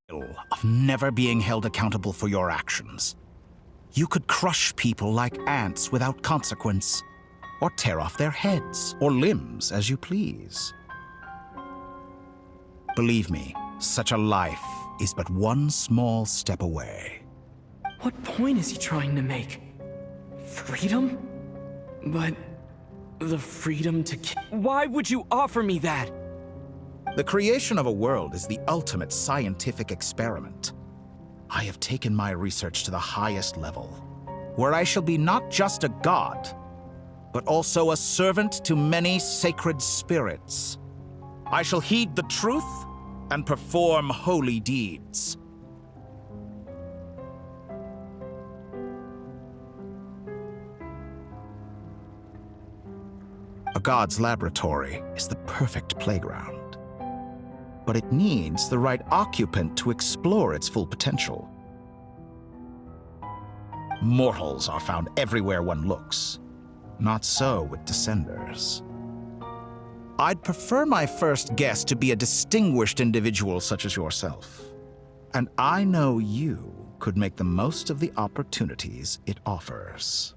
Of never being held accountable for your actions. You could crush people like ants without consequence, or tear off their heads or limbs as you please. Believe me, such a life is but one small step away. What point is he trying to make? Freedom? But the freedom to kill. Why would you offer me that? The creation of a world is the ultimate scientific experiment. I have taken my research to the highest level, where I shall be not just a god, but also a servant to many sacred spirits. I shall heed the truth and perform holy deeds. A god's laboratory is the perfect playground. But it needs the right occupant to explore its full potential. Mortals are found everywhere one looks. Not so with Descenders. I'd prefer my first guest to be a distinguished individual such as yourself. And I know you could make the most of the opportunities it offers.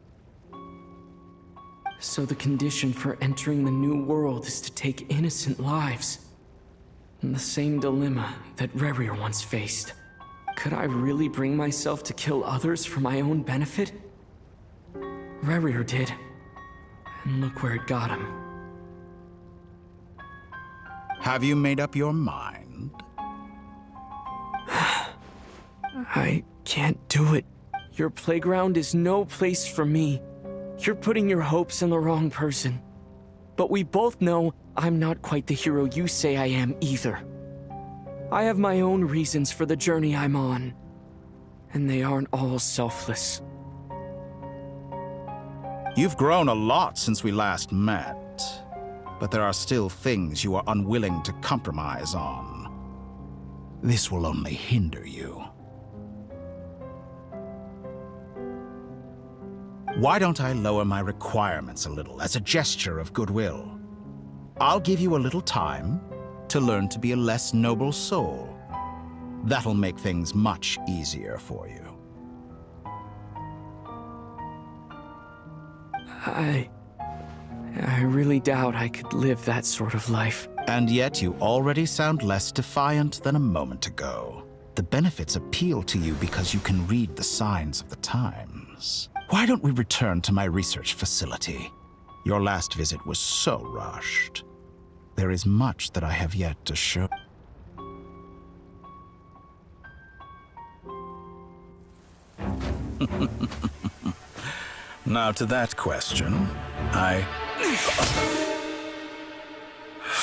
So the condition for entering the new world is to take innocent lives. The same dilemma that Rerir once faced. Could I really bring myself to kill others for my own benefit? Rerir did. And look where it got him. Have you made up your mind? I can't do it. Your playground is no place for me. You're putting your hopes in the wrong person. But we both know I'm not quite the hero you say I am either. I have my own reasons for the journey I'm on, and they aren't all selfless. You've grown a lot since we last met, but there are still things you are unwilling to compromise on. This will only hinder you. Why don't I lower my requirements a little as a gesture of goodwill? I'll give you a little time to learn to be a less noble soul. That'll make things much easier for you. I really doubt I could live that sort of life. And yet you already sound less defiant than a moment ago. The benefits appeal to you because you can read the signs of the times. Why don't we return to my research facility? Your last visit was so rushed. There is much that I have yet to show. Now to that question,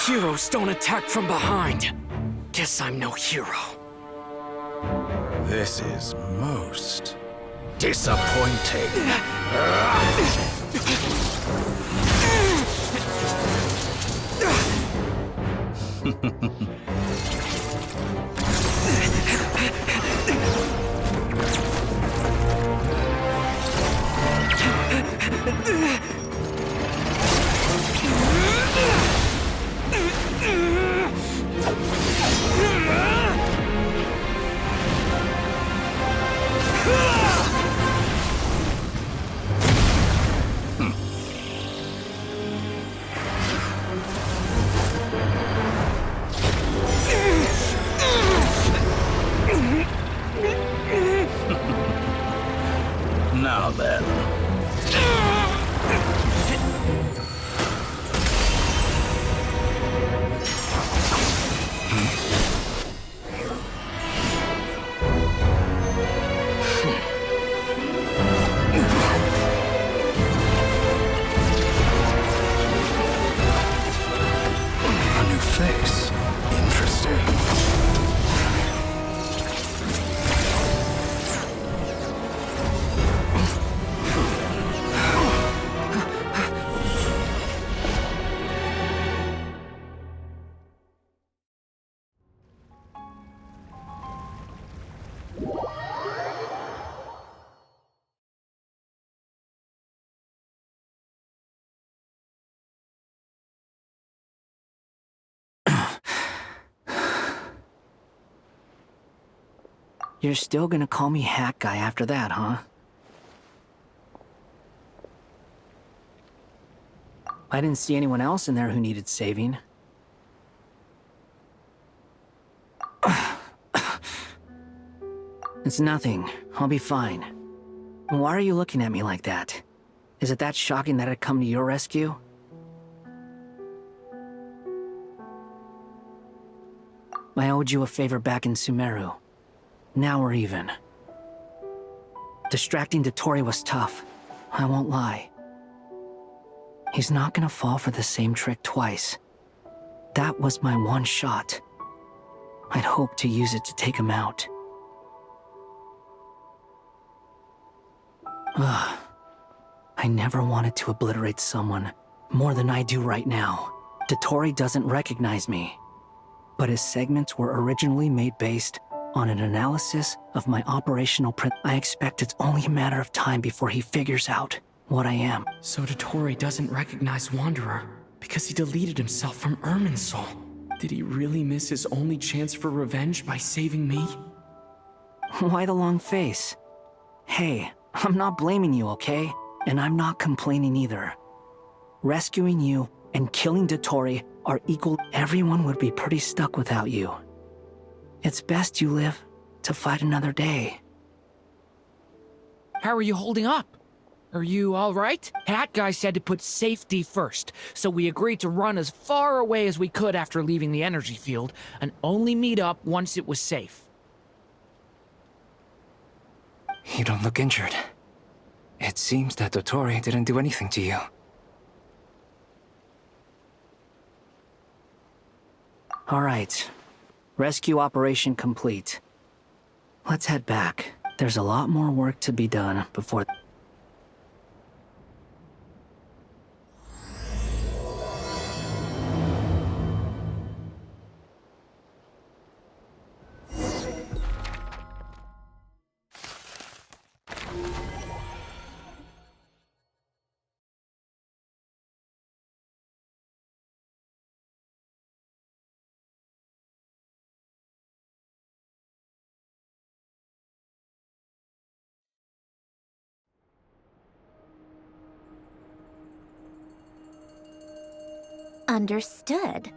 Heroes don't attack from behind. Guess I'm no hero. This is most disappointing. Now then. A new face. Interesting. You're still gonna call me Hat Guy after that, huh? I didn't see anyone else in there who needed saving. It's nothing. I'll be fine. Why are you looking at me like that? Is it that shocking that I'd come to your rescue? I owed you a favor back in Sumeru. Now we're even. Distracting Dotori was tough. I won't lie. He's not gonna fall for the same trick twice. That was my one shot. I'd hoped to use it to take him out. Ugh. I never wanted to obliterate someone more than I do right now. Dotori doesn't recognize me, but his segments were originally made based on an analysis of my operational I expect it's only a matter of time before he figures out what I am. So Dotori doesn't recognize Wanderer because he deleted himself from Irminsul. Did he really miss his only chance for revenge by saving me? Why the long face? Hey, I'm not blaming you, okay? And I'm not complaining either. Rescuing you and killing Dotori are equal. Everyone would be pretty stuck without you. It's best you live to fight another day. How are you holding up? Are you all right? Hat Guy said to put safety first, so we agreed to run as far away as we could after leaving the energy field, and only meet up once it was safe. You don't look injured. It seems that Dotori didn't do anything to you. All right. Rescue operation complete. Let's head back. There's a lot more work to be done before... Understood.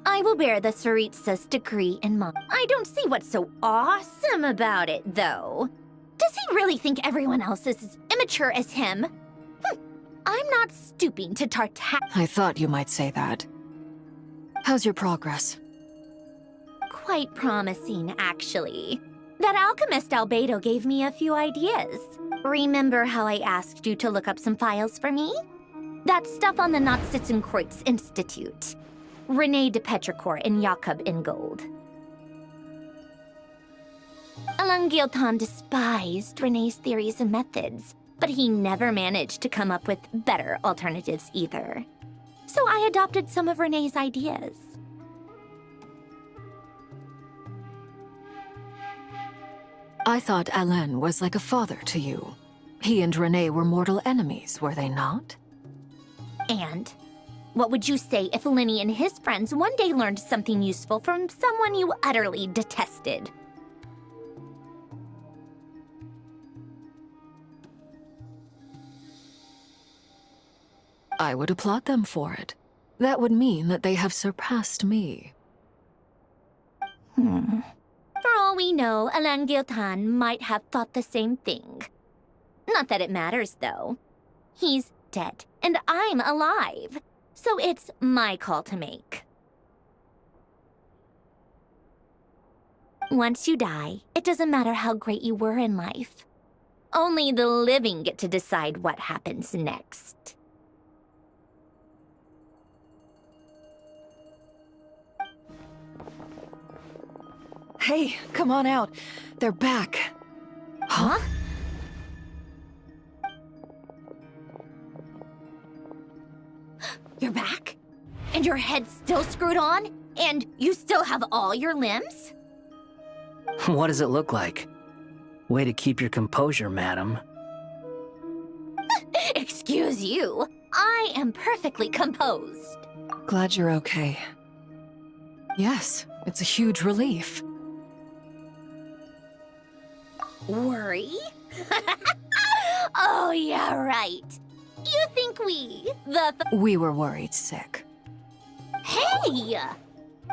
I will bear the Tsaritsa's degree in mind. I don't see what's so awesome about it, though. Does he really think everyone else is as immature as him? I'm not stooping to I thought you might say that. How's your progress? Quite promising, actually. That alchemist Albedo gave me a few ideas. Remember how I asked you to look up some files for me? That stuff on the Nazi-Kreuz Institute. René de Petrichor and Jakob Ingold. Alain Guillotin despised René's theories and methods, but he never managed to come up with better alternatives either. So I adopted some of René's ideas. I thought Alain was like a father to you. He and René were mortal enemies, were they not? And what would you say if Lenny and his friends one day learned something useful from someone you utterly detested? I would applaud them for it. That would mean that they have surpassed me. For all we know, Alain Guillotin might have thought the same thing. Not that it matters, though. He's dead, and I'm alive. So it's my call to make. Once you die, it doesn't matter how great you were in life. Only the living get to decide what happens next. Hey, come on out. They're back. Huh? You're back? And your head's still screwed on? And you still have all your limbs? What does it look like? Way to keep your composure, madam. Excuse you. I am perfectly composed. Glad you're okay. Yes, it's a huge relief. Worry? Oh, yeah, right. You think We were worried sick. Hey!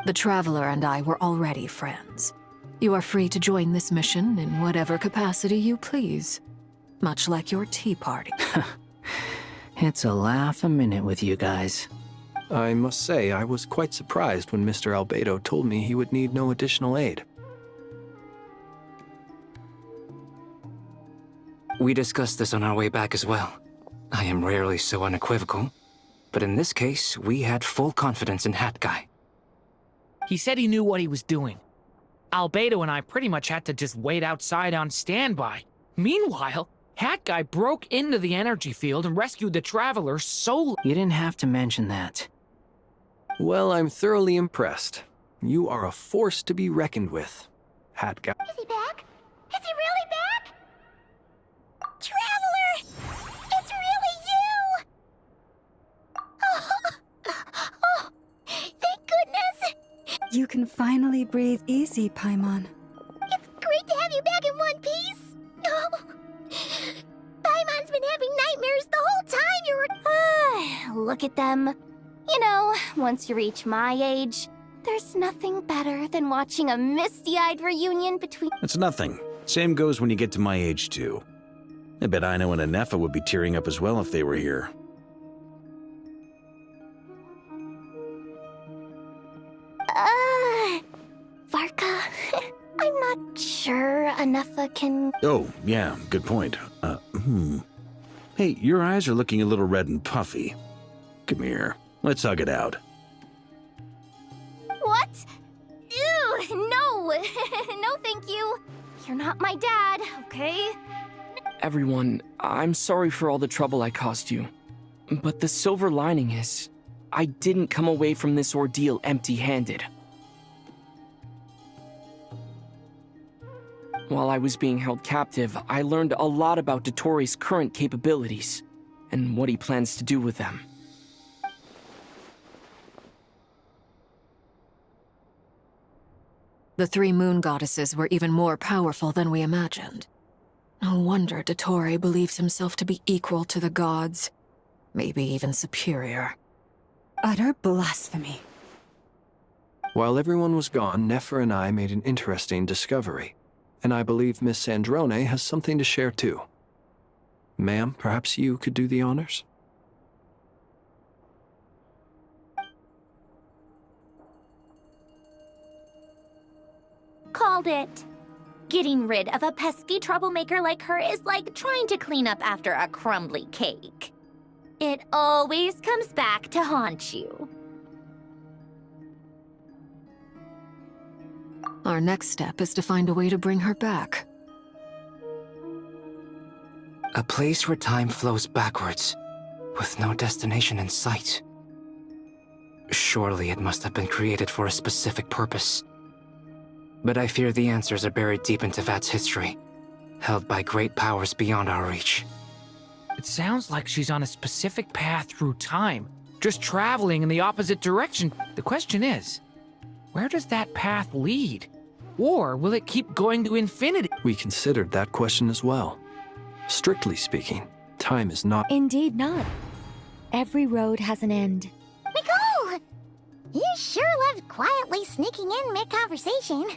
The Traveler and I were already friends. You are free to join this mission in whatever capacity you please. Much like your tea party. It's a laugh a minute with you guys. I must say, I was quite surprised when Mr. Albedo told me he would need no additional aid. We discussed this on our way back as well. I am rarely so unequivocal, but in this case, we had full confidence in Hat Guy. He said he knew what he was doing. Albedo and I pretty much had to just wait outside on standby. Meanwhile, Hat Guy broke into the energy field and rescued the Traveler solo. You didn't have to mention that. Well, I'm thoroughly impressed. You are a force to be reckoned with, Hat Guy. Is he back? Is he really back? Traveler! It's really you! Oh, thank goodness! You can finally breathe easy, Paimon. It's great to have you back in one piece! Oh, Paimon's been having nightmares the whole time you were... Look at them. You know, once you reach my age, there's nothing better than watching a misty-eyed reunion between... It's nothing. Same goes when you get to my age, too. I bet Ino and Anefa would be tearing up as well if they were here. Varka, I'm not sure Anefa can... Oh, yeah, good point. Hey, your eyes are looking a little red and puffy. Come here, let's hug it out. What? Ew, no! No, thank you. You're not my dad, okay? Everyone, I'm sorry for all the trouble I caused you. But the silver lining is, I didn't come away from this ordeal empty-handed. While I was being held captive, I learned a lot about Dotori's current capabilities, and what he plans to do with them. The three moon goddesses were even more powerful than we imagined. No wonder Dottore believes himself to be equal to the gods, maybe even superior. Utter blasphemy. While everyone was gone, Nefer and I made an interesting discovery, and I believe Miss Sandrone has something to share too. Ma'am, perhaps you could do the honors? Called it. Getting rid of a pesky troublemaker like her is like trying to clean up after a crumbly cake. It always comes back to haunt you. Our next step is to find a way to bring her back. A place where time flows backwards, with no destination in sight. Surely it must have been created for a specific purpose. But I fear the answers are buried deep into Vat's history, held by great powers beyond our reach. It sounds like she's on a specific path through time, just traveling in the opposite direction. The question is, where does that path lead? Or will it keep going to infinity? We considered that question as well. Strictly speaking, time is not... Indeed not. Every road has an end. Nicole! You sure loved quietly sneaking in mid-conversation.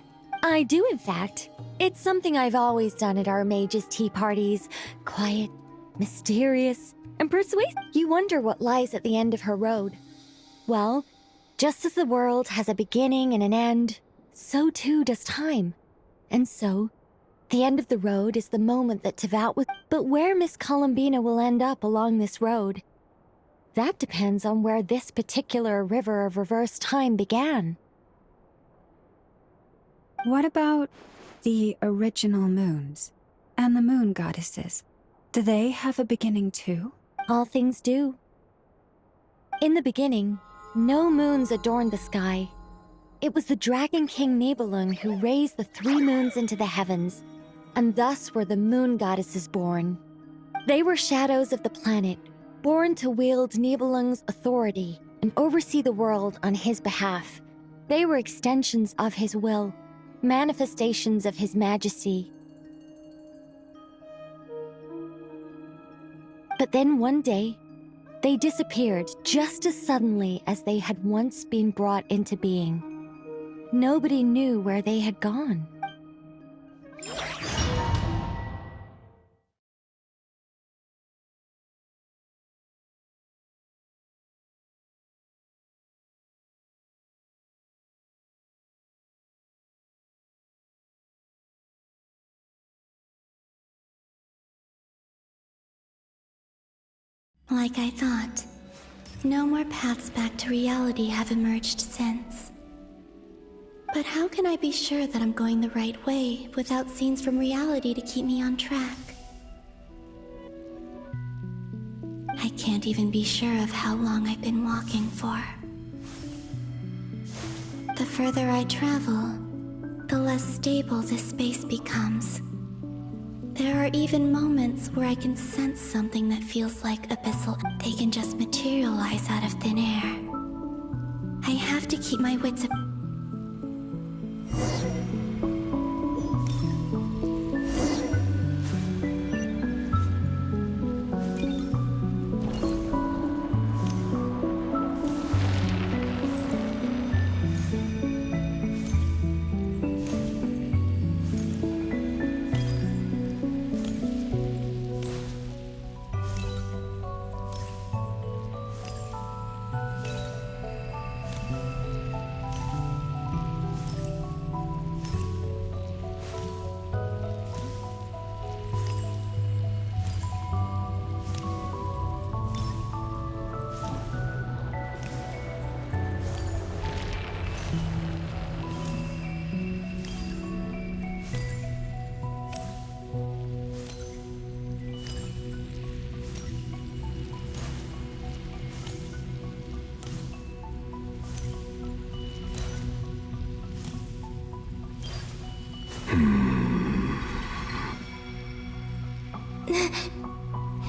I do, in fact. It's something I've always done at our mages' tea parties. Quiet, mysterious, and persuasive. You wonder what lies at the end of her road. Well, just as the world has a beginning and an end, so too does time. And so, the end of the road is the moment that Tevat was... But where Miss Columbina will end up along this road, that depends on where this particular river of reverse time began. What about the original moons and the moon goddesses? Do they have a beginning too? All things do. In the beginning, no moons adorned the sky. It was the Dragon King Nibelung who raised the three moons into the heavens, and thus were the moon goddesses born. They were shadows of the planet, born to wield Nibelung's authority and oversee the world on his behalf. They were extensions of his will, manifestations of his majesty. But then one day, they disappeared just as suddenly as they had once been brought into being. Nobody knew where they had gone. Like I thought, no more paths back to reality have emerged since. But how can I be sure that I'm going the right way without scenes from reality to keep me on track? I can't even be sure of how long I've been walking for. The further I travel, the less stable this space becomes. There are even moments where I can sense something that feels like abyssal. They can just materialize out of thin air. I have to keep my wits about.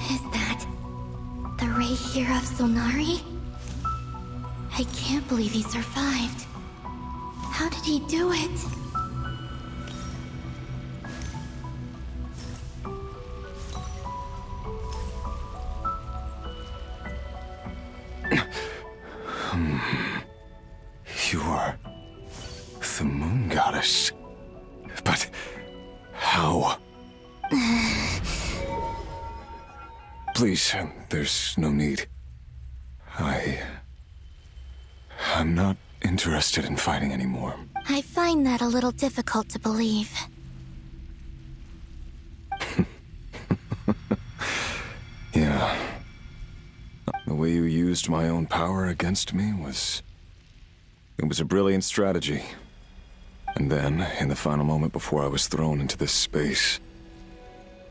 Is that the Ray here of Solnari? I can't believe he survived. How did he do it? You are the moon goddess. But how? Please, there's no need. I'm not interested in fighting anymore. I find that a little difficult to believe. Yeah. The way you used my own power against me was... It was a brilliant strategy. And then, in the final moment before I was thrown into this space,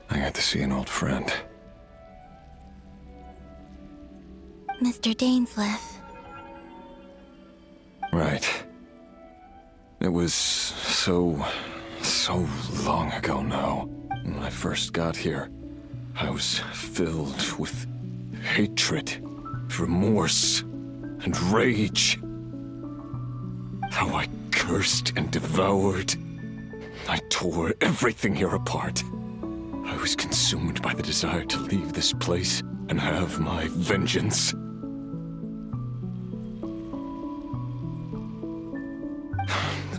I got to see an old friend. Mr. Dainsleif. Right. It was so long ago now. When I first got here, I was filled with hatred, remorse, and rage. How I cursed and devoured. I tore everything here apart. I was consumed by the desire to leave this place and have my vengeance.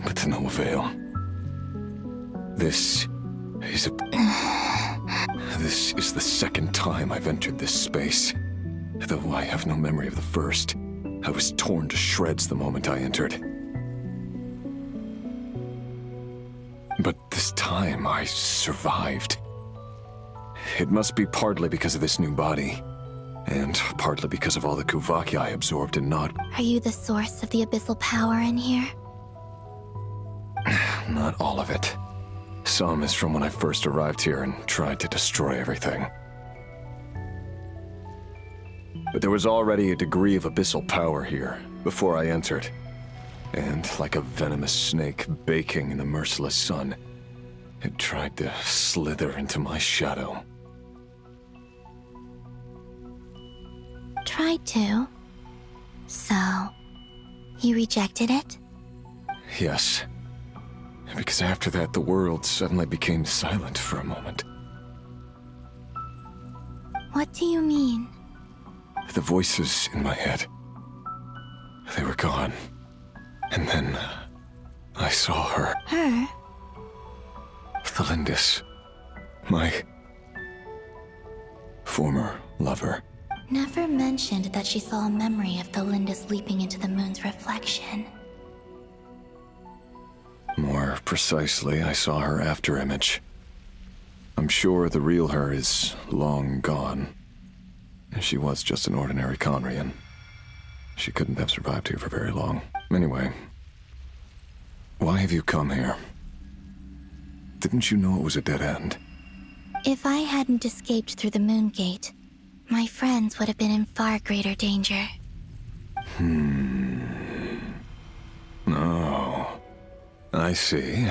But to no avail. This is the second time I've entered this space. Though I have no memory of the first. I was torn to shreds the moment I entered. But this time I survived. It must be partly because of this new body, and partly because of all the Kuvaki I absorbed in Nod. Are you the source of the abyssal power in here? Not all of it. Some is from when I first arrived here and tried to destroy everything. But there was already a degree of abyssal power here before I entered. And like a venomous snake baking in the merciless sun, it tried to slither into my shadow. Tried to? So, you rejected it? Yes. Because after that, the world suddenly became silent for a moment. What do you mean? The voices in my head. They were gone. And then I saw her. Her? Thalindis. My former lover. Never mentioned that she saw a memory of Thalindis leaping into the moon's reflection. More precisely, I saw her afterimage. I'm sure the real her is long gone. She was just an ordinary Conrian. She couldn't have survived here for very long. Anyway, why have you come here? Didn't you know it was a dead end? If I hadn't escaped through the moon gate, my friends would have been in far greater danger. Oh, I see.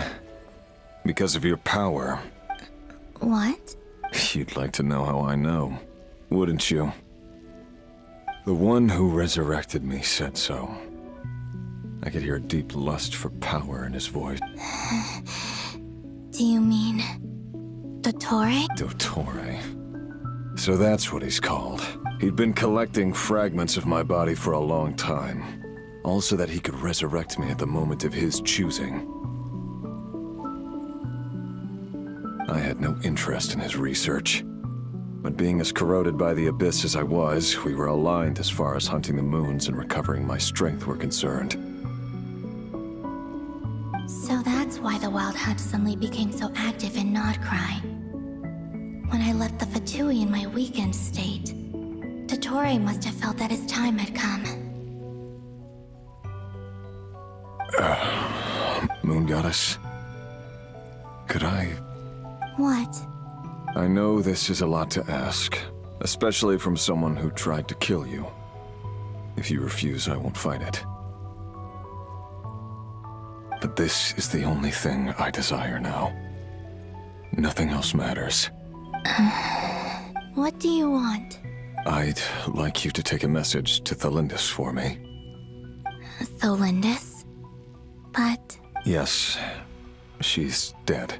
Because of your power. What? You'd like to know how I know, wouldn't you? The one who resurrected me said so. I could hear a deep lust for power in his voice. Do you mean... Dottore? Dottore. So that's what he's called. He'd been collecting fragments of my body for a long time. All so that he could resurrect me at the moment of his choosing. I had no interest in his research. But being as corroded by the abyss as I was, we were aligned as far as hunting the moons and recovering my strength were concerned. So that's why the Wild Hunt suddenly became so active in Nod Kry. When I left the Fatui in my weakened state, Dottore must have felt that his time had come. Moon Goddess? Could I... What? I know this is a lot to ask, especially from someone who tried to kill you. If you refuse, I won't fight it. But this is the only thing I desire now. Nothing else matters. What do you want? I'd like you to take a message to Thalindis for me. Thalindis? But... Yes, she's dead.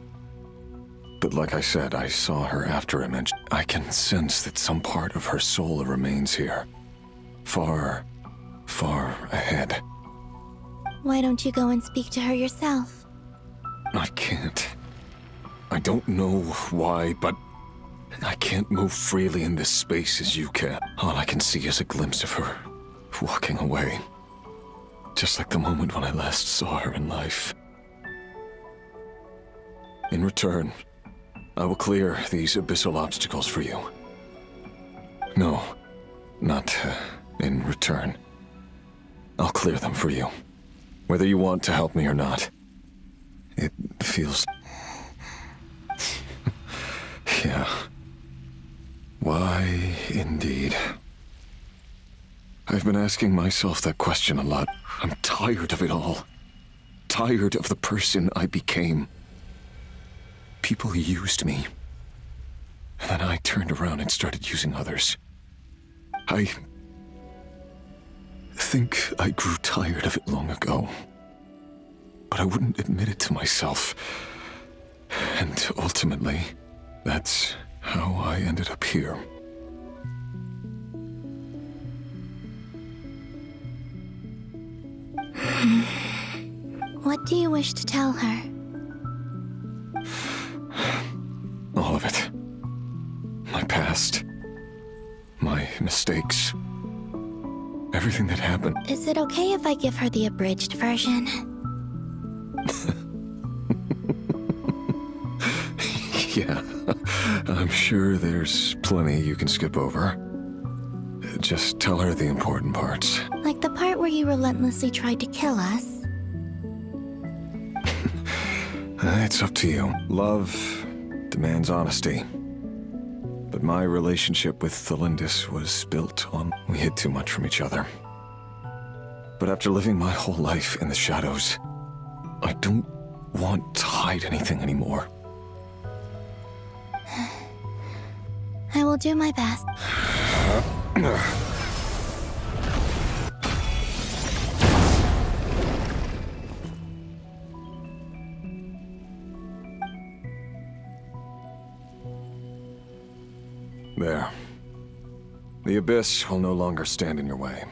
But like I said, I saw her afterimage. I can sense that some part of her soul remains here. Far, far ahead. Why don't you go and speak to her yourself? I can't. I don't know why, but I can't move freely in this space as you can. All I can see is a glimpse of her walking away. Just like the moment when I last saw her in life. In return, I will clear these abyssal obstacles for you. No, not in return. I'll clear them for you. Whether you want to help me or not. It feels... Yeah. Why, indeed. I've been asking myself that question a lot. I'm tired of it all. Tired of the person I became. People used me. And then I turned around and started using others. I think I grew tired of it long ago. But I wouldn't admit it to myself. And ultimately, that's how I ended up here. What do you wish to tell her? All of it. My past. My mistakes. Everything that happened. Is it okay if I give her the abridged version? Yeah. I'm sure there's plenty you can skip over. Just tell her the important parts. Like the part where you relentlessly tried to kill us? It's up to you. Love demands honesty. But my relationship with Thalindis was built on... We hid too much from each other. But after living my whole life in the shadows, I don't want to hide anything anymore. I will do my best. There. The Abyss will no longer stand in your way.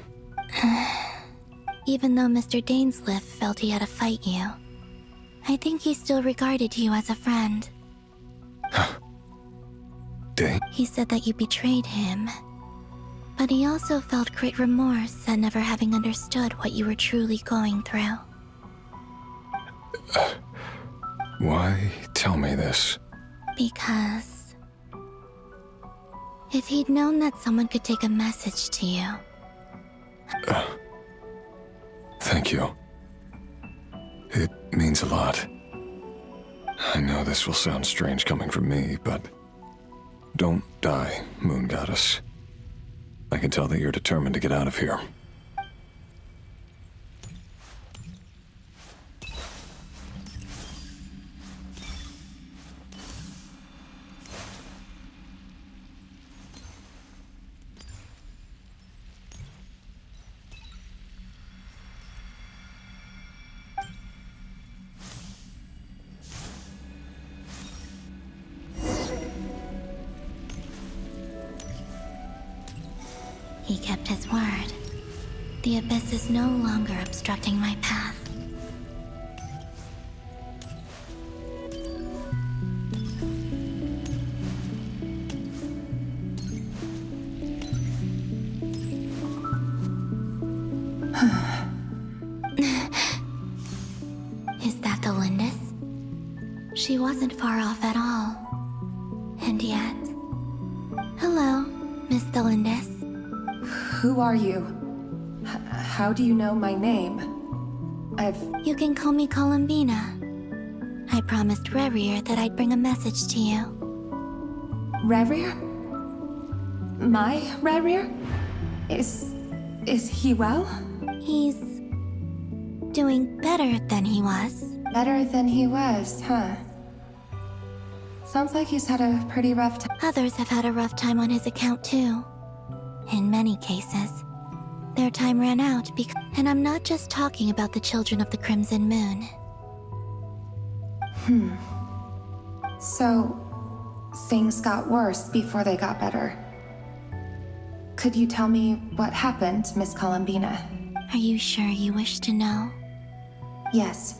Even though Mr. Dainsleif felt he had to fight you, I think he still regarded you as a friend. Dane? He said that you betrayed him, but he also felt great remorse at never having understood what you were truly going through. Why tell me this? Because if he'd known that someone could take a message to you... Thank you. It means a lot. I know this will sound strange coming from me, but don't die, Moon Goddess. I can tell that you're determined to get out of here. He kept his word. The Abyss is no longer obstructing my path. Is that the Lindis? She wasn't far off at all. And yet... Hello, Miss the Lindis. Who are you? How do you know my name? You can call me Columbina. I promised Rerir that I'd bring a message to you. Rerir? My Rerir? Is he well? He's doing better than he was. Better than he was, huh? Sounds like he's had a pretty rough time. Others have had a rough time on his account too. In many cases, their time ran out because... And I'm not just talking about the children of the Crimson Moon. So, things got worse before they got better. Could you tell me what happened, Miss Columbina? Are you sure you wish to know? Yes.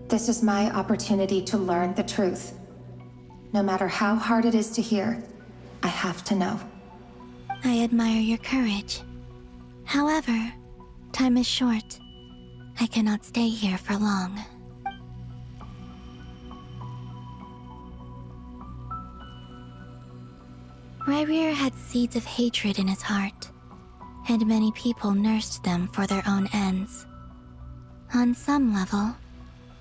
This is my opportunity to learn the truth. No matter how hard it is to hear, I have to know. I admire your courage. However, time is short. I cannot stay here for long. Rerir had seeds of hatred in his heart, and many people nursed them for their own ends. On some level,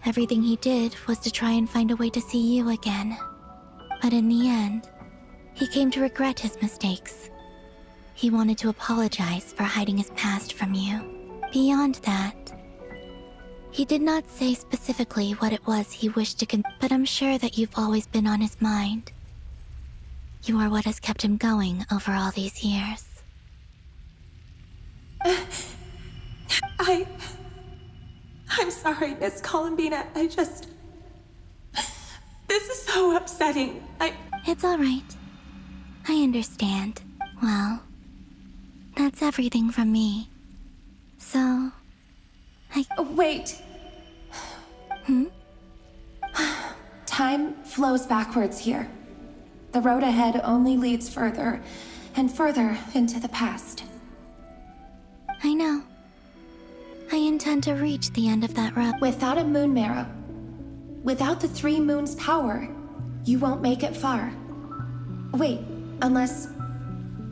everything he did was to try and find a way to see you again. But in the end, he came to regret his mistakes. He wanted to apologize for hiding his past from you. Beyond that, he did not say specifically what it was he wished to but I'm sure that you've always been on his mind. You are what has kept him going over all these years. I'm sorry, Miss Columbina. This is so upsetting. It's all right. I understand. Well, that's everything from me. So, Wait. Time flows backwards here. The road ahead only leads further and further into the past. I know. I intend to reach the end of that road. Without a moon marrow, without the 3 moons' power, you won't make it far. Wait, unless...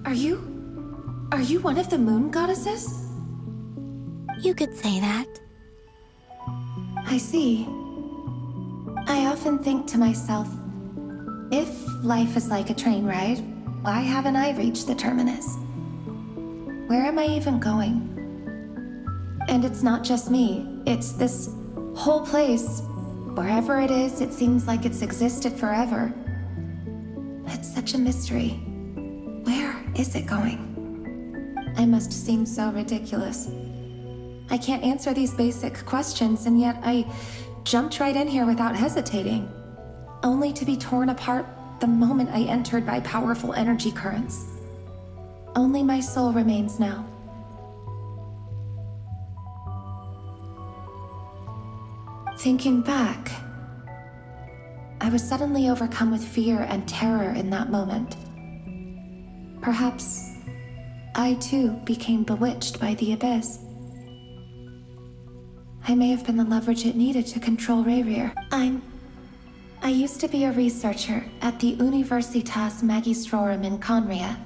Are you one of the moon goddesses? You could say that. I see. I often think to myself, if life is like a train ride, why haven't I reached the terminus? Where am I even going? And it's not just me, it's this whole place. Wherever it is, it seems like it's existed forever. It's such a mystery. Where is it going? I must seem so ridiculous. I can't answer these basic questions, and yet I jumped right in here without hesitating, only to be torn apart the moment I entered by powerful energy currents. Only my soul remains now. Thinking back, I was suddenly overcome with fear and terror in that moment. Perhaps I too became bewitched by the Abyss. I may have been the leverage it needed to control Rayrir. I used to be a researcher at the Universitas Magistrorum in Conria,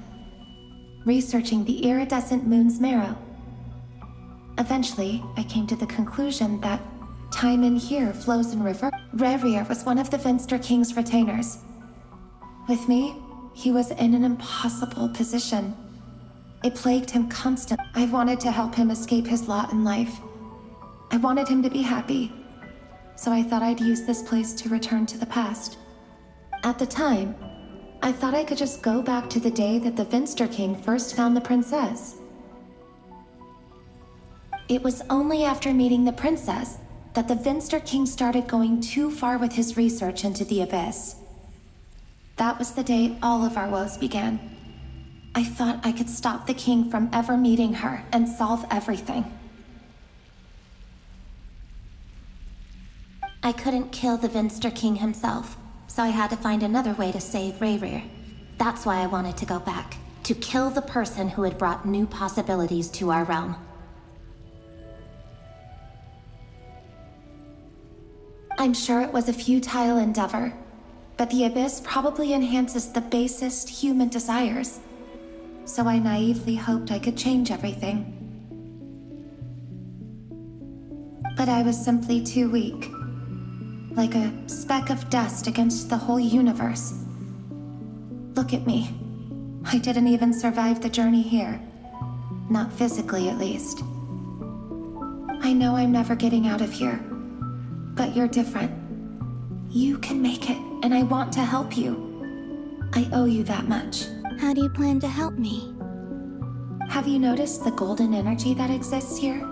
researching the iridescent moon's marrow. Eventually, I came to the conclusion that time in here flows in reverse. Rayrir was one of the Finster King's retainers. With me, he was in an impossible position. It plagued him constantly. I wanted to help him escape his lot in life. I wanted him to be happy, so I thought I'd use this place to return to the past. At the time, I thought I could just go back to the day that the Finster King first found the princess. It was only after meeting the princess that the Finster King started going too far with his research into the Abyss. That was the day all of our woes began. I thought I could stop the king from ever meeting her and solve everything. I couldn't kill the Finster King himself, so I had to find another way to save Rayrir. That's why I wanted to go back, to kill the person who had brought new possibilities to our realm. I'm sure it was a futile endeavor, but the Abyss probably enhances the basest human desires. So I naively hoped I could change everything. But I was simply too weak. Like a speck of dust against the whole universe. Look at me. I didn't even survive the journey here. Not physically, at least. I know I'm never getting out of here. But you're different. You can make it, and I want to help you. I owe you that much. How do you plan to help me? Have you noticed the golden energy that exists here?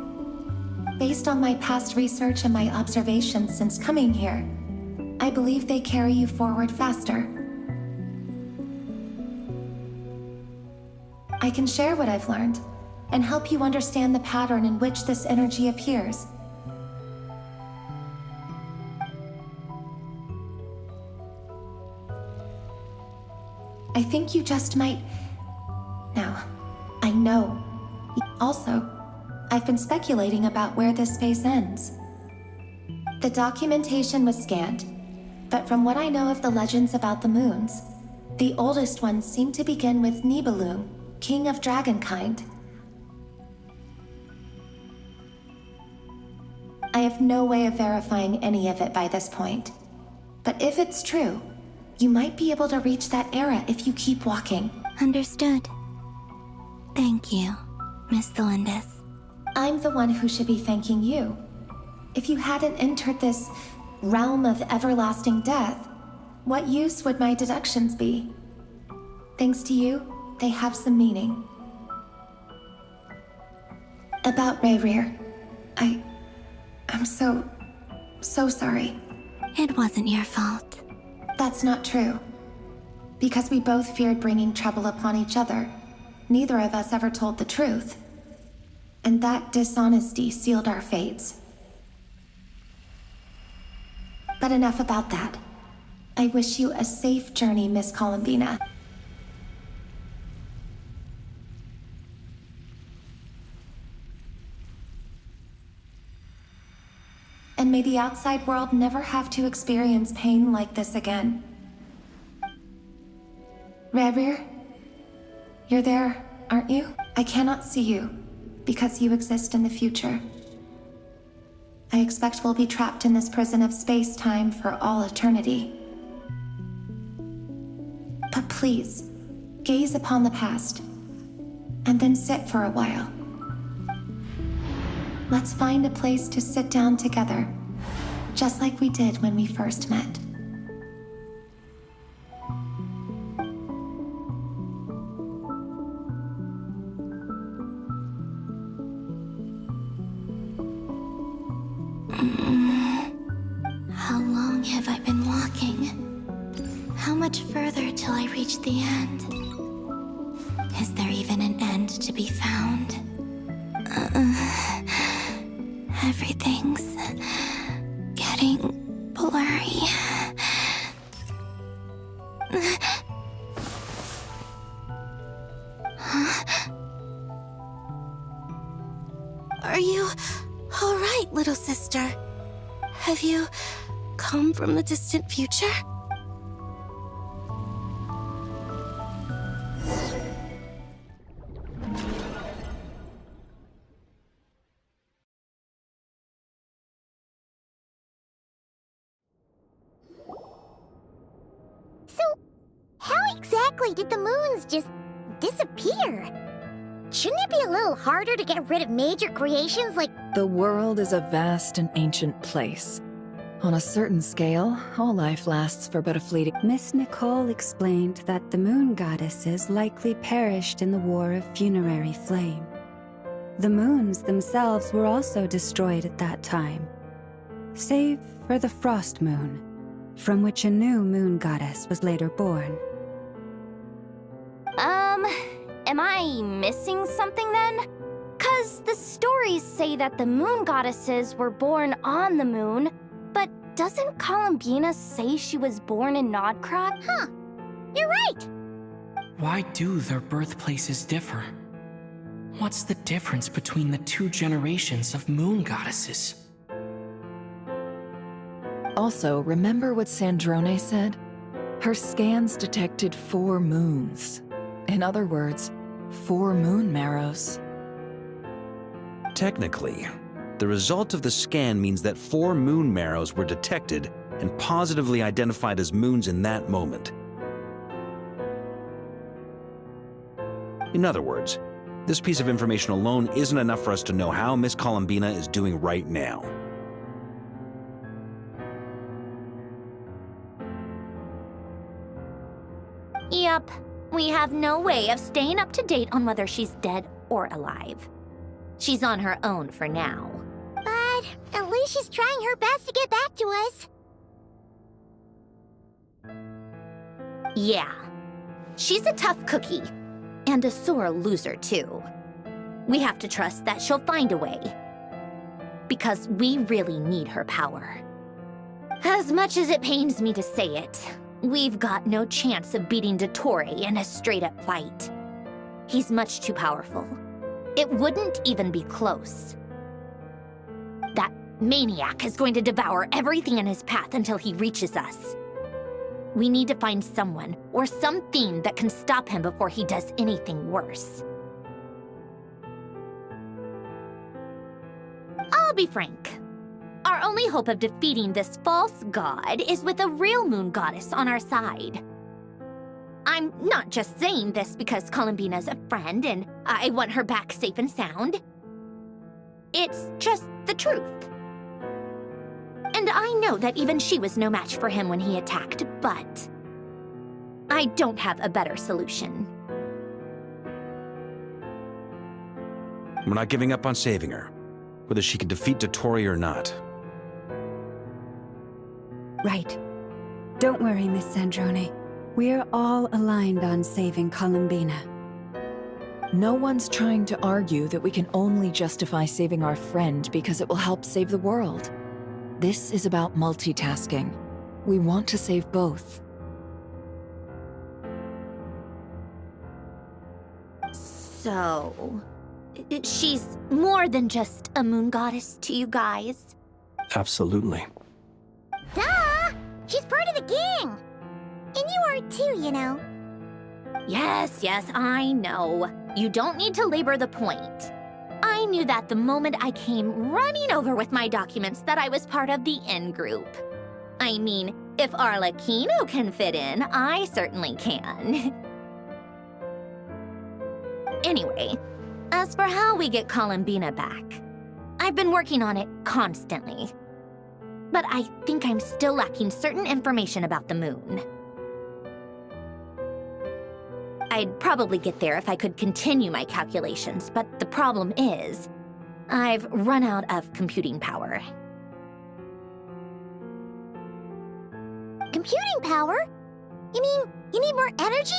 Based on my past research and my observations since coming here, I believe they carry you forward faster. I can share what I've learned and help you understand the pattern in which this energy appears. I think you just might... Now, I know. Also, I've been speculating about where this space ends. The documentation was scanned, but from what I know of the legends about the moons, the oldest ones seem to begin with Nibelung, king of dragonkind. I have no way of verifying any of it by this point, but if it's true, you might be able to reach that era if you keep walking. Understood. Thank you, Miss Thelindis. I'm the one who should be thanking you. If you hadn't entered this realm of everlasting death, what use would my deductions be? Thanks to you, they have some meaning. About Rayrir, I'm so sorry. It wasn't your fault. That's not true. Because we both feared bringing trouble upon each other, neither of us ever told the truth. And that dishonesty sealed our fates. But enough about that. I wish you a safe journey, Miss Columbina. And may the outside world never have to experience pain like this again. Rayrir, you're there, aren't you? I cannot see you, because you exist in the future. I expect we'll be trapped in this prison of space-time for all eternity. But please, gaze upon the past, and then sit for a while. Let's find a place to sit down together, just like we did when we first met. How long have I been walking? How much further till I reach the end? Is there even an end to be found? Everything's getting blurry. Are you all right, little sister? Have you come from the distant future? So, how exactly did the moons just disappear? Shouldn't it be a little harder to get rid of major creations like... The world is a vast and ancient place. On a certain scale, all life lasts for but a fleeting... Miss Nicole explained that the moon goddesses likely perished in the War of Funerary Flame. The moons themselves were also destroyed at that time, save for the Frost Moon, from which a new moon goddess was later born. Am I missing something then? 'Cause the stories say that the moon goddesses were born on the moon, but doesn't Columbina say she was born in Nod Kry? Huh, you're right! Why do their birthplaces differ? What's the difference between the two generations of moon goddesses? Also, remember what Sandrone said? Her scans detected 4 moons. In other words, 4 moon marrows. Technically, the result of the scan means that 4 moon marrows were detected and positively identified as moons in that moment. In other words, this piece of information alone isn't enough for us to know how Miss Columbina is doing right now. Yep, we have no way of staying up to date on whether she's dead or alive. She's on her own for now. But at least she's trying her best to get back to us. Yeah, she's a tough cookie. And a sore loser, too. We have to trust that she'll find a way. Because we really need her power. As much as it pains me to say it, we've got no chance of beating Dottore in a straight-up fight. He's much too powerful. It wouldn't even be close. That maniac is going to devour everything in his path until he reaches us. We need to find someone or something that can stop him before he does anything worse. I'll be frank. Our only hope of defeating this false god is with a real moon goddess on our side. I'm not just saying this because Columbina's a friend and I want her back safe and sound. It's just the truth. And I know that even she was no match for him when he attacked, but I don't have a better solution. We're not giving up on saving her, whether she can defeat Dottore or not. Right. Don't worry, Miss Sandrone. We're all aligned on saving Columbina. No one's trying to argue that we can only justify saving our friend because it will help save the world. This is about multitasking. We want to save both. So, she's more than just a moon goddess to you guys? Absolutely. Duh! She's part of the gang! And you are too, you know. Yes, I know. You don't need to labor the point. I knew that the moment I came running over with my documents that I was part of the in-group. I mean, if Arlecchino can fit in, I certainly can. Anyway, as for how we get Columbina back, I've been working on it constantly. But I think I'm still lacking certain information about the moon. I'd probably get there if I could continue my calculations, but the problem is, I've run out of computing power. Computing power? You mean you need more energy?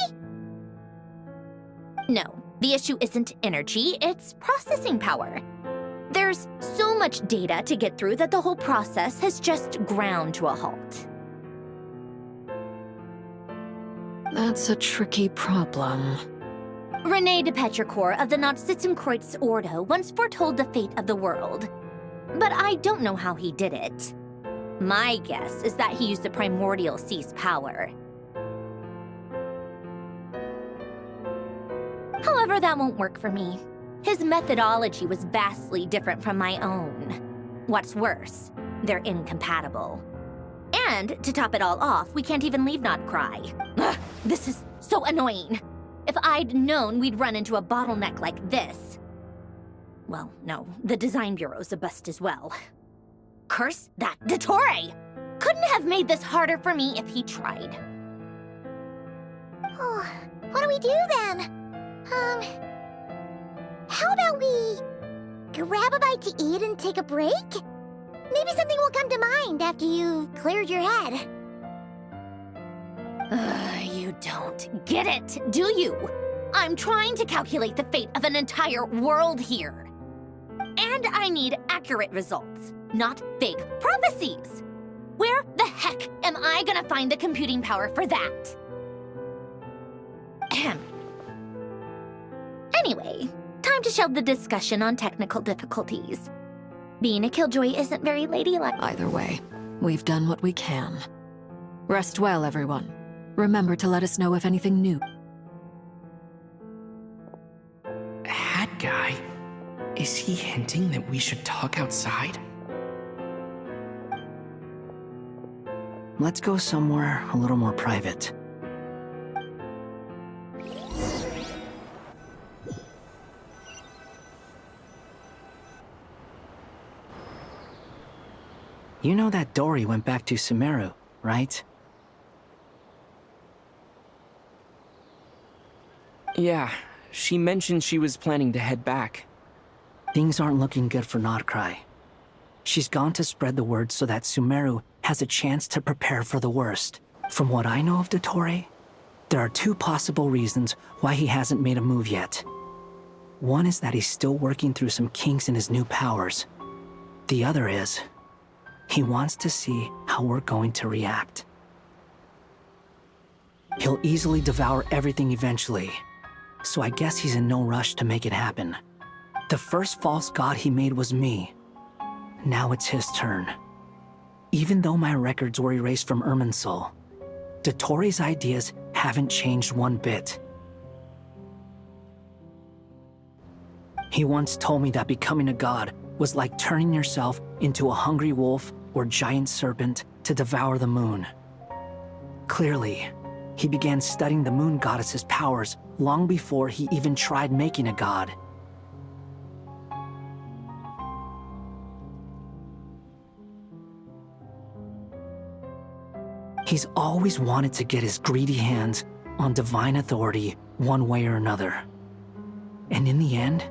No, the issue isn't energy, it's processing power. There's so much data to get through that the whole process has just ground to a halt. That's a tricky problem. René de Petrichor of the Nazissenkreuz Ordo once foretold the fate of the world. But I don't know how he did it. My guess is that he used the primordial sea's power. However, that won't work for me. His methodology was vastly different from my own. What's worse, they're incompatible. And, to top it all off, we can't even leave Nod Kry. Ugh, this is so annoying. If I'd known we'd run into a bottleneck like this... Well, no, the design bureau's a bust as well. Curse that Dottore! Couldn't have made this harder for me if he tried. Oh, what do we do then? How about we grab a bite to eat and take a break? Maybe something will come to mind after you've cleared your head. You don't get it, do you? I'm trying to calculate the fate of an entire world here. And I need accurate results, not vague prophecies. Where the heck am I gonna find the computing power for that? Ahem. Anyway, time to shelve the discussion on technical difficulties. Being a killjoy isn't very ladylike. Either way, we've done what we can. Rest well, everyone. Remember to let us know if anything new. Hat guy? Is he hinting that we should talk outside? Let's go somewhere a little more private. You know that Dory went back to Sumeru, right? Yeah, she mentioned she was planning to head back. Things aren't looking good for Nod Kry. She's gone to spread the word so that Sumeru has a chance to prepare for the worst. From what I know of Dottore, there are two possible reasons why he hasn't made a move yet. One is that he's still working through some kinks in his new powers. The other is, he wants to see how we're going to react. He'll easily devour everything eventually, so I guess he's in no rush to make it happen. The first false god he made was me. Now it's his turn. Even though my records were erased from Irminsul, Dottore's ideas haven't changed one bit. He once told me that becoming a god was like turning yourself into a hungry wolf or giant serpent to devour the moon. Clearly, he began studying the moon goddess's powers long before he even tried making a god. He's always wanted to get his greedy hands on divine authority one way or another. And in the end,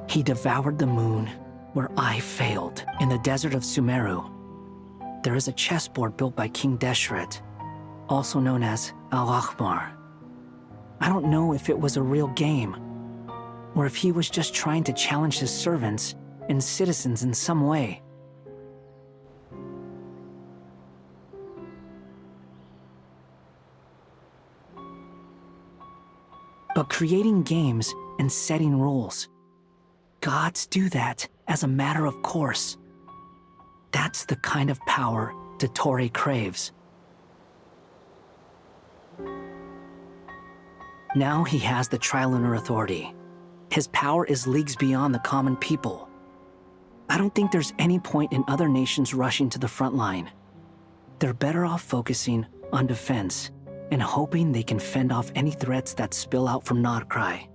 he devoured the moon where I failed. In the desert of Sumeru, there is a chessboard built by King Deshret, also known as Al-Ahmar. I don't know if it was a real game, or if he was just trying to challenge his servants and citizens in some way. But creating games and setting rules, gods do that as a matter of course. That's the kind of power Dottore craves. Now he has the Trilunar Authority. His power is leagues beyond the common people. I don't think there's any point in other nations rushing to the front line. They're better off focusing on defense and hoping they can fend off any threats that spill out from Nod Kry.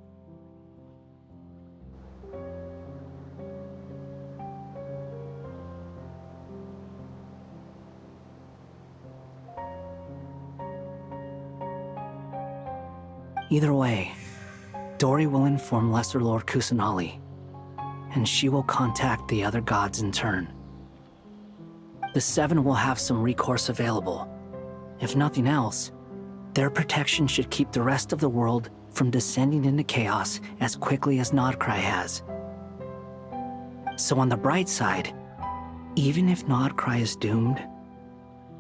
Either way, Dory will inform Lesser Lord Kusanali, and she will contact the other gods in turn. The Seven will have some recourse available. If nothing else, their protection should keep the rest of the world from descending into chaos as quickly as Nod Kry has. So on the bright side, even if Nod Kry is doomed,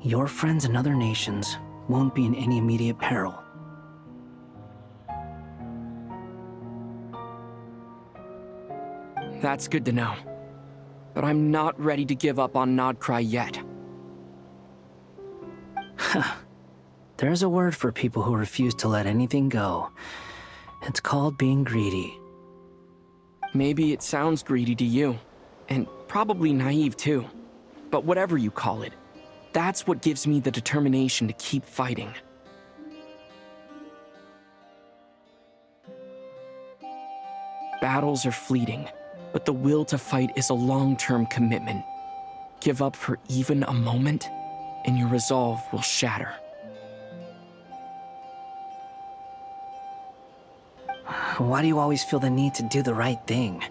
your friends in other nations won't be in any immediate peril. That's good to know. But I'm not ready to give up on Nod Kry yet. There's a word for people who refuse to let anything go. It's called being greedy. Maybe it sounds greedy to you, and probably naive too. But whatever you call it, that's what gives me the determination to keep fighting. Battles are fleeting, but the will to fight is a long-term commitment. Give up for even a moment, and your resolve will shatter. Why do you always feel the need to do the right thing?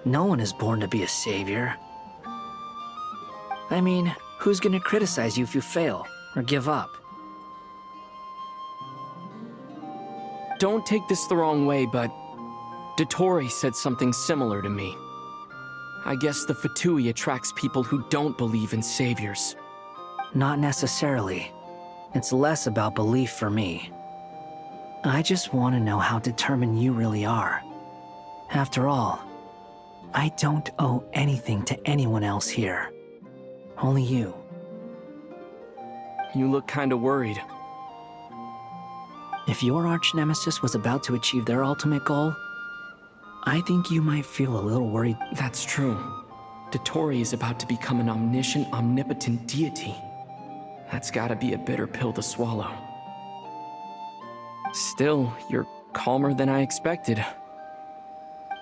No one is born to be a savior. I mean, who's gonna criticize you if you fail or give up? Don't take this the wrong way, but Dottore said something similar to me. I guess the Fatui attracts people who don't believe in saviors. Not necessarily. It's less about belief for me. I just want to know how determined you really are. After all, I don't owe anything to anyone else here. Only you. You look kinda worried. If your arch-nemesis was about to achieve their ultimate goal, I think you might feel a little worried. That's true. Dottore is about to become an omniscient, omnipotent deity. That's gotta be a bitter pill to swallow. Still, you're calmer than I expected.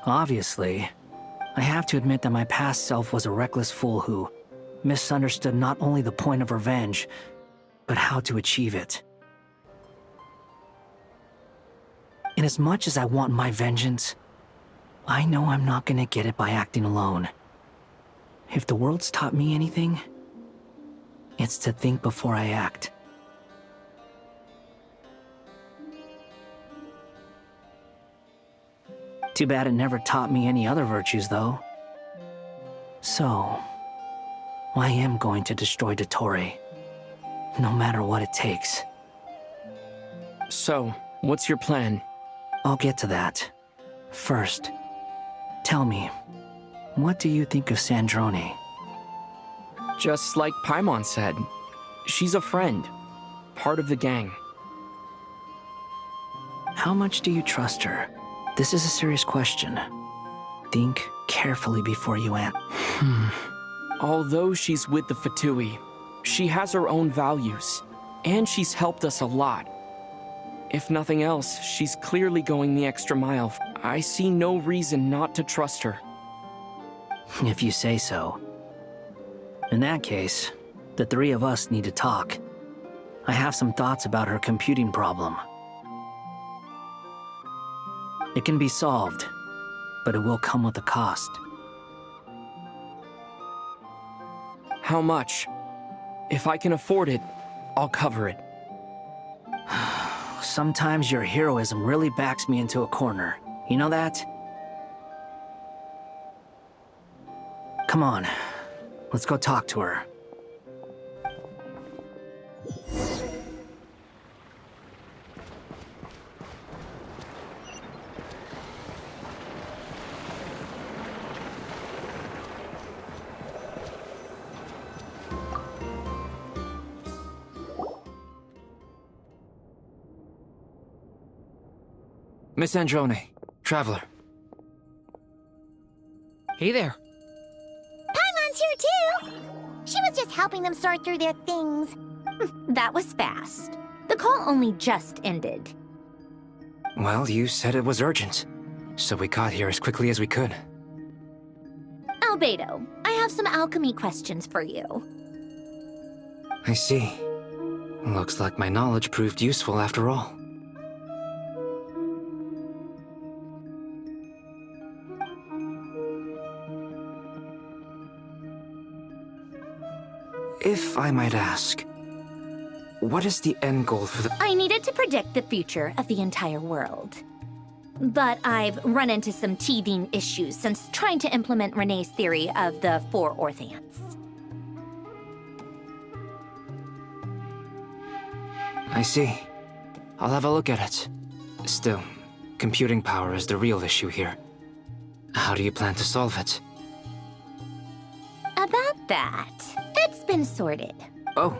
Obviously. I have to admit that my past self was a reckless fool who misunderstood not only the point of revenge, but how to achieve it. And as much as I want my vengeance, I know I'm not gonna get it by acting alone. If the world's taught me anything, it's to think before I act. Too bad it never taught me any other virtues, though. So, I am going to destroy Dottore, no matter what it takes. So, what's your plan? I'll get to that. First, tell me, what do you think of Sandrone? Just like Paimon said, she's a friend, part of the gang. How much do you trust her? This is a serious question. Think carefully before you answer. Although she's with the Fatui, she has her own values, and she's helped us a lot. If nothing else, she's clearly going the extra mile. I see no reason not to trust her. If you say so. In that case, the three of us need to talk. I have some thoughts about her computing problem. It can be solved, but it will come with a cost. How much? If I can afford it, I'll cover it. Sometimes your heroism really backs me into a corner. You know that? Come on, let's go talk to her. Miss Androne, Traveler. Hey there. Paimon's here too! She was just helping them sort through their things. That was fast. The call only just ended. Well, you said it was urgent, so we got here as quickly as we could. Albedo, I have some alchemy questions for you. I see. Looks like my knowledge proved useful after all. If I might ask, What is the end goal for the... I needed to predict the future of the entire world. But I've run into some teething issues since trying to implement Renee's theory of the 4 Orthants. I see. I'll have a look at it. Still, computing power is the real issue here. How do you plan to solve it? About that, it's been sorted. Oh,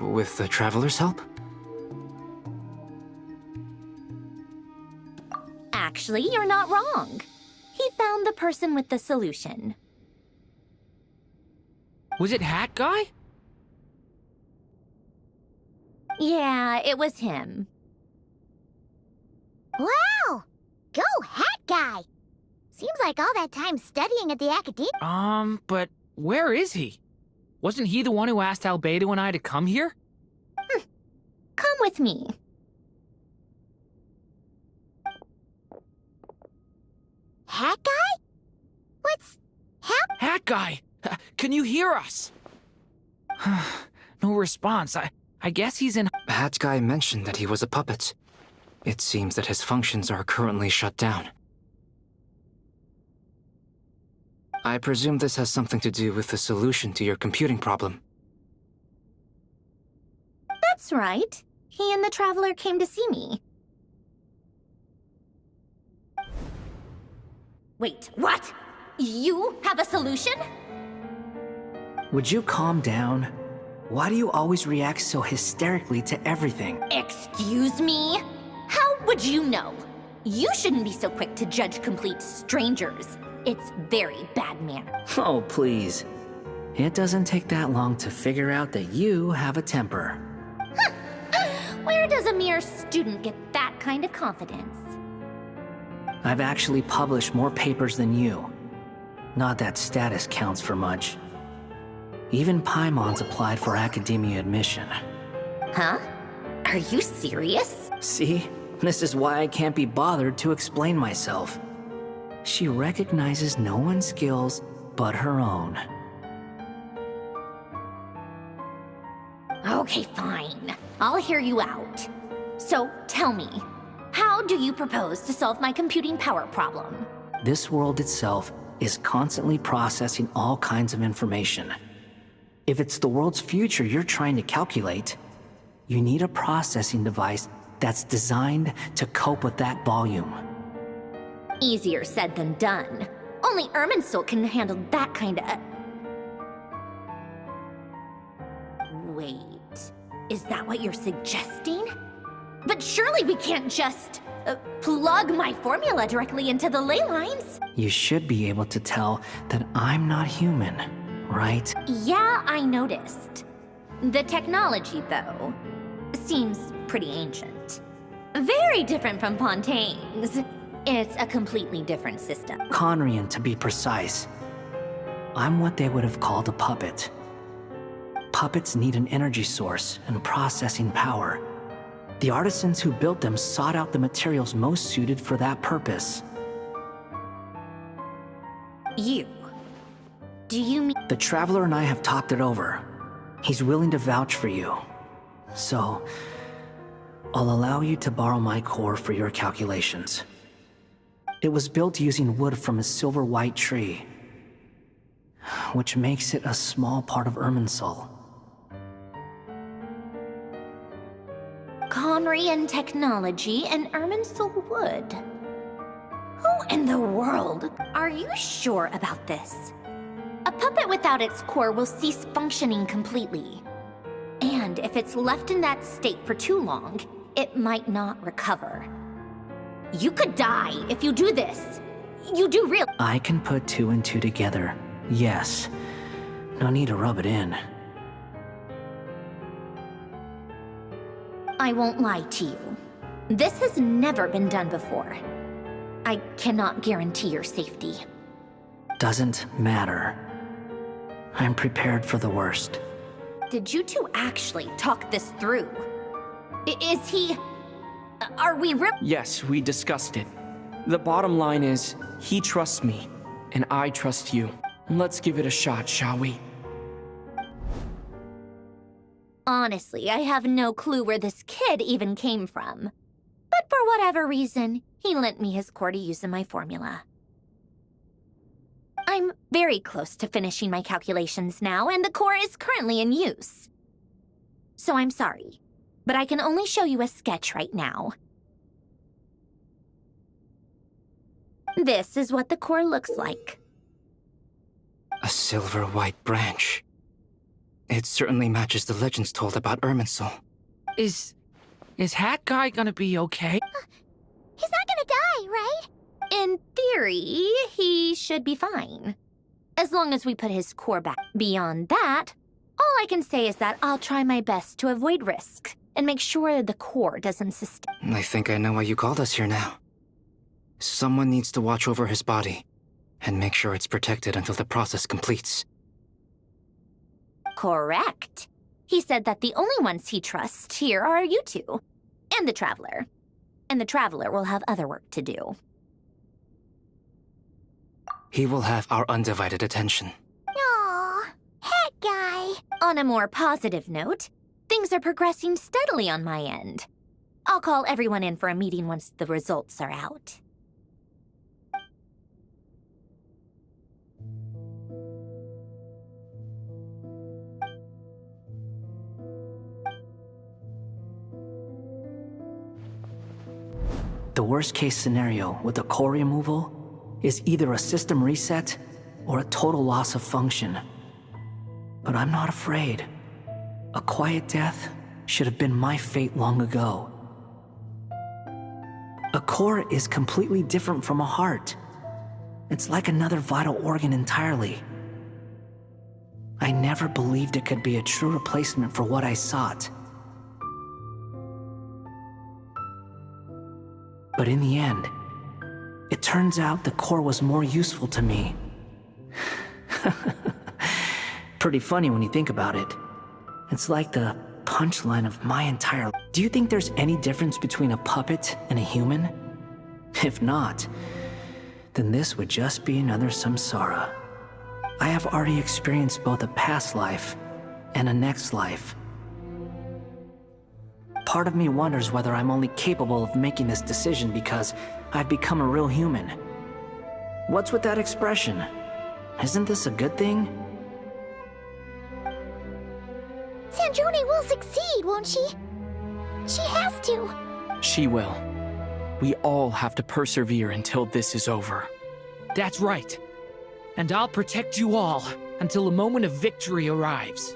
with the Traveler's help? Actually, you're not wrong. He found the person with the solution. Was it Hat Guy? Yeah, it was him. Wow! Go Hat Guy! Seems like all that time studying at the academy. But where is he? Wasn't he the one who asked Albedo and I to come here? Come with me. Hat Guy? What's Hat Guy! Can you hear us? No response. I guess he's in... Hat Guy mentioned that he was a puppet. It seems that his functions are currently shut down. I presume this has something to do with the solution to your computing problem. That's right. He and the Traveler came to see me. Wait, what? You have a solution? Would you calm down? Why do you always react so hysterically to everything? Excuse me? How would you know? You shouldn't be so quick to judge complete strangers. It's very bad manner. Oh, please. It doesn't take that long to figure out that you have a temper. Where does a mere student get that kind of confidence? I've actually published more papers than you. Not that status counts for much. Even Paimon's applied for academia admission. Huh? Are you serious? See? This is why I can't be bothered to explain myself. She recognizes no one's skills but her own. Okay, fine. I'll hear you out. So, tell me, how do you propose to solve my computing power problem? This world itself is constantly processing all kinds of information. If it's the world's future you're trying to calculate, you need a processing device that's designed to cope with that volume. Easier said than done. Only Irminsul can handle that kind of... Wait, is that what you're suggesting? But surely we can't just plug my formula directly into the ley lines. You should be able to tell that I'm not human, right? Yeah, I noticed. The technology, though, seems pretty ancient. Very different from Fontaine's. It's a completely different system. Conrian, to be precise. I'm what they would have called a puppet. Puppets need an energy source and processing power. The artisans who built them sought out the materials most suited for that purpose. You? Do you mean... The Traveler and I have talked it over. He's willing to vouch for you. So, I'll allow you to borrow my core for your calculations. It was built using wood from a silver white tree, which makes it a small part of Irminsul. Conrian technology and Irminsul wood. Who in the world? Are you sure about this? A puppet without its core will cease functioning completely. And if it's left in that state for too long, it might not recover. You could die if you do this. You do real- I can put 2 and 2 together, yes. No need to rub it in. I won't lie to you. This has never been done before. I cannot guarantee your safety. Doesn't matter. I'm prepared for the worst. Did you two actually talk this through? Is he... Are we Yes, we discussed it. The bottom line is, he trusts me, and I trust you. Let's give it a shot, shall we? Honestly, I have no clue where this kid even came from. But for whatever reason, he lent me his core to use in my formula. I'm very close to finishing my calculations now, and the core is currently in use. So I'm sorry, but I can only show you a sketch right now. This is what the core looks like. A silver-white branch. It certainly matches the legends told about Irminsul. Is Hat Guy gonna be okay? He's not gonna die, right? In theory, he should be fine. As long as we put his core back. Beyond that, all I can say is that I'll try my best to avoid risk and make sure the core doesn't sustain. I think I know why you called us here now. Someone needs to watch over his body and make sure it's protected until the process completes. Correct. He said that the only ones he trusts here are you two, and the Traveler. And the Traveler will have other work to do. He will have our undivided attention. Aw, Hat Guy. On a more positive note, things are progressing steadily on my end. I'll call everyone in for a meeting once the results are out. The worst case scenario with the core removal is either a system reset or a total loss of function. But I'm not afraid. A quiet death should have been my fate long ago. A core is completely different from a heart. It's like another vital organ entirely. I never believed it could be a true replacement for what I sought. But in the end, it turns out the core was more useful to me. Pretty funny when you think about it. It's like the punchline of my entire life. Do you think there's any difference between a puppet and a human? If not, then this would just be another samsara. I have already experienced both a past life and a next life. Part of me wonders whether I'm only capable of making this decision because I've become a real human. What's with that expression? Isn't this a good thing? Sandrone will succeed, won't she? She has to. She will. We all have to persevere until this is over. That's right. And I'll protect you all until the moment of victory arrives.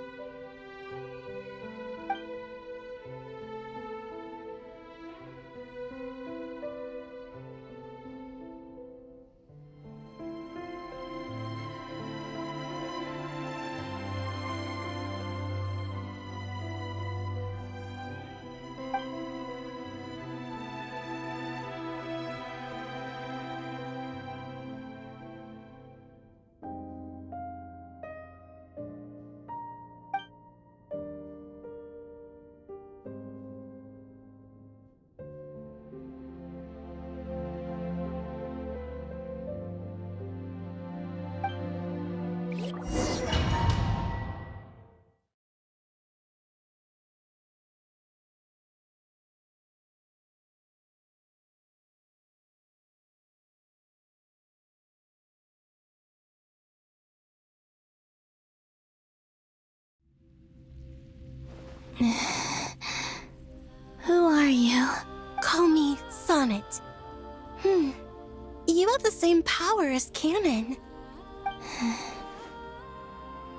Who are you? Call me Sonnet. You have the same power as Canon.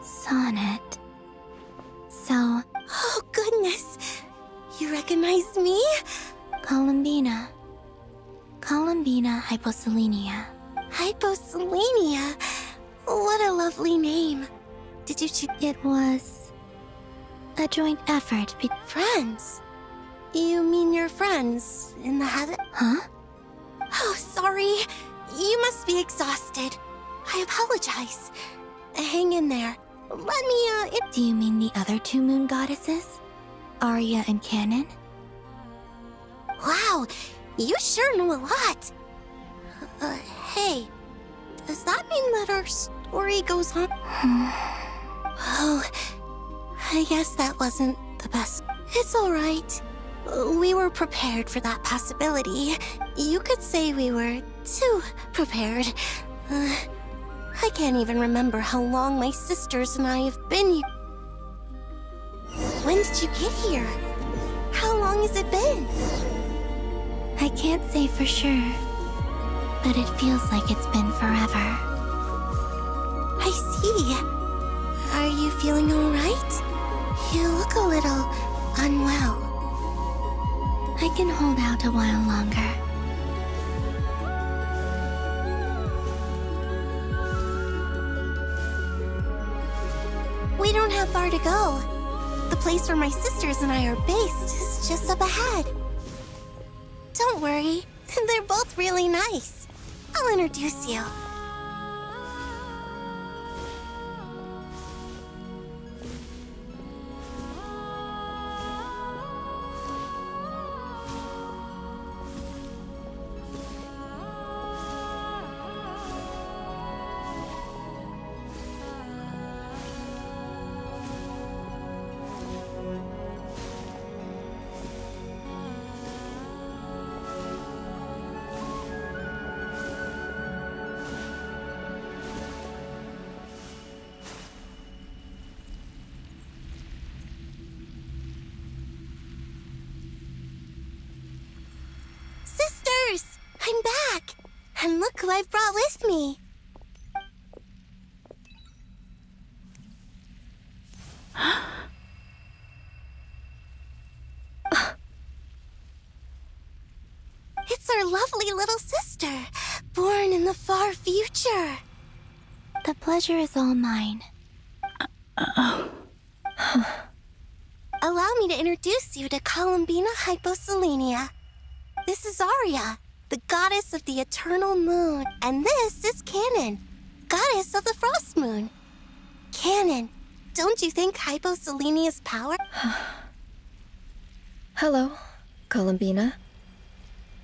Sonnet. So... Oh, goodness! You recognize me? Columbina. Columbina hyposelenia. Hyposelenia? What a lovely name. Did you choose? It was... a joint effort between friends. You mean your friends in the heaven? Huh? Oh, sorry. You must be exhausted. I apologize. Hang in there. Let me, Do you mean the other two moon goddesses? Arya and Canon? Wow, you sure know a lot. Hey, does that mean that our story goes on? Oh, I guess that wasn't the best. It's alright. We were prepared for that possibility. You could say we were too prepared. I can't even remember how long my sisters and I have been here. When did you get here? How long has it been? I can't say for sure, but it feels like it's been forever. I see. Are you feeling alright? You look a little unwell. I can hold out a while longer. We don't have far to go. The place where my sisters and I are based is just up ahead. Don't worry, they're both really nice. I'll introduce you. Sisters! I'm back! And look who I've brought with me! It's our lovely little sister, born in the far future. The pleasure is all mine. Allow me to introduce you to Columbina Hyposelenia. This is Arya, the goddess of the eternal moon. And this is Canon, goddess of the frost moon. Canon, don't you think Hyposelenia's power... Hello, Columbina.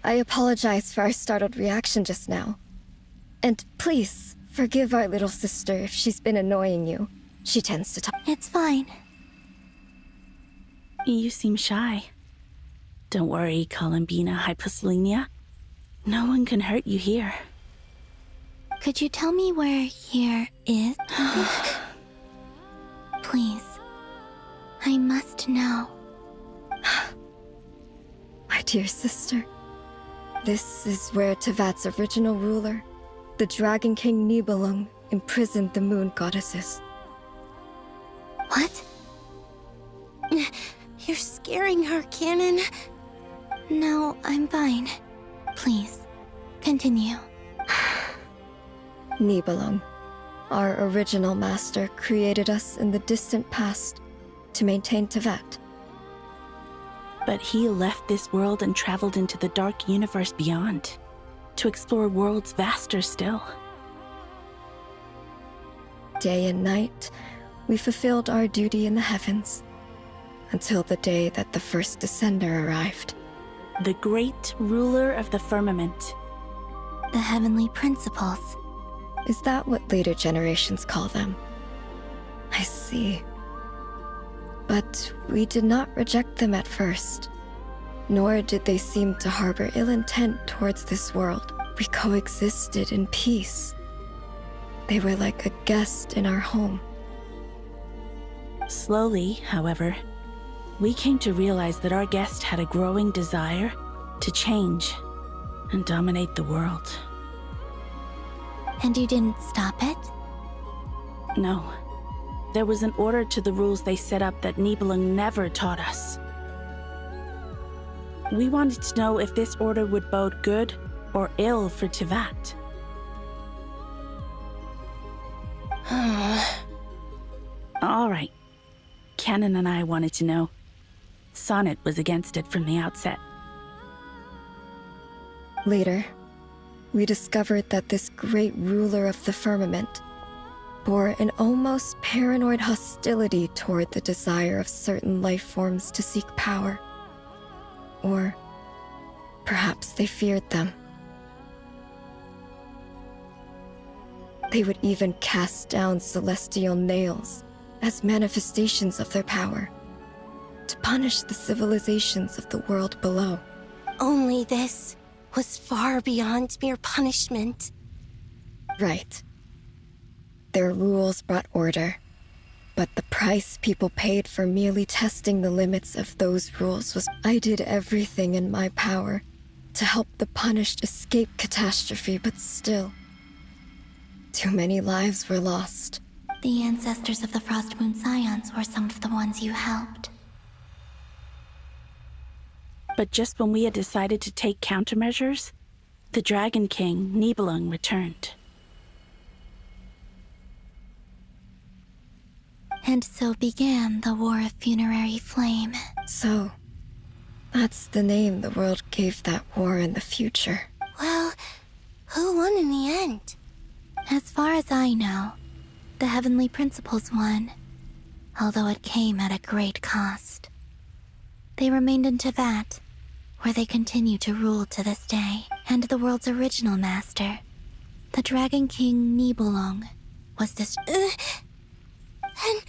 I apologize for our startled reaction just now. And please, forgive our little sister if she's been annoying you. She tends to talk. It's fine. You seem shy. Don't worry, Columbina Hyposelenia. No one can hurt you here. Could you tell me where here is? Please. I must know. My dear sister, this is where Tevat's original ruler, the Dragon King Nibelung, imprisoned the moon goddesses. What? You're scaring her, Canon. No, I'm fine. Please, continue. Nibelung, our original master, created us in the distant past to maintain Tevat. But he left this world and traveled into the dark universe beyond, to explore worlds vaster still. Day and night, we fulfilled our duty in the heavens, until the day that the first Descender arrived. The great ruler of the firmament. The heavenly principles. Is that what later generations call them? I see. But we did not reject them at first, nor did they seem to harbor ill intent towards this world. We coexisted in peace. They were like a guest in our home. Slowly, however, we came to realize that our guest had a growing desire to change and dominate the world. And you didn't stop it? No. There was an order to the rules they set up that Nibelung never taught us. We wanted to know if this order would bode good or ill for Tevat. All right. Canon and I wanted to know. Sonnet was against it from the outset. Later, we discovered that this great ruler of the firmament bore an almost paranoid hostility toward the desire of certain life forms to seek power. Or perhaps they feared them. They would even cast down celestial nails as manifestations of their power, to punish the civilizations of the world below. Only this was far beyond mere punishment. Right. Their rules brought order, but the price people paid for merely testing the limits of those rules was I did everything in my power to help the punished escape catastrophe, but still, too many lives were lost. The ancestors of the Frost Moon Scions were some of the ones you helped. But just when we had decided to take countermeasures, the Dragon King, Nibelung, returned. And so began the War of Funerary Flame. So, that's the name the world gave that war in the future. Well, who won in the end? As far as I know, the Heavenly Principles won, although it came at a great cost. They remained in Teyvat, where they continue to rule to this day, and the world's original master, the Dragon King Nibelung, was And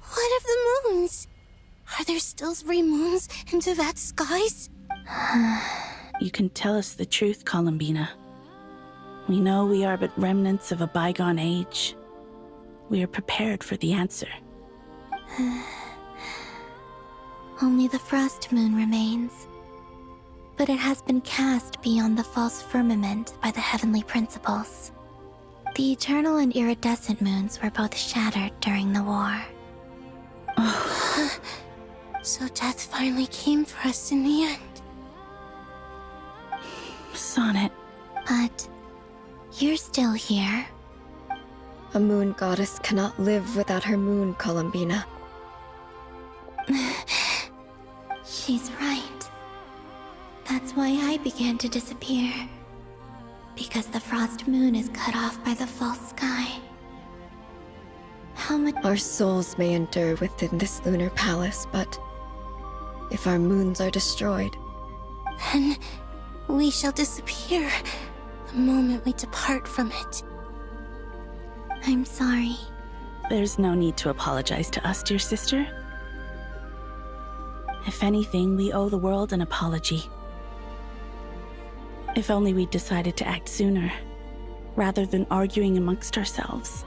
what of the moons? Are there still 3 moons in Teyvat's skies? You can tell us the truth, Columbina. We know we are but remnants of a bygone age. We are prepared for the answer. Only the Frost Moon remains. But it has been cast beyond the false firmament by the Heavenly Principles. The eternal and iridescent moons were both shattered during the war. So death finally came for us in the end. Sonnet. But you're still here. A moon goddess cannot live without her moon, Columbina. She's right. That's why I began to disappear. Because the Frost Moon is cut off by the false sky. How much— Our souls may endure within this lunar palace, but if our moons are destroyed, then we shall disappear the moment we depart from it. I'm sorry. There's no need to apologize to us, dear sister. If anything, we owe the world an apology. If only we'd decided to act sooner, rather than arguing amongst ourselves.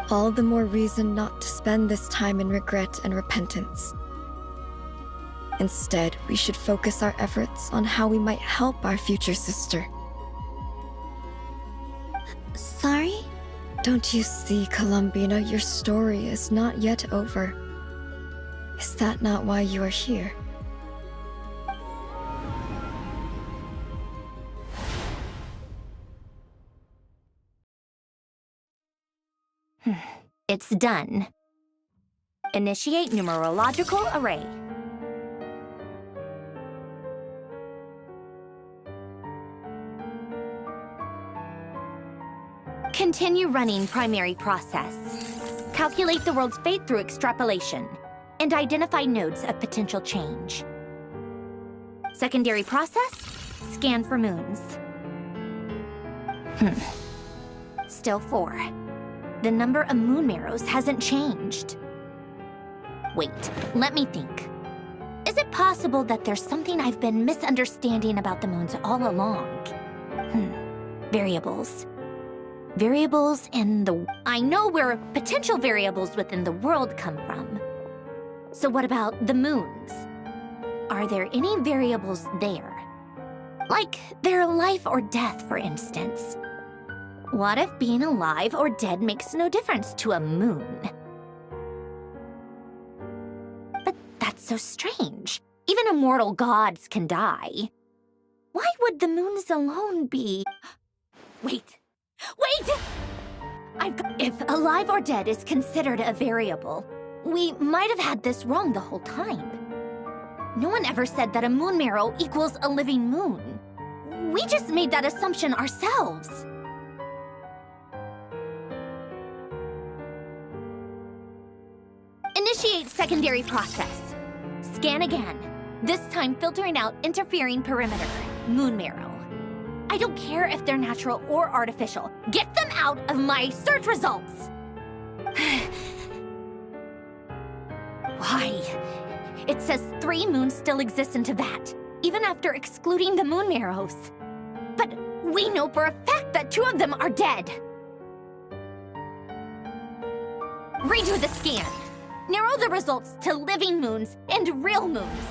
all the more reason not to spend this time in regret and repentance. Instead, we should focus our efforts on how we might help our future sister. Sorry? Don't you see, Columbina, your story is not yet over. Is that not why you are here? It's done. Initiate numerological array. Continue running primary process. Calculate the world's fate through extrapolation, and identify nodes of potential change. Secondary process, scan for moons. Still 4. The number of moon marrows hasn't changed. Wait, let me think. Is it possible that there's something I've been misunderstanding about the moons all along? Variables. Variables in the... I know where potential variables within the world come from. So what about the moons? Are there any variables there? Like their life or death, for instance. What if being alive or dead makes no difference to a moon? But that's so strange. Even immortal gods can die. Why would the moons alone be... Wait! If alive or dead is considered a variable, we might have had this wrong the whole time. No one ever said that a moon marrow equals a living moon. We just made that assumption ourselves. Initiate secondary process. Scan again, this time filtering out interfering perimeter, moon marrow. I don't care if they're natural or artificial. Get them out of my search results! Why? it says 3 moons still exist in Teyvat, even after excluding the moon marrows. But we know for a fact that 2 of them are dead. Redo the scan. Narrow the results to living moons and real moons.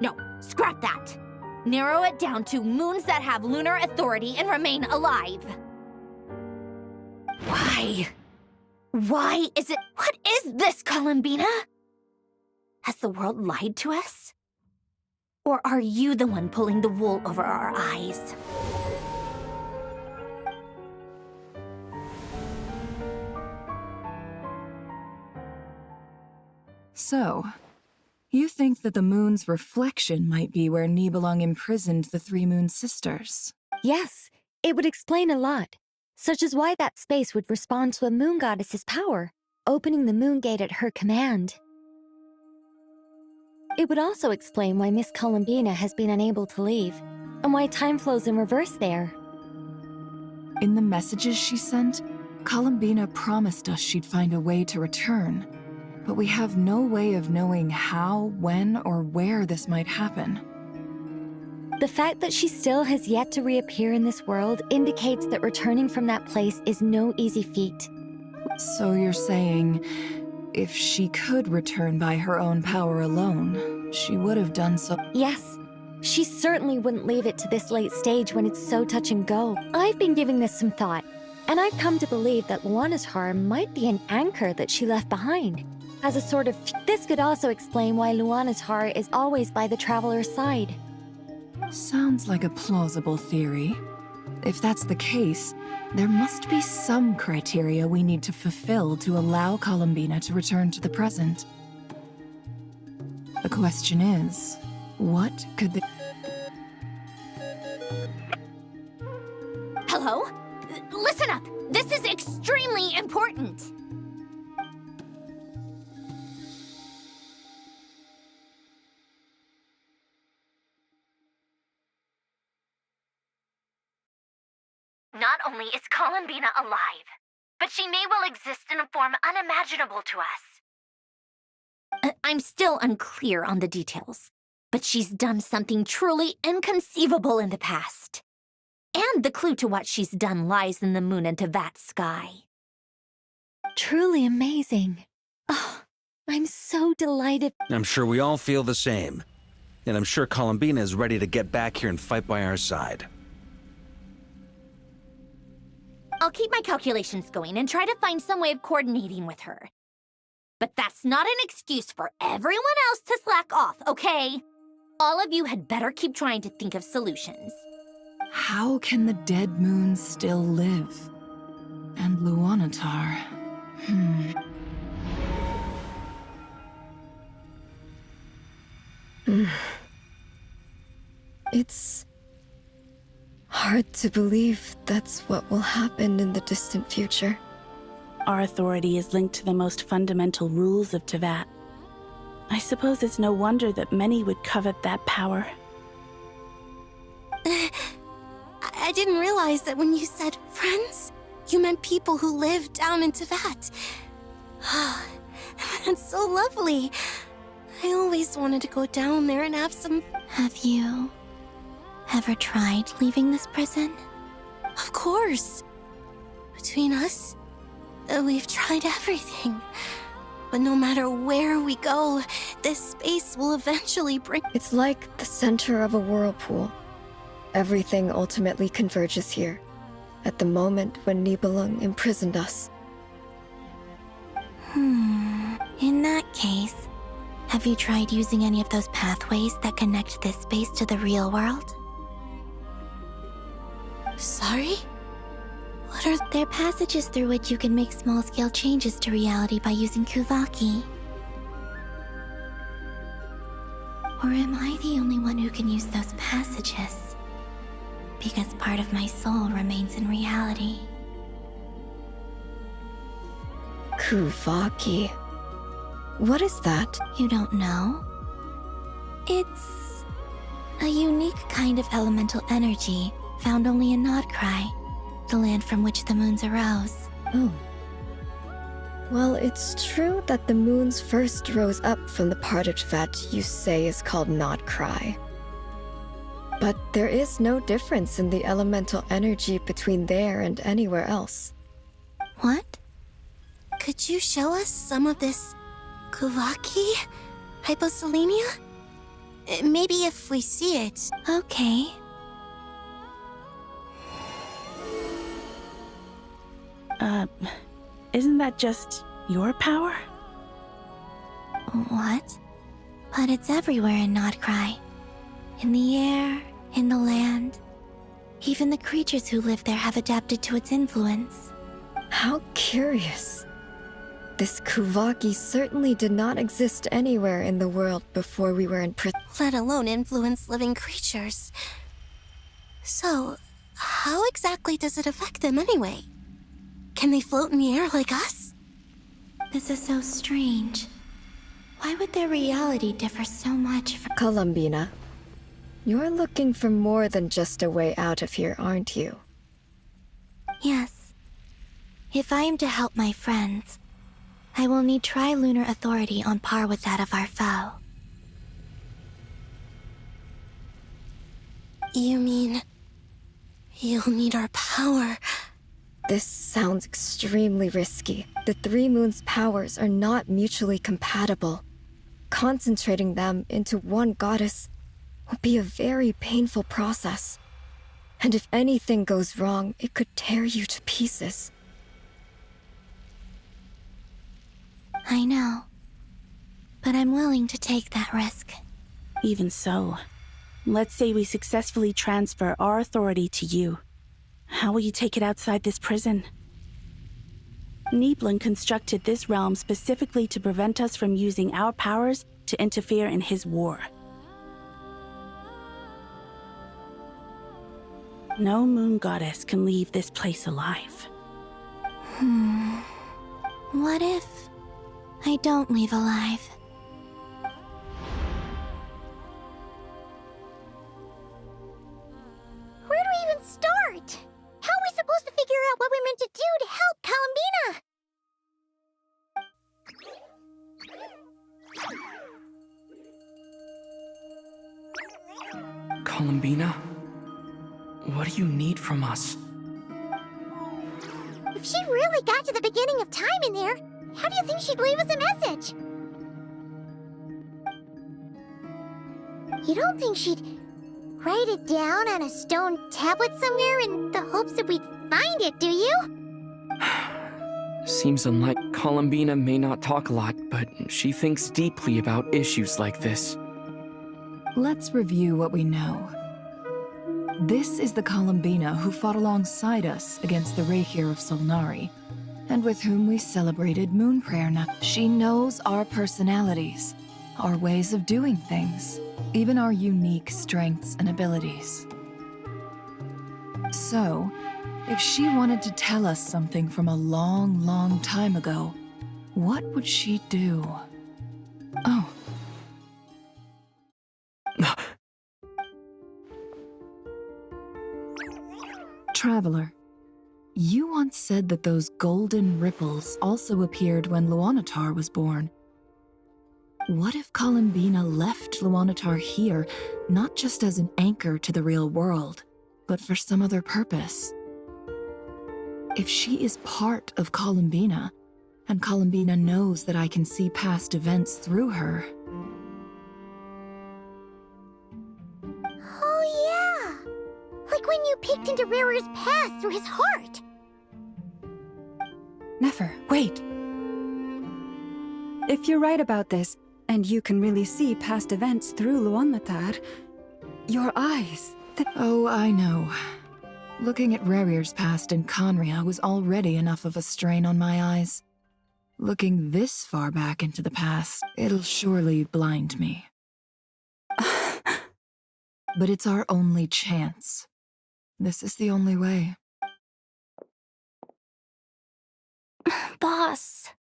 No, scrap that. Narrow it down to moons that have lunar authority and remain alive. Why? Why is it? What is this, Columbina? Has the world lied to us? Or are you the one pulling the wool over our eyes? So, you think that the moon's reflection might be where Nibelung imprisoned the 3 moon sisters? Yes, it would explain a lot, such as why that space would respond to a moon goddess's power, opening the moon gate at her command. It would also explain why Miss Columbina has been unable to leave, and why time flows in reverse there. In the messages she sent, Columbina promised us she'd find a way to return, but we have no way of knowing how, when, or where this might happen. The fact that she still has yet to reappear in this world indicates that returning from that place is no easy feat. So you're saying, if she could return by her own power alone, she would have done so? Yes. She certainly wouldn't leave it to this late stage when it's so touch and go. I've been giving this some thought, and I've come to believe that Luanatar might be an anchor that she left behind. As a sort of... This could also explain why Luanatar is always by the Traveler's side. Sounds like a plausible theory. If that's the case, there must be some criteria we need to fulfill to allow Columbina to return to the present. The question is, what could they... Hello? Listen up! This is extremely important! Not only is Columbina alive, but she may well exist in a form unimaginable to us. I'm still unclear on the details, but she's done something truly inconceivable in the past. And the clue to what she's done lies in the moon and Teyvat sky. Truly amazing. Oh, I'm so delighted. I'm sure we all feel the same. And I'm sure Columbina is ready to get back here and fight by our side. I'll keep my calculations going and try to find some way of coordinating with her. But that's not an excuse for everyone else to slack off, okay? All of you had better keep trying to think of solutions. How can the dead moons still live? And Luanatar... It's hard to believe that's what will happen in the distant future. Our authority is linked to the most fundamental rules of Teyvat. I suppose it's no wonder that many would covet that power. I didn't realize that when you said friends, you meant people who live down in Teyvat. That's so lovely. I always wanted to go down there and have some... Have you ever tried leaving this prison? Of course. Between us, we've tried everything. But no matter where we go, this space will eventually bring... It's like the center of a whirlpool. Everything ultimately converges here, at the moment when Nibelung imprisoned us. In that case, have you tried using any of those pathways that connect this space to the real world? Sorry? What are... They're passages through which you can make small-scale changes to reality by using Kuvaki. Or am I the only one who can use those passages? Because part of my soul remains in reality. Kuvaki. What is that? You don't know? It's a unique kind of elemental energy found only in Nod Kry, the land from which the moons arose. Oh. Well, it's true that the moons first rose up from the part of Tvet you say is called Nod Kry. But there is no difference in the elemental energy between there and anywhere else. What? Could you show us some of this Kuvaki hyposelenia? Maybe if we see it. Okay. Isn't that just your power? What? But it's everywhere in Nod Kry. In the air, in the land. Even the creatures who live there have adapted to its influence. How curious. This Kuvaki certainly did not exist anywhere in the world before we were in prison. Let alone influence living creatures. So, how exactly does it affect them anyway? Can they float in the air like us? This is so strange. Why would their reality differ so much from— Columbina, you're looking for more than just a way out of here, aren't you? Yes. If I am to help my friends, I will need tri-lunar authority on par with that of our foe. You mean... you'll need our power? This sounds extremely risky. The Three Moons' powers are not mutually compatible. Concentrating them into one goddess will be a very painful process. And if anything goes wrong, it could tear you to pieces. I know. But I'm willing to take that risk. Even so, let's say we successfully transfer our authority to you. How will you take it outside this prison? Niblin constructed this realm specifically to prevent us from using our powers to interfere in his war. No moon goddess can leave this place alive. What if I don't leave alive? Where do we even start? How are we supposed to figure out what we're meant to do to help Columbina? Columbina? What do you need from us? If she really got to the beginning of time in there, how do you think she'd leave us a message? You don't think she'd write it down on a stone tablet somewhere in the hopes that we'd find it, do you? Seems unlike Columbina may not talk a lot, but she thinks deeply about issues like this. Let's review what we know. This is the Columbina who fought alongside us against the Reikir of Solnari, and with whom we celebrated Moon Prayer Night. She knows our personalities, our ways of doing things, even our unique strengths and abilities. So, if she wanted to tell us something from a long, long time ago, what would she do? Oh. Traveler, you once said that those golden ripples also appeared when Luanatar was born. What if Columbina left Luanatar here, not just as an anchor to the real world, but for some other purpose? If she is part of Columbina, and Columbina knows that I can see past events through her. Oh yeah! Like when you peeked into Rarer's past through his heart! Nefer, wait! If you're right about this, and you can really see past events through Luanatar, your eyes... Oh, I know. Looking at Rerir's past in Conria was already enough of a strain on my eyes. Looking this far back into the past, it'll surely blind me. But it's our only chance. This is the only way. Boss.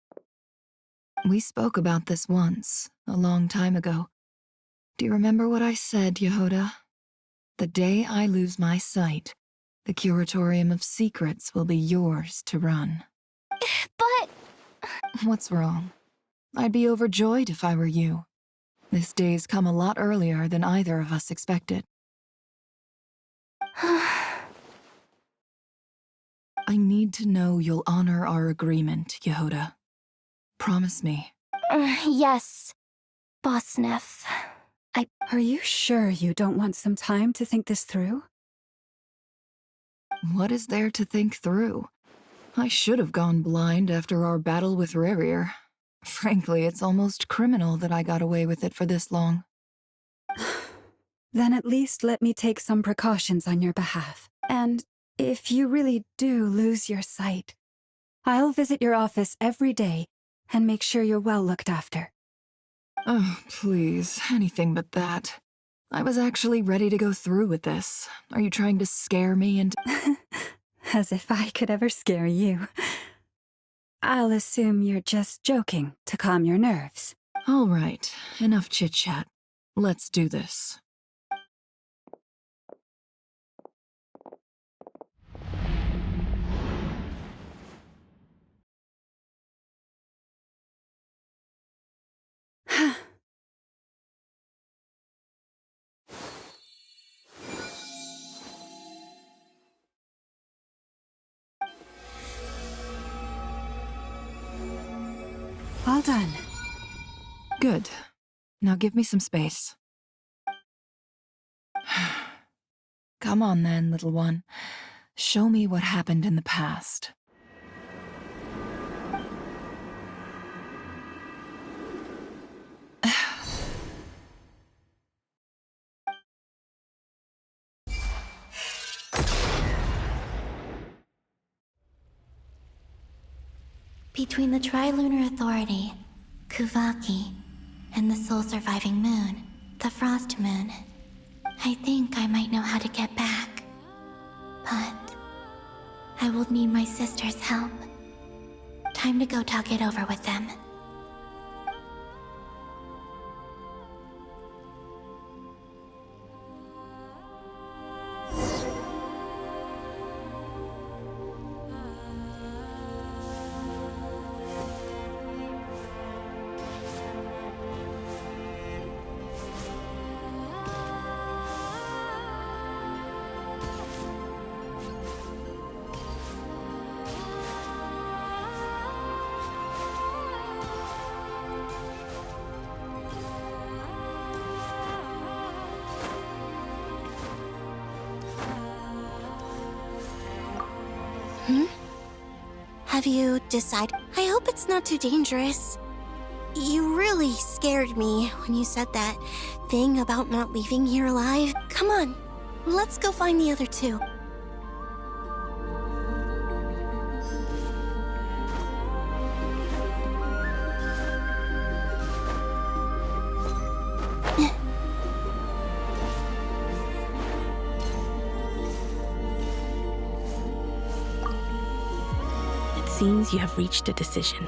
We spoke about this once, a long time ago. Do you remember what I said, Yehoda? The day I lose my sight, the Curatorium of Secrets will be yours to run. But... What's wrong? I'd be overjoyed if I were you. This day's come a lot earlier than either of us expected. I need to know you'll honor our agreement, Yehuda. Promise me. Yes, Boss Neff. Are you sure you don't want some time to think this through? What is there to think through? I should have gone blind after our battle with Rerir. Frankly, it's almost criminal that I got away with it for this long. Then at least let me take some precautions on your behalf. And if you really do lose your sight, I'll visit your office every day and make sure you're well looked after. Oh, please, anything but that. I was actually ready to go through with this. Are you trying to scare me into— As if I could ever scare you. I'll assume you're just joking to calm your nerves. All right, enough chit-chat. Let's do this. All done. Good. Now give me some space. Come on then, little one. Show me what happened in the past. Between the Trilunar Authority, Kuvaki, and the sole-surviving moon, the Frost Moon, I think I might know how to get back. But I will need my sister's help. Time to go talk it over with them. Have you decided? I hope it's not too dangerous. You really scared me when you said that thing about not leaving here alive. Come on, let's go find the other two. Seems you have reached a decision.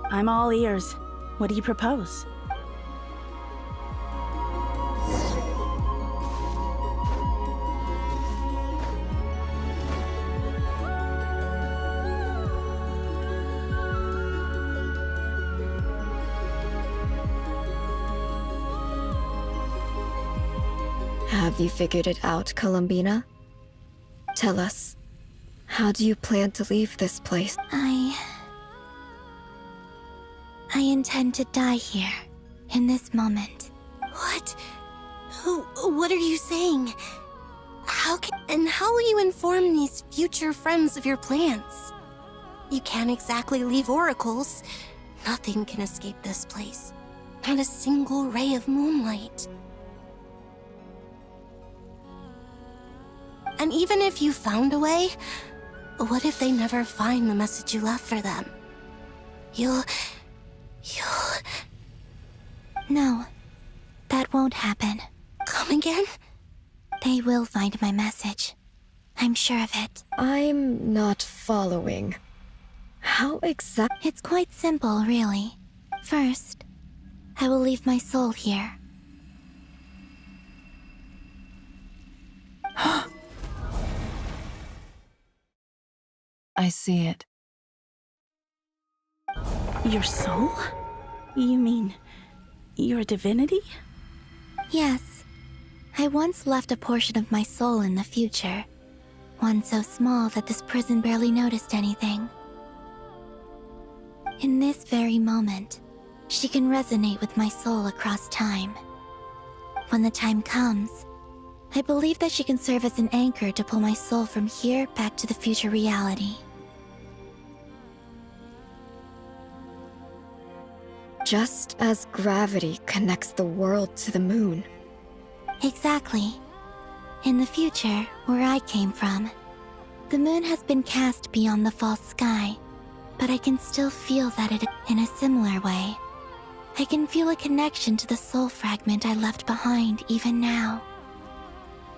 I'm all ears. What do you propose? Have you figured it out, Columbina? Tell us. How do you plan to leave this place? I intend to die here, in this moment. What? What are you saying? How will you inform these future friends of your plans? You can't exactly leave oracles. Nothing can escape this place. Not a single ray of moonlight. And even if you found a way, what if they never find the message you left for them? You'll... No, that won't happen. Come again? They will find my message. I'm sure of it. I'm not following. How exact? It's quite simple, really. First, I will leave my soul here. I see it. Your soul? You mean your divinity? Yes. I once left a portion of my soul in the future. One so small that this prison barely noticed anything. In this very moment, she can resonate with my soul across time. When the time comes, I believe that she can serve as an anchor to pull my soul from here back to the future reality. Just as gravity connects the world to the moon. Exactly. In the future, where I came from, the moon has been cast beyond the false sky, but I can still feel that it in a similar way. I can feel a connection to the soul fragment I left behind even now.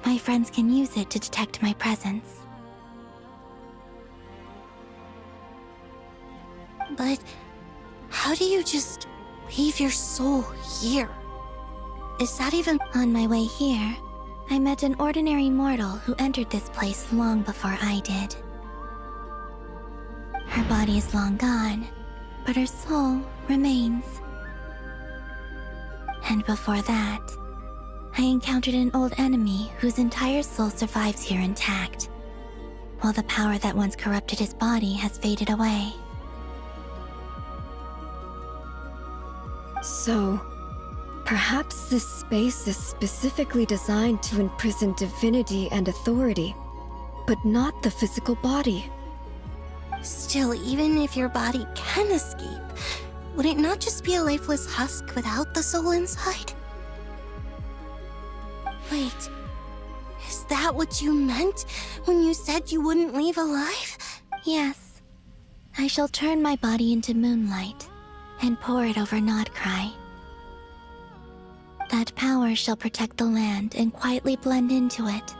My friends can use it to detect my presence. But how do you just leave your soul here? Is that even— On my way here, I met an ordinary mortal who entered this place long before I did. Her body is long gone, but her soul remains. And before that, I encountered an old enemy whose entire soul survives here intact, while the power that once corrupted his body has faded away. So, perhaps this space is specifically designed to imprison divinity and authority, but not the physical body. Still, even if your body can escape, would it not just be a lifeless husk without the soul inside? Wait, is that what you meant when you said you wouldn't leave alive? Yes. I shall turn my body into moonlight and pour it over Nod Kry. That power shall protect the land and quietly blend into it,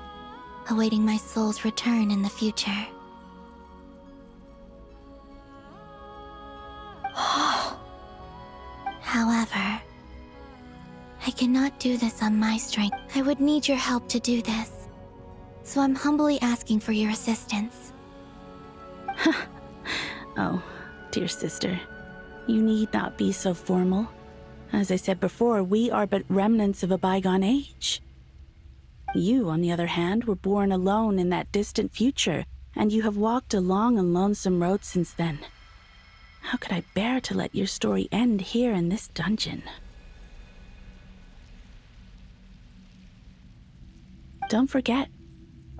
awaiting my soul's return in the future. However, I cannot do this on my strength. I would need your help to do this. So I'm humbly asking for your assistance. Oh, dear sister, you need not be so formal. As I said before, we are but remnants of a bygone age. You, on the other hand, were born alone in that distant future, and you have walked a long and lonesome road since then. How could I bear to let your story end here in this dungeon? Don't forget,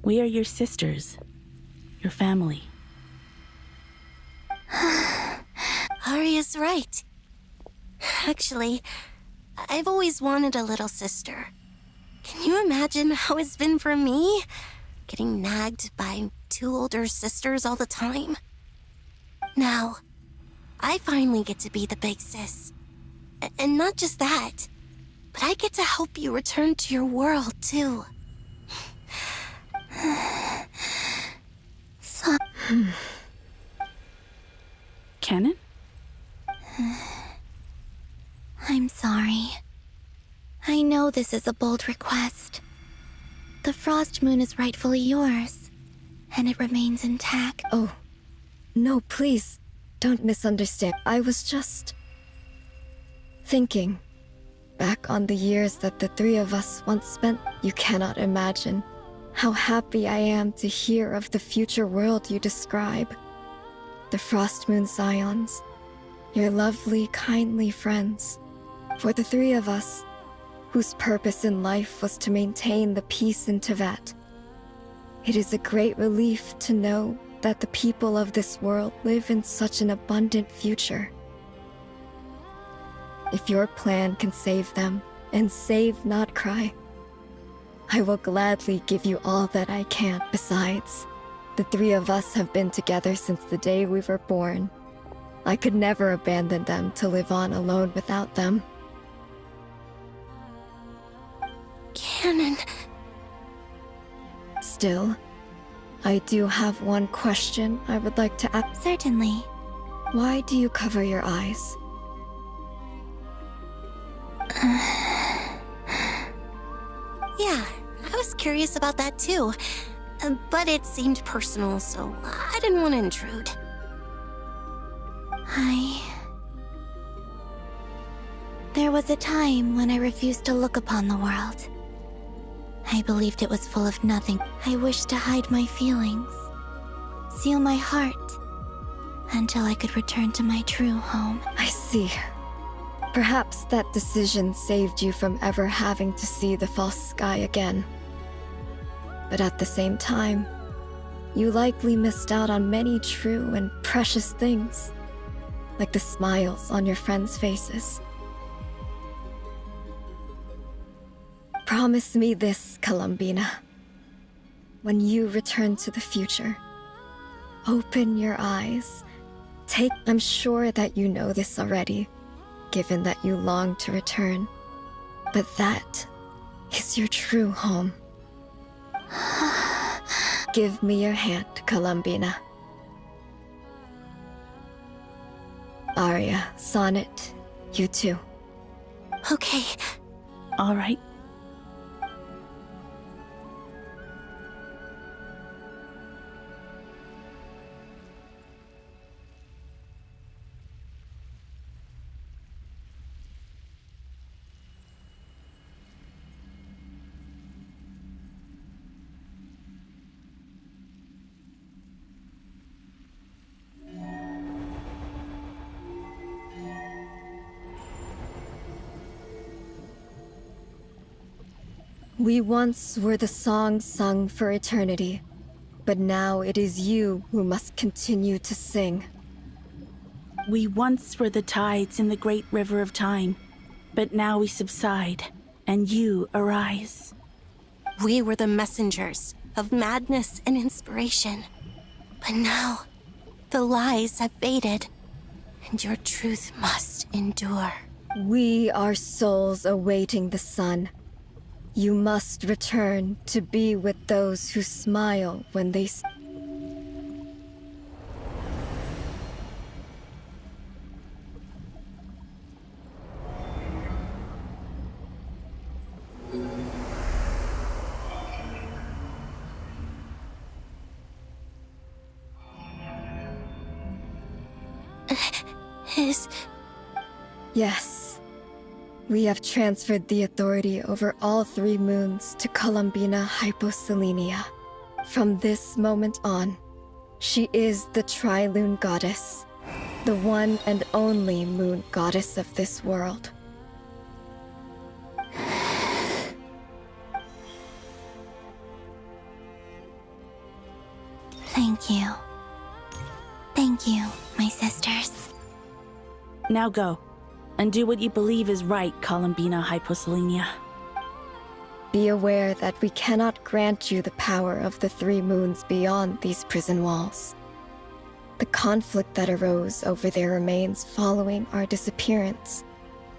we are your sisters, your family. Arya's right. Actually, I've always wanted a little sister. Can you imagine how it's been for me? Getting nagged by two older sisters all the time. Now, I finally get to be the big sis. And not just that, but I get to help you return to your world, too. So... Canon? I'm sorry. I know this is a bold request. The Frost Moon is rightfully yours, and it remains intact. Oh, no, please, don't misunderstand. I was just thinking back on the years that the three of us once spent. You cannot imagine how happy I am to hear of the future world you describe. The Frost Moon Scions, your lovely, kindly friends. For the three of us, whose purpose in life was to maintain the peace in Teyvat, it is a great relief to know that the people of this world live in such an abundant future. If your plan can save them and save Nod Kry, I will gladly give you all that I can. Besides, the three of us have been together since the day we were born. I could never abandon them to live on alone without them. Canon. Still, I do have one question I would like to ask. Certainly. Why do you cover your eyes? Yeah, I was curious about that too. But it seemed personal, so I didn't want to intrude. There was a time when I refused to look upon the world. I believed it was full of nothing. I wished to hide my feelings, seal my heart, until I could return to my true home. I see. Perhaps that decision saved you from ever having to see the false sky again. But at the same time, you likely missed out on many true and precious things, like the smiles on your friends' faces. Promise me this, Columbina. When you return to the future, open your eyes. I'm sure that you know this already, given that you long to return. But that is your true home. Give me your hand, Columbina. Aria, Sonnet, you too. Okay. All right. We once were the song sung for eternity, but now it is you who must continue to sing. We once were the tides in the great river of time, but now we subside, and you arise. We were the messengers of madness and inspiration, but now the lies have faded, and your truth must endure. We are souls awaiting the sun. You must return to be with those who smile when they Yes. We have transferred the authority over all 3 moons to Columbina Hyposelenia. From this moment on, she is the Tri-Lune Goddess, the one and only moon goddess of this world. Thank you. Thank you, my sisters. Now go, and do what you believe is right, Columbina Hyposelenia. Be aware that we cannot grant you the power of the 3 moons beyond these prison walls. The conflict that arose over their remains following our disappearance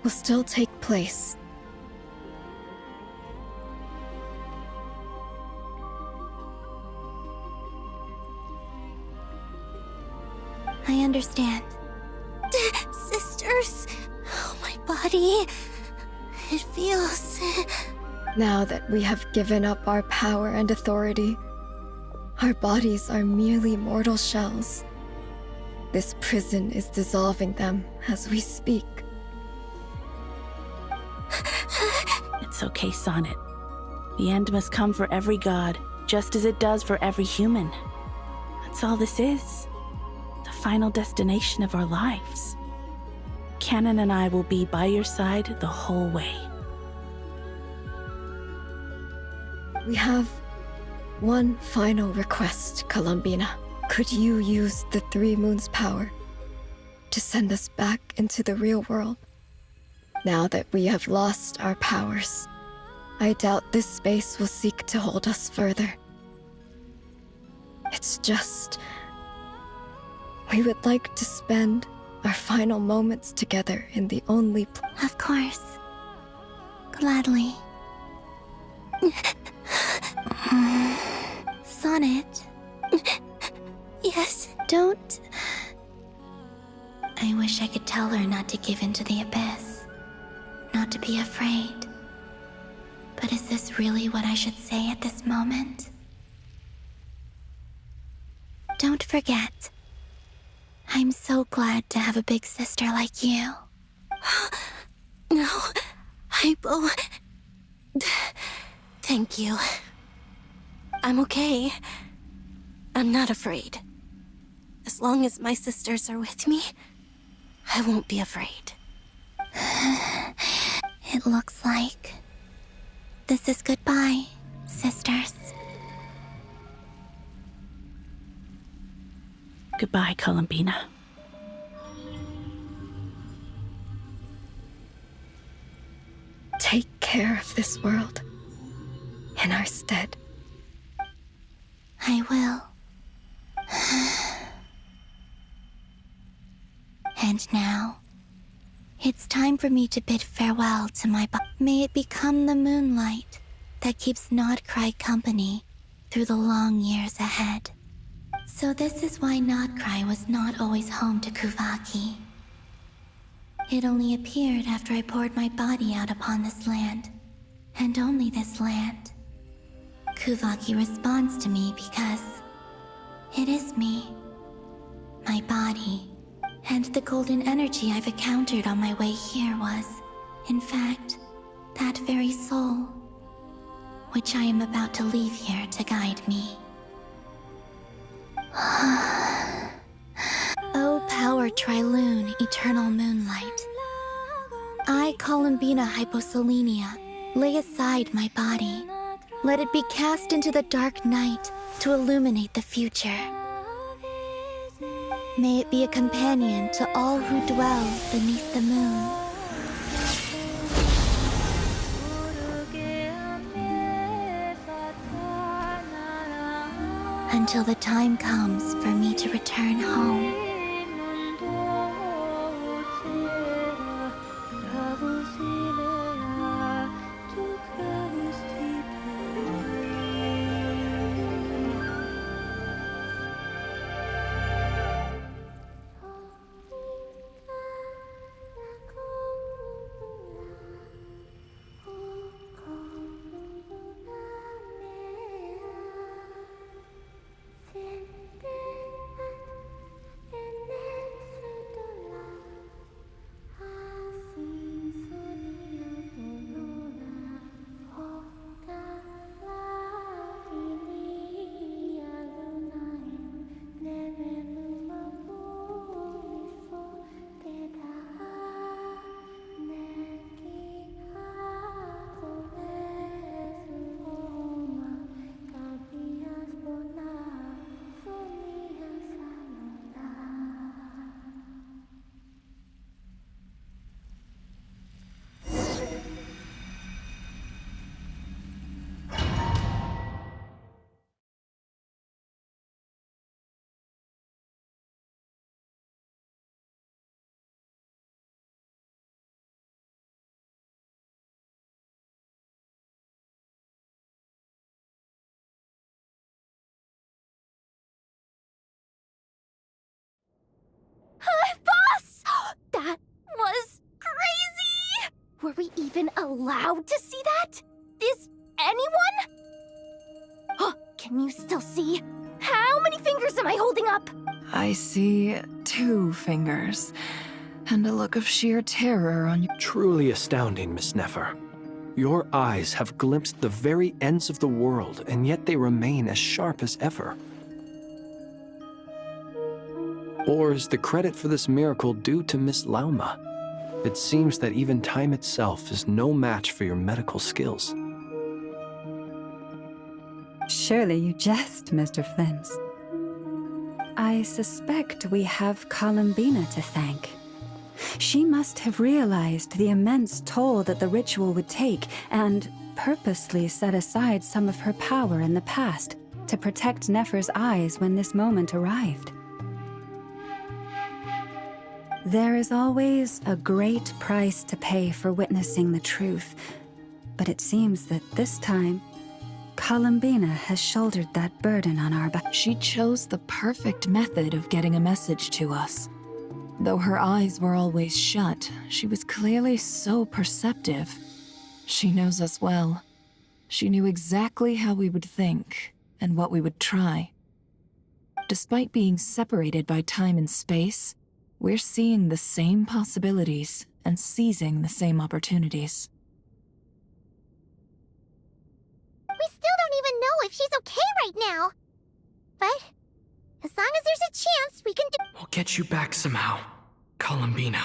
will still take place. I understand. Sisters, oh, my body. It feels... Now that we have given up our power and authority, our bodies are merely mortal shells. This prison is dissolving them as we speak. It's okay, Sonnet. The end must come for every god, just as it does for every human. That's all this is. The final destination of our lives. Canon and I will be by your side the whole way. We have one final request, Columbina. Could you use the 3 moons' power to send us back into the real world? Now that we have lost our powers, I doubt this space will seek to hold us further. It's just... we would like to spend our final moments together in the only Of course. Gladly. Sonnet. Yes? Don't... I wish I could tell her not to give in to the abyss. Not to be afraid. But is this really what I should say at this moment? Don't forget. I'm so glad to have a big sister like you. No, Hypo. Thank you. I'm okay. I'm not afraid. As long as my sisters are with me, I won't be afraid. It looks like this is goodbye, sisters. Goodbye, Columbina. Take care of this world in our stead. I will. And now, it's time for me to bid farewell to my May it become the moonlight that keeps Nod Kry company through the long years ahead. So this is why Nod Kry was not always home to Kuvaki. It only appeared after I poured my body out upon this land, and only this land. Kuvaki responds to me because it is me, my body, and the golden energy I've encountered on my way here was, in fact, that very soul, which I am about to leave here to guide me. O power Triloon, eternal moonlight. I, Columbina Hyposelenia, lay aside my body. Let it be cast into the dark night to illuminate the future. May it be a companion to all who dwell beneath the moon. Until the time comes for me to return home. Boss! That was crazy! Were we even allowed to see that? Is anyone? Can you still see? How many fingers am I holding up? I see 2 fingers, and a look of sheer terror on your— Truly astounding, Miss Nefer. Your eyes have glimpsed the very ends of the world, and yet they remain as sharp as ever. Or is the credit for this miracle due to Miss Lauma? It seems that even time itself is no match for your medical skills. Surely you jest, Mr. Flins. I suspect we have Columbina to thank. She must have realized the immense toll that the ritual would take and purposely set aside some of her power in the past to protect Nefer's eyes when this moment arrived. There is always a great price to pay for witnessing the truth, but it seems that this time, Columbina has shouldered that burden on our back. She chose the perfect method of getting a message to us. Though her eyes were always shut, she was clearly so perceptive. She knows us well. She knew exactly how we would think and what we would try. Despite being separated by time and space, we're seeing the same possibilities and seizing the same opportunities. We still don't even know if she's okay right now. But as long as there's a chance, we can do— We'll get you back somehow, Columbina.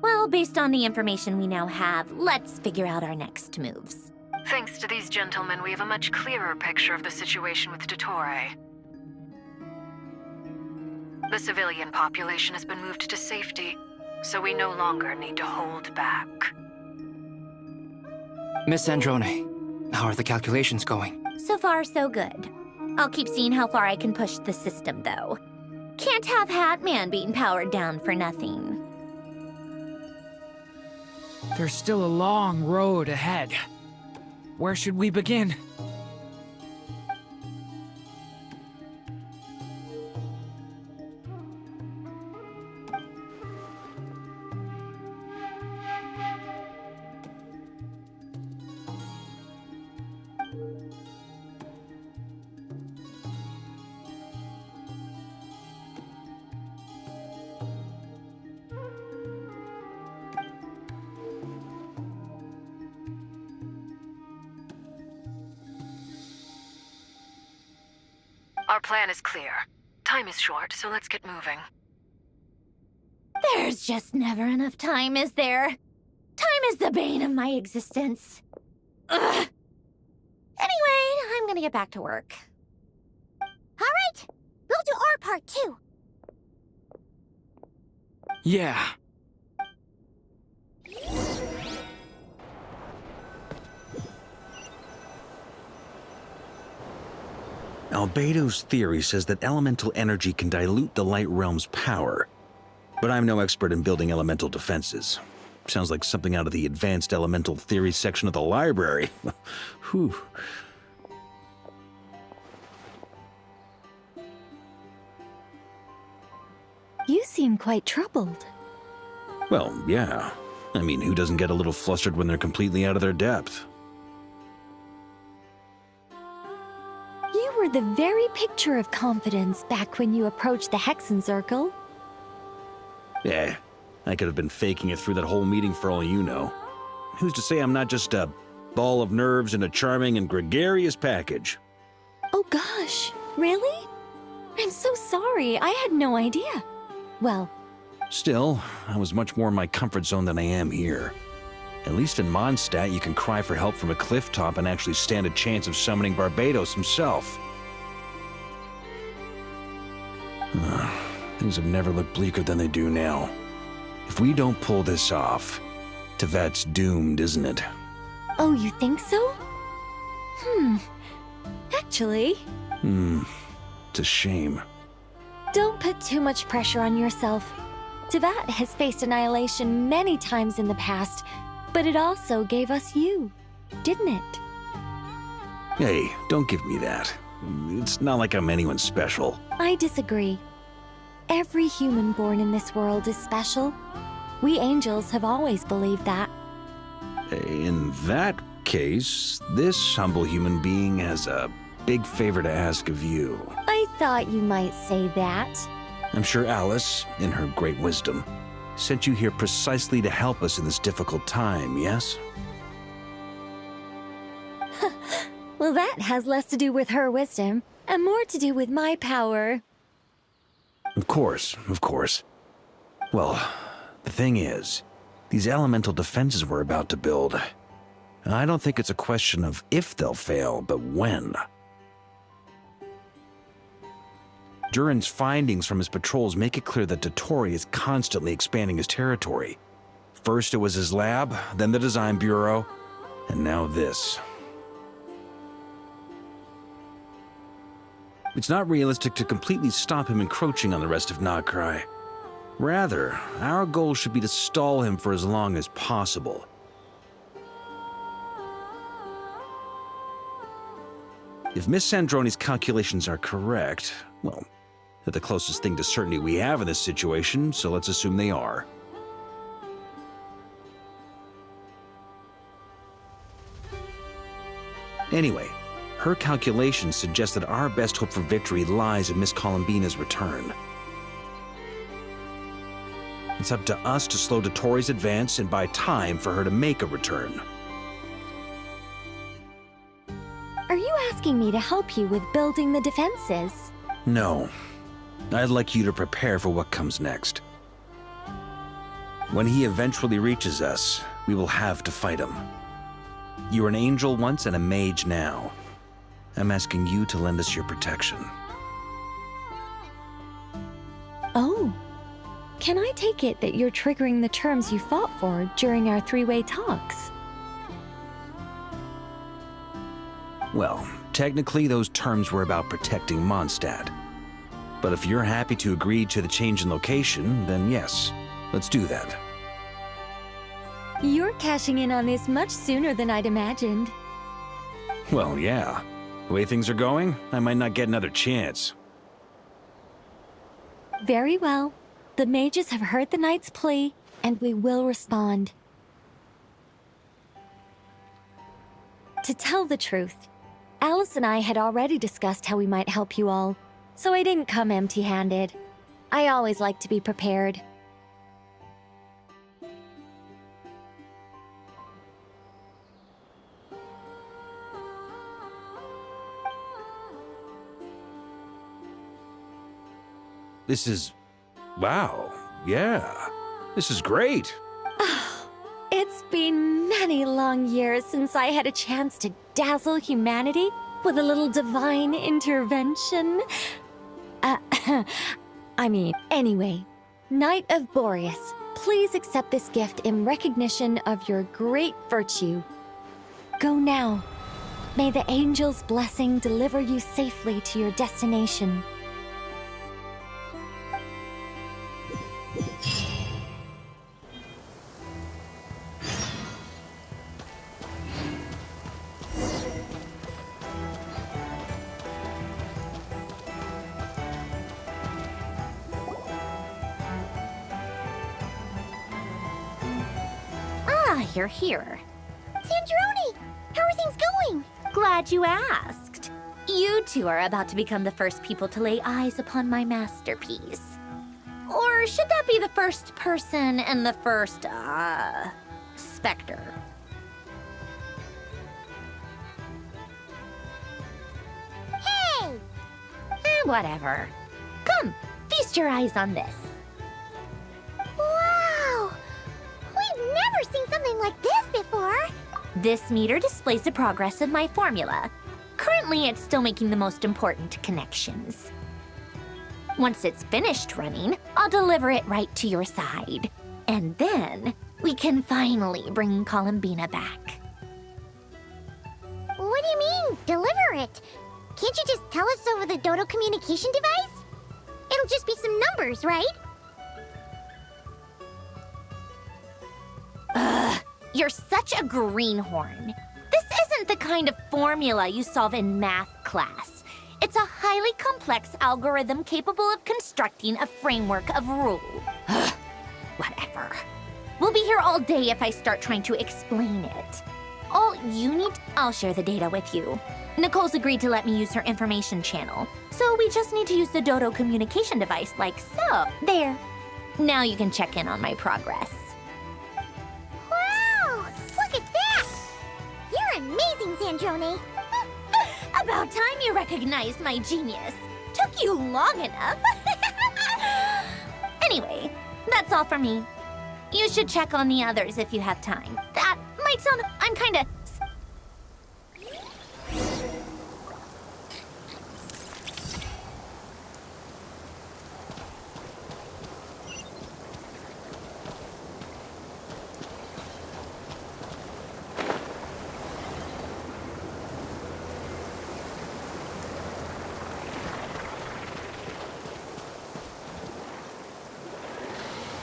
Well, based on the information we now have, let's figure out our next moves. Thanks to these gentlemen, we have a much clearer picture of the situation with Dottore. The civilian population has been moved to safety, so we no longer need to hold back. Miss Androne, how are the calculations going? So far, so good. I'll keep seeing how far I can push the system, though. Can't have Hatman being powered down for nothing. There's still a long road ahead. Where should we begin? Our plan is clear. Time is short, so let's get moving. There's just never enough time, is there? Time is the bane of my existence. Ugh. Anyway, I'm gonna get back to work. All right, we'll do our part too. Yeah. Albedo's theory says that elemental energy can dilute the light realm's power. But I'm no expert in building elemental defenses. Sounds like something out of the advanced elemental theory section of the library. Whew. You seem quite troubled. Well, yeah. I mean, who doesn't get a little flustered when they're completely out of their depth? You were the very picture of confidence back when you approached the Hexen Circle. Yeah, I could have been faking it through that whole meeting for all you know. Who's to say I'm not just a ball of nerves in a charming and gregarious package? Oh gosh, really? I'm so sorry, I had no idea. Well, Still, I was much more in my comfort zone than I am here. At least in Mondstadt, you can cry for help from a cliff top and actually stand a chance of summoning Barbados himself. Things have never looked bleaker than they do now. If we don't pull this off, Tevat's doomed, isn't it? oh, you think so? Actually, It's a shame. don't put too much pressure on yourself. Tevat has faced annihilation many times in the past, but it also gave us you, didn't it? Hey, don't give me that. It's not like I'm anyone special. I disagree. Every human born in this world is special. We angels have always believed that. In that case, this humble human being has a big favor to ask of you. I thought you might say that. I'm sure Alice, in her great wisdom, sent you here precisely to help us in this difficult time, yes? Well, that has less to do with her wisdom and more to do with my power. Of course, of course. Well, the thing is, these elemental defenses we're about to build, I don't think it's a question of if they'll fail, but when. Durin's findings from his patrols make it clear that Dottore is constantly expanding his territory. First it was his lab, then the design bureau, and now this. It's not realistic to completely stop him encroaching on the rest of Nod Kry. Rather, our goal should be to stall him for as long as possible. If Miss Sandroni's calculations are correct, well, they're the closest thing to certainty we have in this situation, so let's assume they are. Anyway, her calculations suggest that our best hope for victory lies in Miss Columbina's return. It's up to us to slow Dotori's advance and buy time for her to make a return. Are you asking me to help you with building the defenses? No. I'd like you to prepare for what comes next. When he eventually reaches us, we will have to fight him. You were an angel once and a mage now. I'm asking you to lend us your protection. Oh. Can I take it that you're triggering the terms you fought for during our three-way talks? Well, technically those terms were about protecting Mondstadt. But if you're happy to agree to the change in location, then yes, let's do that. You're cashing in on this much sooner than I'd imagined. Well, yeah. The way things are going, I might not get another chance. Very well. The mages have heard the knight's plea, and we will respond. To tell the truth, Alice and I had already discussed how we might help you all, so I didn't come empty-handed. I always like to be prepared. This is... wow. Yeah. This is great. It's been many long years since I had a chance to dazzle humanity with a little divine intervention. Anyway, Knight of Boreas, please accept this gift in recognition of your great virtue. Go now. May the angel's blessing deliver you safely to your destination. You're here. Sandrone! How are things going? Glad you asked. You two are about to become the first people to lay eyes upon my masterpiece. Or should that be the first person and the first, specter? Hey! Whatever. Come, feast your eyes on this. Wow! We've never seen something like this before! This meter displays the progress of my formula. Currently, it's still making the most important connections. Once it's finished running, I'll deliver it right to your side. And then, we can finally bring Columbina back. What do you mean, deliver it? Can't you just tell us over the Dodo communication device? It'll just be some numbers, right? Ugh, you're such a greenhorn. This isn't the kind of formula you solve in math class. It's a highly complex algorithm capable of constructing a framework of rules. Whatever. We'll be here all day if I start trying to explain it. All you need, I'll share the data with you. Nicole's agreed to let me use her information channel, so we just need to use the Dodo communication device like so. There. Now you can check in on my progress. Wow! Look at that! You're amazing, Sandrone! About time you recognized my genius. Took you long enough. Anyway, that's all for me. You should check on the others if you have time. That might sound... I'm kinda...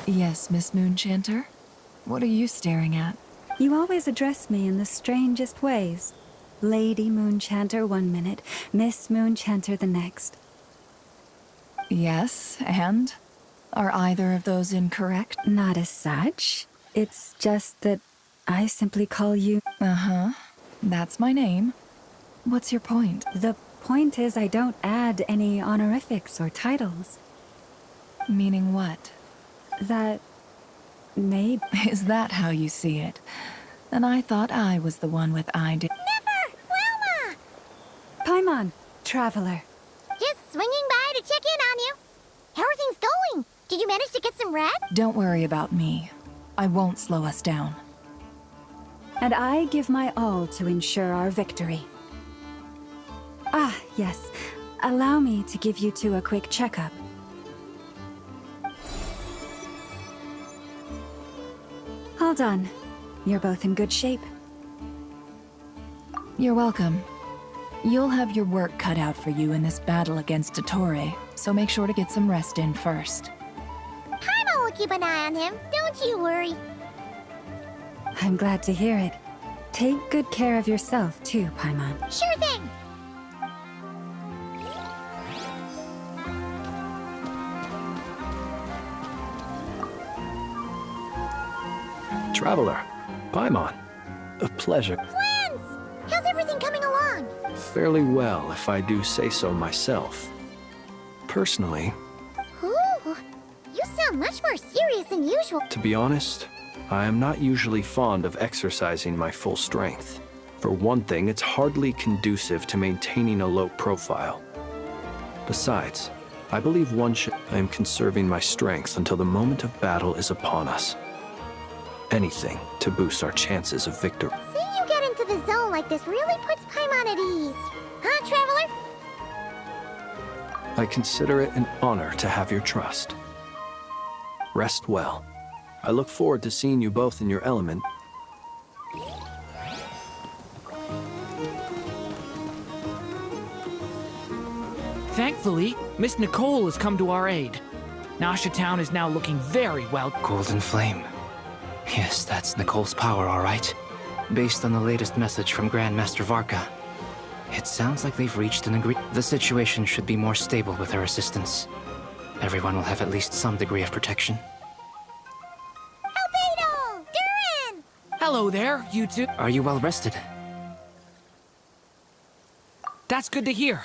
Yes, Miss Moonchanter? What are you staring at? You always address me in the strangest ways. Lady Moonchanter 1 minute, Miss Moonchanter the next. Yes, and? Are either of those incorrect? Not as such. It's just that I simply call you... Uh-huh. That's my name. What's your point? The point is I don't add any honorifics or titles. Meaning what? That... maybe... Is that how you see it? Then I thought I was the one with ID. Never! Wilma! Paimon, traveler. Just swinging by to check in on you. How are things going? Did you manage to get some rest? Don't worry about me. I won't slow us down. And I give my all to ensure our victory. Ah, yes. Allow me to give you two a quick checkup. All done. You're both in good shape. You're welcome. You'll have your work cut out for you in this battle against Dottore, so make sure to get some rest in first. Paimon will keep an eye on him, don't you worry. I'm glad to hear it. Take good care of yourself, too, Paimon. Sure thing! Traveler, Paimon, a pleasure. Plans! How's everything coming along? Fairly well, if I do say so myself. Personally, Ooh, you sound much more serious than usual. to be honest, I am not usually fond of exercising my full strength. For one thing, it's hardly conducive to maintaining a low profile. Besides, I believe I am conserving my strength until the moment of battle is upon us. Anything to boost our chances of victory. Seeing you get into the zone like this really puts Paimon at ease. Huh, Traveler? I consider it an honor to have your trust. Rest well. I look forward to seeing you both in your element. Thankfully, Miss Nicole has come to our aid. Nasha Town is now looking very well. Golden Flame. Yes, that's Nicole's power, all right. Based on the latest message from Grandmaster Varka, it sounds like they've reached an agreement. The situation should be more stable with her assistance. Everyone will have at least some degree of protection. Albedo! Durin! Hello there, you two. Are you well rested? That's good to hear.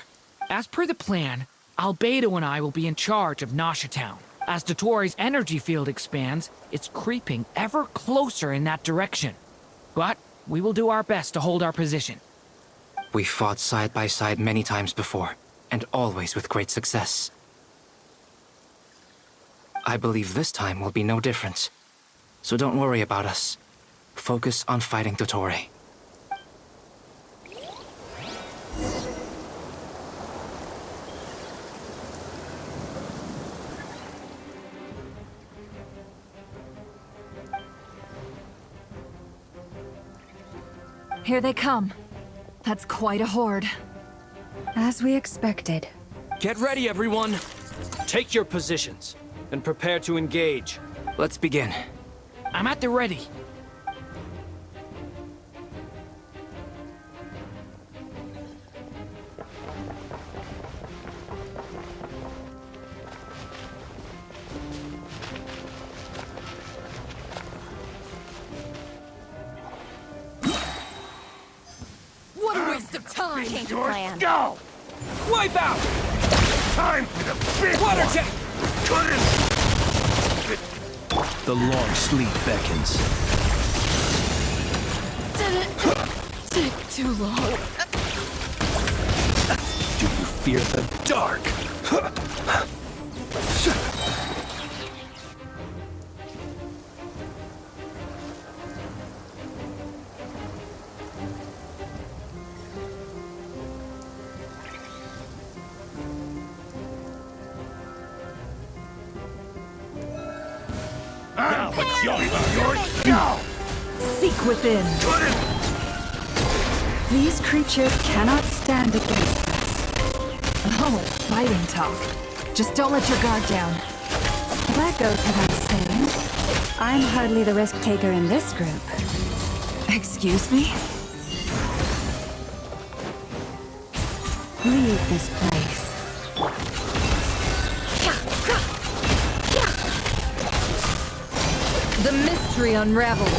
As per the plan, Albedo and I will be in charge of Nasha Town. As Dottore's energy field expands, it's creeping ever closer in that direction. But we will do our best to hold our position. We fought side by side many times before, and always with great success. I believe this time will be no different. So don't worry about us. Focus on fighting Dottore. Here they come. That's quite a horde. As we expected. Get ready, everyone. Take your positions and prepare to engage. Let's begin. I'm at the ready. What a waste of time! Change your plan. Go! Wipe out! Time for the big Water one. tank! The long sleep beckons. Didn't take too long. Do you fear the dark? Now, what's yours? Go! Seek within. These creatures cannot stand against us. Oh, fighting talk. Just don't let your guard down. That goes without saying. I'm hardly the risk taker in this group. Excuse me? Leave this place. The mystery unravels.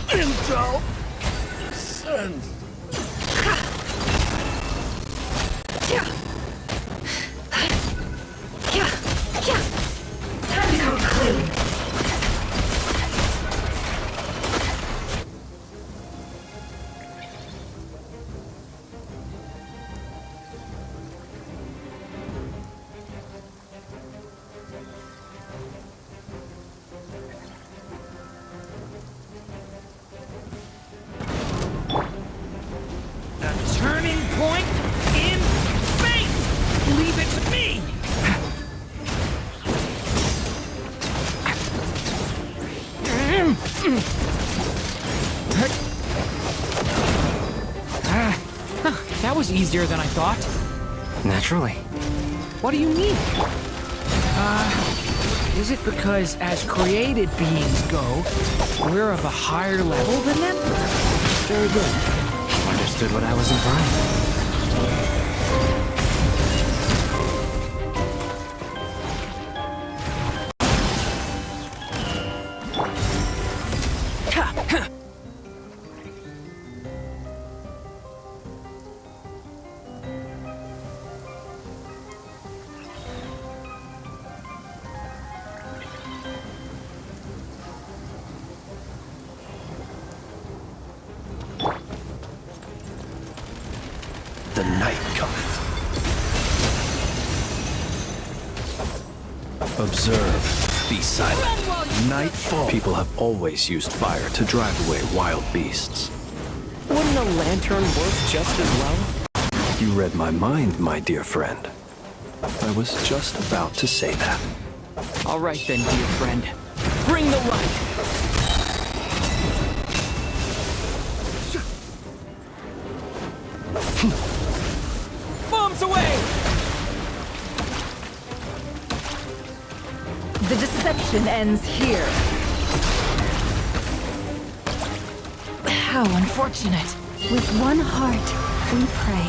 Intel! Send! That was easier than I thought. Naturally. What do you mean? Is it because as created beings go, we're of a higher level than them? Very good. Understood what I was implying. The night cometh. Observe. Be silent. Nightfall. People have always used fire to drive away wild beasts. Wouldn't a lantern work just as well? You read my mind, my dear friend. I was just about to say that. All right then, dear friend. Bring the light! Bombs away! The deception ends here. How unfortunate. With one heart, we pray.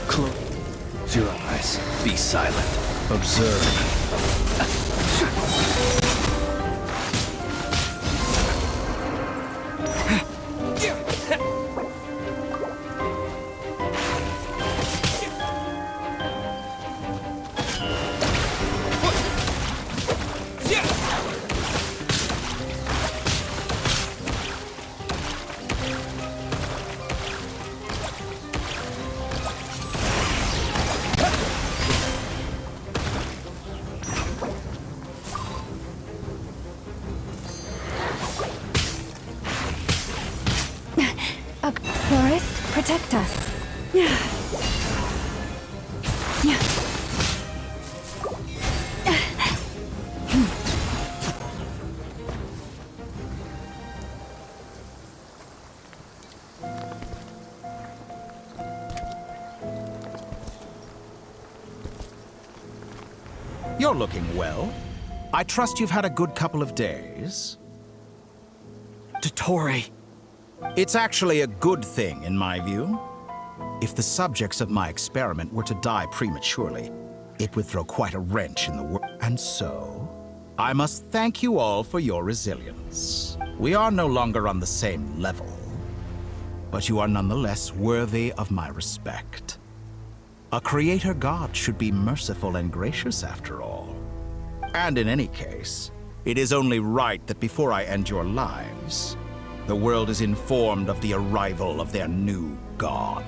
Close your eyes. Be silent. Observe. Forest, protect us. You're looking well. I trust you've had a good couple of days. Dottore. It's actually a good thing, in my view. If the subjects of my experiment were to die prematurely, it would throw quite a wrench in the world. And so, I must thank you all for your resilience. We are no longer on the same level, but you are nonetheless worthy of my respect. A creator god should be merciful and gracious after all. And in any case, it is only right that before I end your lives, the world is informed of the arrival of their new god.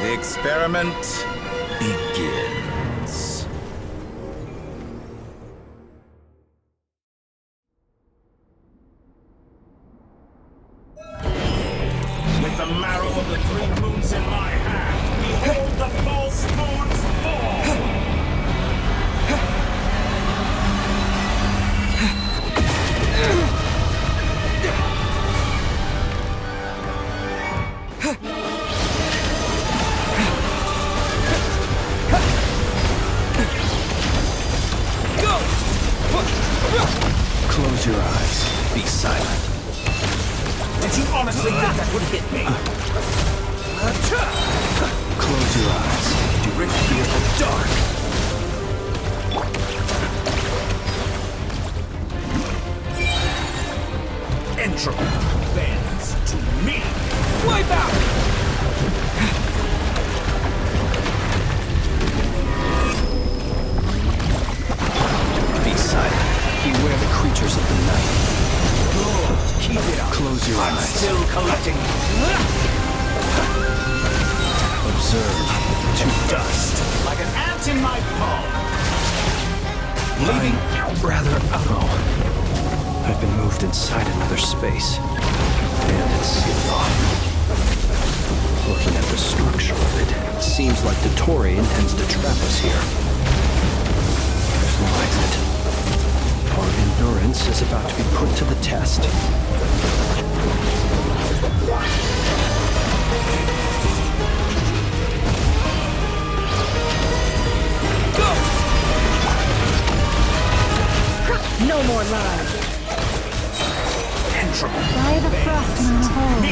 The experiment begins. With the marrow of the three moons in my hand, behold the false moons fall! Did you honestly think that would hit me? Close your eyes. Direct fear of the dark. Entropy bends to me. Wipe out! Be silent. Beware the creatures of the night. Good. Keep it up. Close your I'm eyes. still collecting. Observe. To dust, like an ant in my palm. Leaving. Rather, I've been moved inside another space. And it's sealed off. Looking at the structure of it, it seems like Dottore intends to trap us here. There's no exit. Our endurance is about to be put to the test. No more lies. Entropy. By the frostman of old.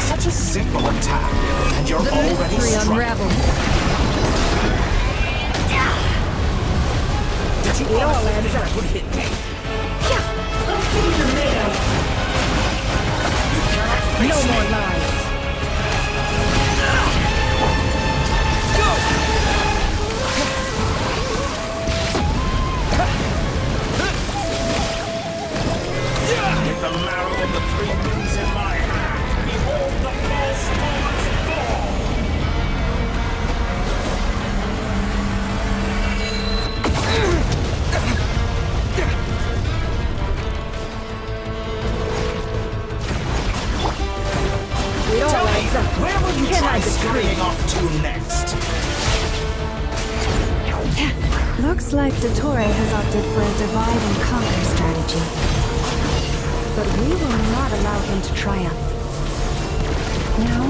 Such a simple attack, and you're already struck. Unravels. Did you honestly think that would hit me? Let's see what you're made of. You cannot face No me. more lies. With the marrow of the three winds in my hand, behold the false lords fall! Tell me, where will you try scurrying off to next? Looks like Dottore has opted for a divide and conquer strategy. But we will not allow him to triumph. Now,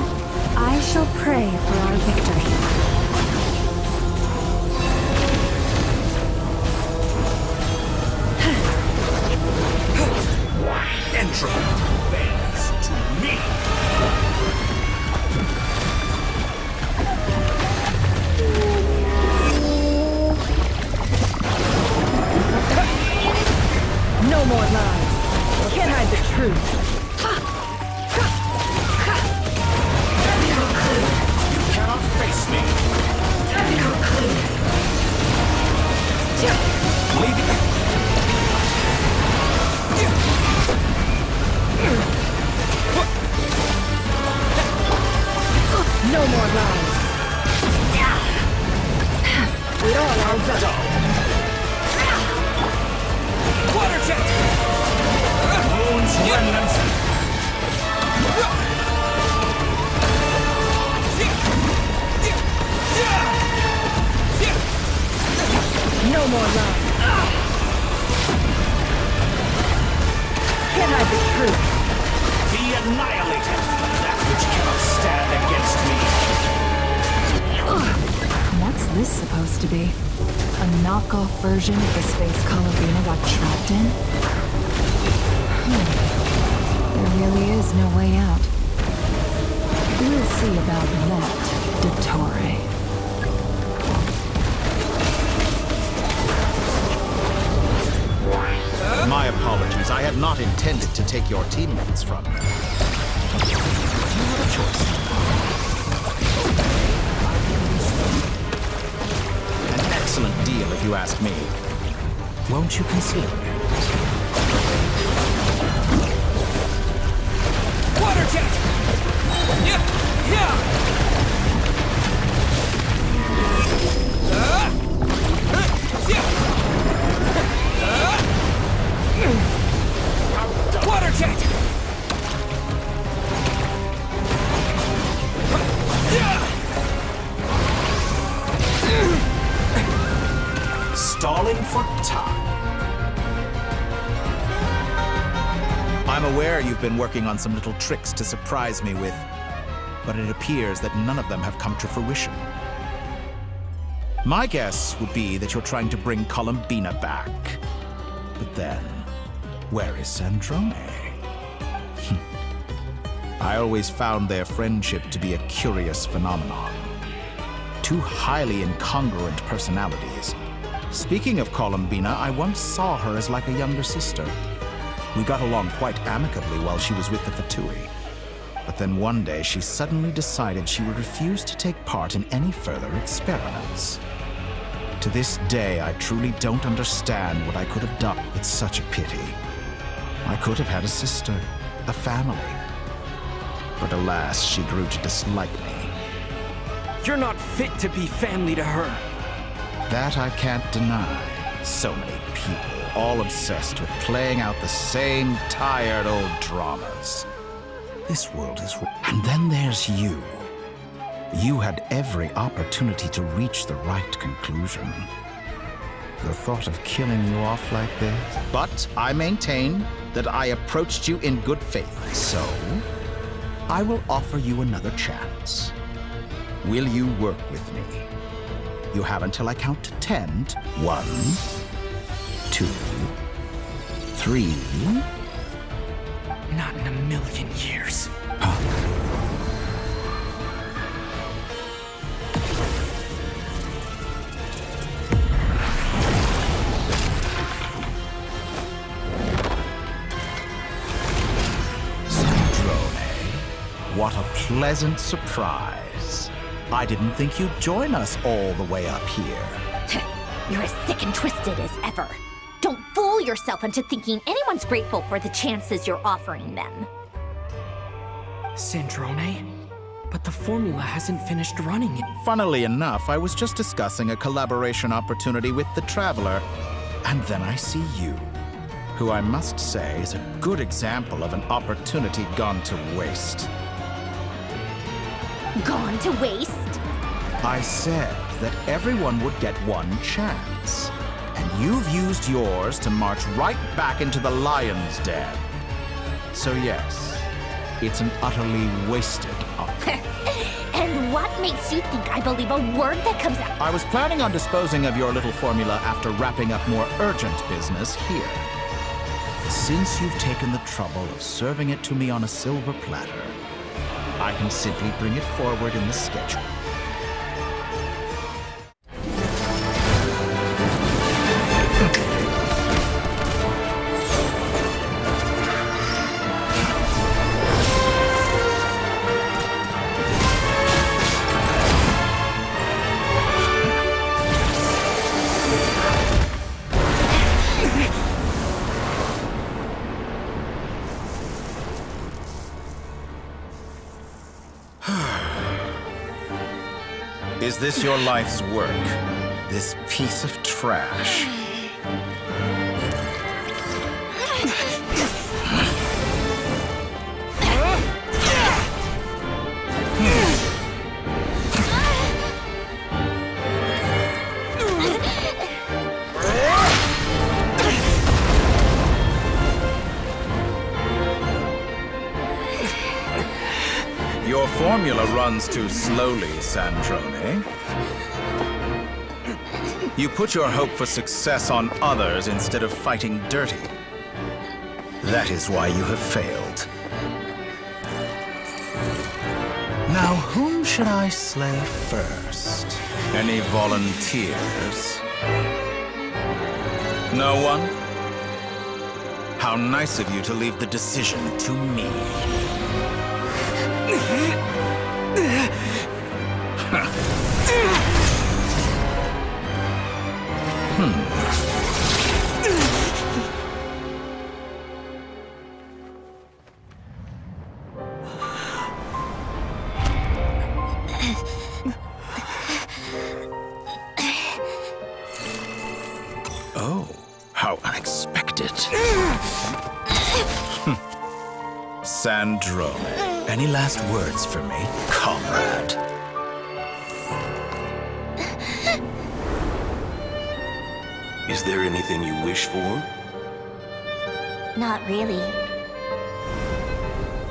I shall pray for our victory. Entropy bends to me. No more lies. Can't hide the truth. You cannot face me. Leaving. No more lies. It all adds up. Water jet! Moon's remnants. No more lies. Can't hide the truth. Be annihilated, that which cannot stand against me. What's this supposed to be? A knockoff version of the space Colorina got trapped in? There really is no way out. We'll see about that, Dottore. My apologies. I had not intended to take your teammates from you. You have a choice. An excellent deal, if you ask me. Won't you consider it? Water jet! Yeah! Yeah! Water jet! Stalling for time. I'm aware you've been working on some little tricks to surprise me with, but it appears that none of them have come to fruition. My guess would be that you're trying to bring Columbina back. But then, Where is Sandrone? I always found their friendship to be a curious phenomenon. Two highly incongruent personalities. Speaking of Columbina, I once saw her as like a younger sister. We got along quite amicably while she was with the Fatui. But then one day she suddenly decided she would refuse to take part in any further experiments. To this day, I truly don't understand what I could have done. It's such a pity. I could have had a sister, a family. But alas, she grew to dislike me. You're not fit to be family to her. That I can't deny. So many people, all obsessed with playing out the same tired old dramas. This world is... And then there's you. You had every opportunity to reach the right conclusion. The thought of killing you off like this... But I maintain that I approached you in good faith, so I will offer you another chance. Will you work with me? You have until I count to 10. 1, 2, 3... Not in a million years. What a pleasant surprise. I didn't think you'd join us all the way up here. You're as sick and twisted as ever. Don't fool yourself into thinking anyone's grateful for the chances you're offering them. Sandrone? But the formula hasn't finished running yet. Funnily enough, I was just discussing a collaboration opportunity with the Traveler, and then I see you, who I must say is a good example of an opportunity gone to waste. Gone to waste? I said that everyone would get one chance, and you've used yours to march right back into the lion's den. So yes, it's an utterly wasted opportunity. And what makes you think I believe a word that comes out? I was planning on disposing of your little formula after wrapping up more urgent business here. Since you've taken the trouble of serving it to me on a silver platter, I can simply bring it forward in the schedule. Is this your life's work? This piece of trash? Your formula runs too slowly, Sandrone. You put your hope for success on others instead of fighting dirty. That is why you have failed. Now, whom should I slay first? Any volunteers? No one? How nice of you to leave the decision to me. Oh, how unexpected. Sandrone, any last words for me, comrade? Is there anything you wish for? Not really.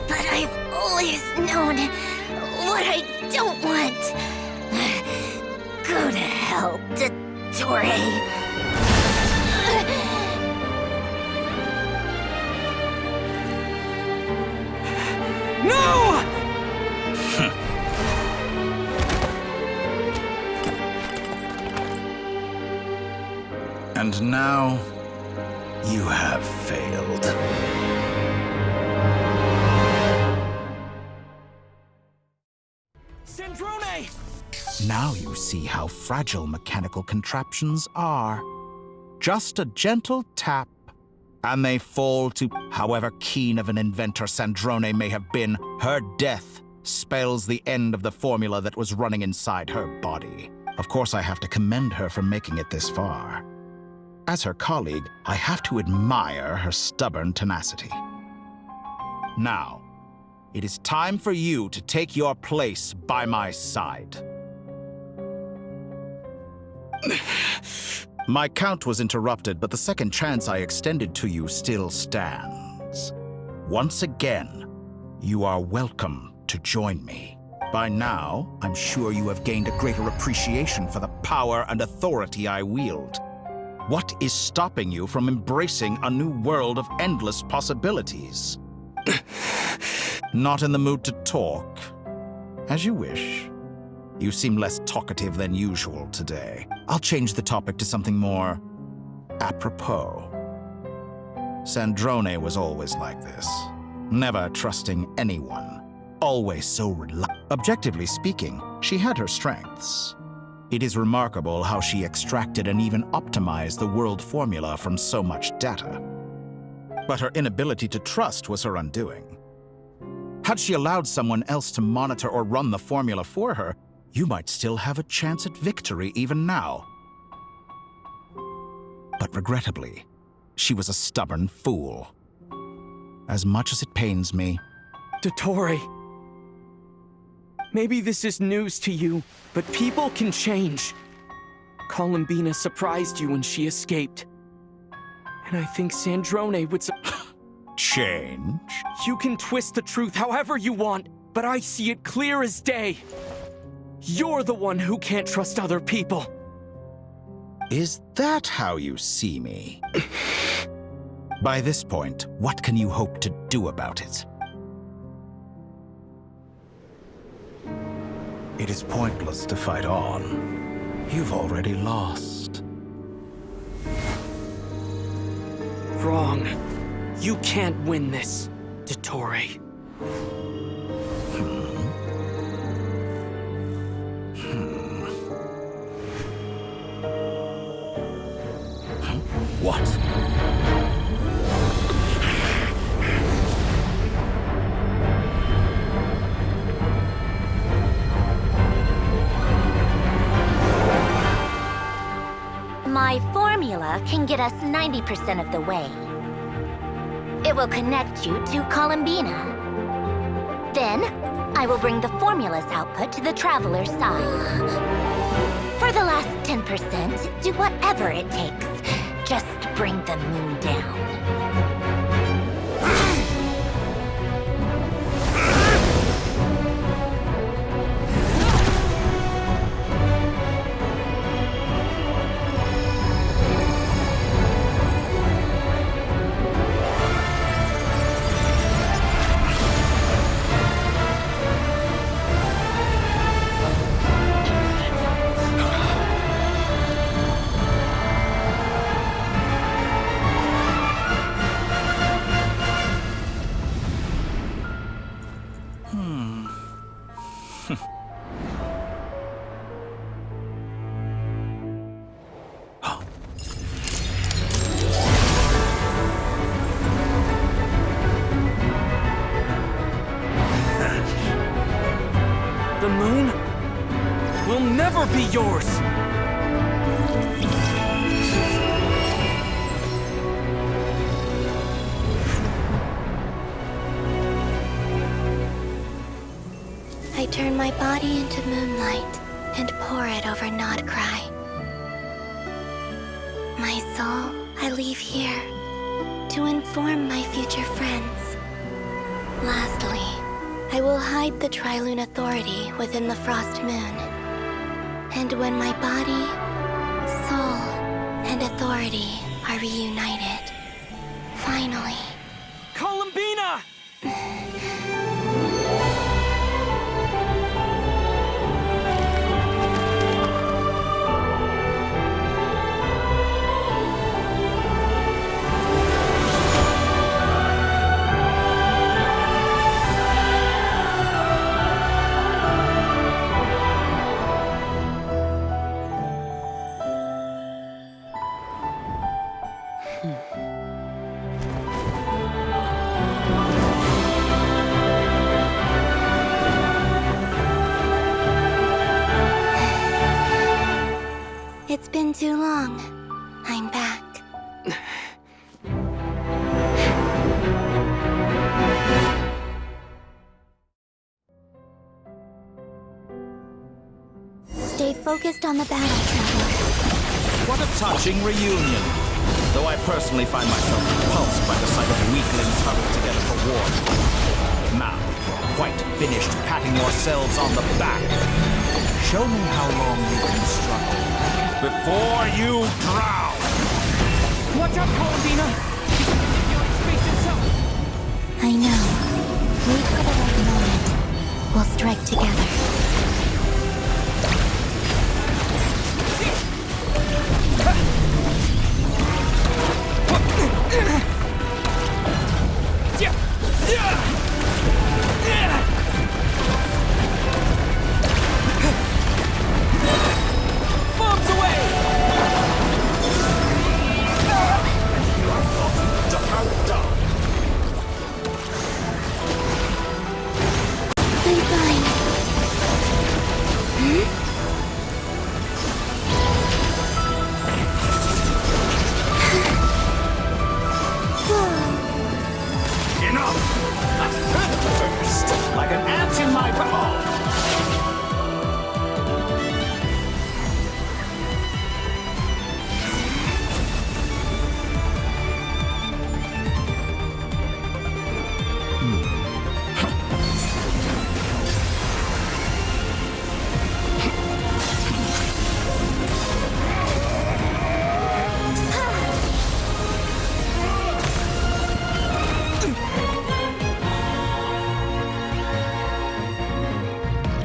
But I've always known what I don't want. Go to hell, Dottore. And now, you have failed. Sandrone! Now you see how fragile mechanical contraptions are. Just a gentle tap, and they fall to... However keen of an inventor Sandrone may have been, her death spells the end of the formula that was running inside her body. Of course, I have to commend her for making it this far. As her colleague, I have to admire her stubborn tenacity. Now, it is time for you to take your place by my side. My count was interrupted, but the second chance I extended to you still stands. Once again, you are welcome to join me. By now, I'm sure you have gained a greater appreciation for the power and authority I wield. What is stopping you from embracing a new world of endless possibilities? Not in the mood to talk? As you wish. You seem less talkative than usual today. I'll change the topic to something more apropos. Sandrone was always like this, never trusting anyone, always so Objectively speaking, she had her strengths. It is remarkable how she extracted and even optimized the world formula from so much data. But her inability to trust was her undoing. Had she allowed someone else to monitor or run the formula for her, you might still have a chance at victory even now. But regrettably, she was a stubborn fool. As much as it pains me... Dottore, maybe this is news to you, but people can change. Columbina surprised you when she escaped. And I think Sandrone would Change? You can twist the truth however you want, but I see it clear as day. You're the one who can't trust other people. Is that how you see me? By this point, what can you hope to do about it? It is pointless to fight on. You've already lost. Wrong. You can't win this, Dottore. What? My formula can get us 90% of the way. It will connect you to Columbina. Then, I will bring the formula's output to the Traveler's side. For the last 10%, do whatever it takes. Just bring the moon down. The moon will never be yours! I turn my body into moonlight and pour it over Nod Kry. My soul, I leave here to inform my future friends. Lastly, I will hide the Trilune Authority within the Frost Moon. And when my body, soul, and authority are reunited, finally... Columbina! It's been too long. I'm back. Stay focused on the battle, Traveler. What a touching reunion. Though I personally find myself repulsed by the sight of weaklings huddled together for war. Now, quite finished patting yourselves on the back. Show me how long you can struggle before you drown. Watch out, Columbina! I know. Wait for the right moment. We'll strike together. Bombs away! I'm fine. Enough! Burst like an ant in my ball.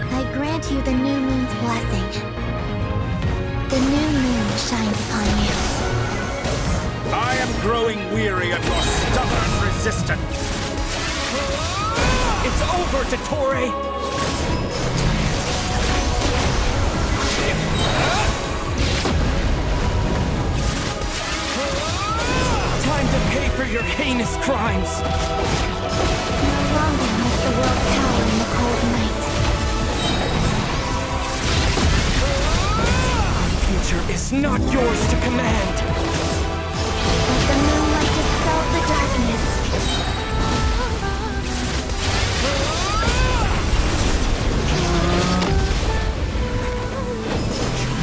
I grant you the new moon's blessing. The new moon shines upon you. I am growing weary of your stubborn resistance. It's over, Dottore! Time to pay for your heinous crimes! No longer must the world cower in the cold night. Future is not yours to command! Let the moonlight dispel the darkness.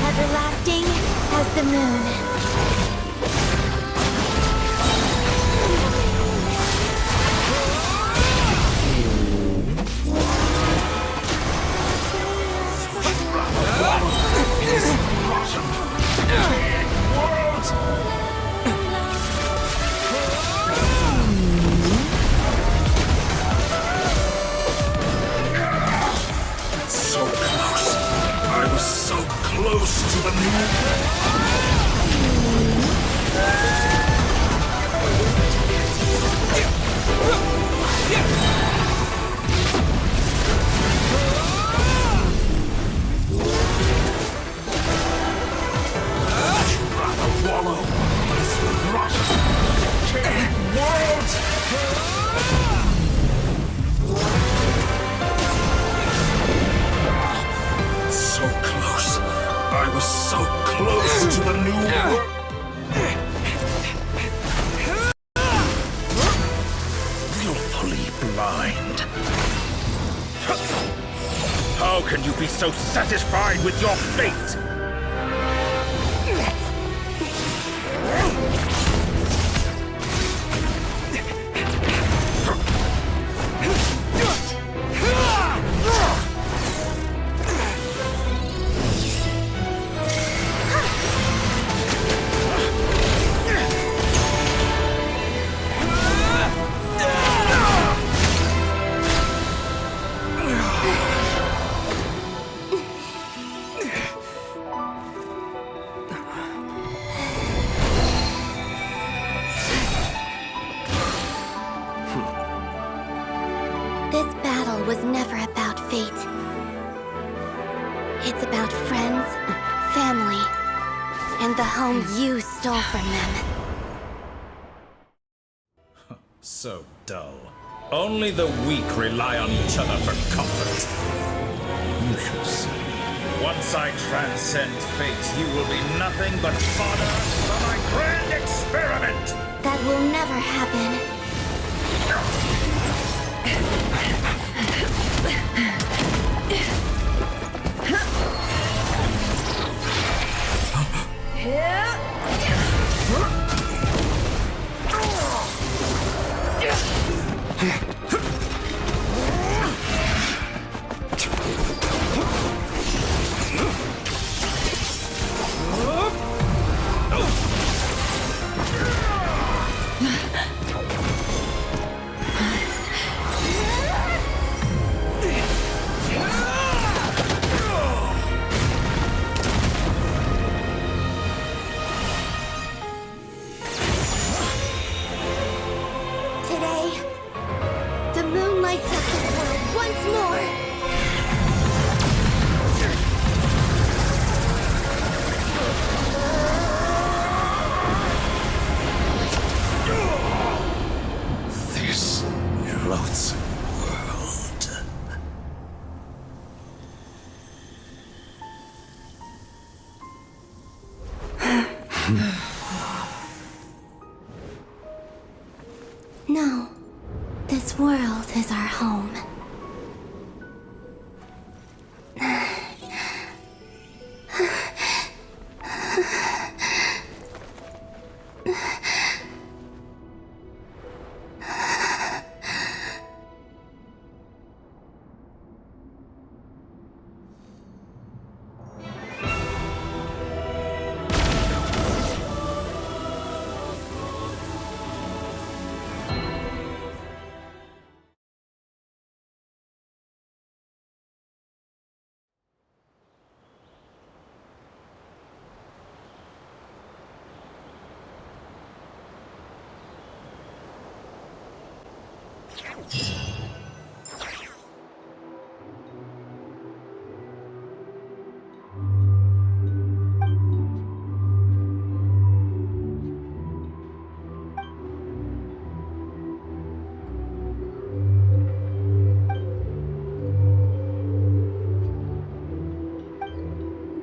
Everlasting as the moon. So close. I was so close to the moon. Rather wallow in this rotten, decaying world. So close. I was so close to the new world. Willfully blind. How can you be so satisfied with your fate? This battle was never about fate. It's about friends, family, and the home you stole from them. So dull. Only the weak rely on each other for comfort. You shall see. Once I transcend fate, you will be nothing but fodder for my grand experiment! That will never happen. Today, the moon lights up this world once more. This loathsome world. No, this world is our home.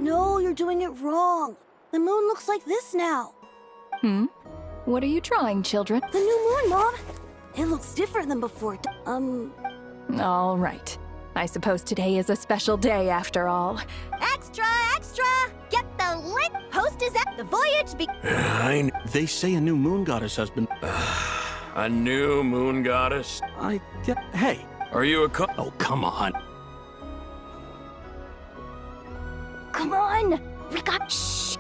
No, you're doing it wrong. The moon looks like this now. What are you drawing, children? The new moon, Mom. It looks different than before. All right. I suppose today is a special day after all. Extra, extra! Get the lit! Host is at the voyage They say a new moon goddess has been... A new moon goddess? Hey, Are you a oh, come on. Come on! We got... Shh!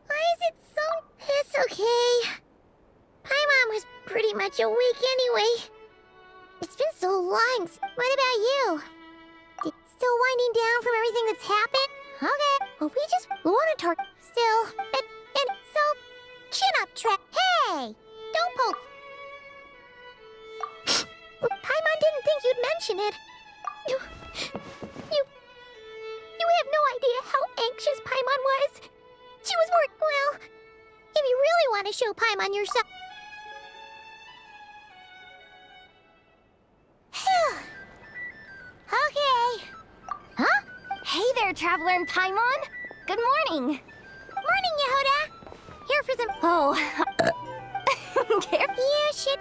Why is it so... It's okay. Paimon was pretty much awake anyway. It's been so long. What about you? Still winding down from everything that's happened? Okay. Well, we just want to talk still. And so... Chin up, Trap. Hey! Don't poke... Paimon didn't think you'd mention it. You have no idea how anxious Paimon was. She was worried. Well, if you really want to show Paimon yourself... Okay. Huh? Hey there, Traveler and Paimon. Good morning. Morning, Yehoda. Here for some... Oh. Yeah, shit.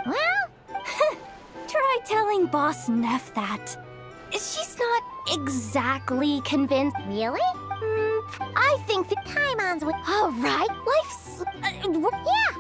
Well... Try telling Boss Neff that. She's not exactly convinced. Really? I think that Paimon's with... All right, life's... yeah.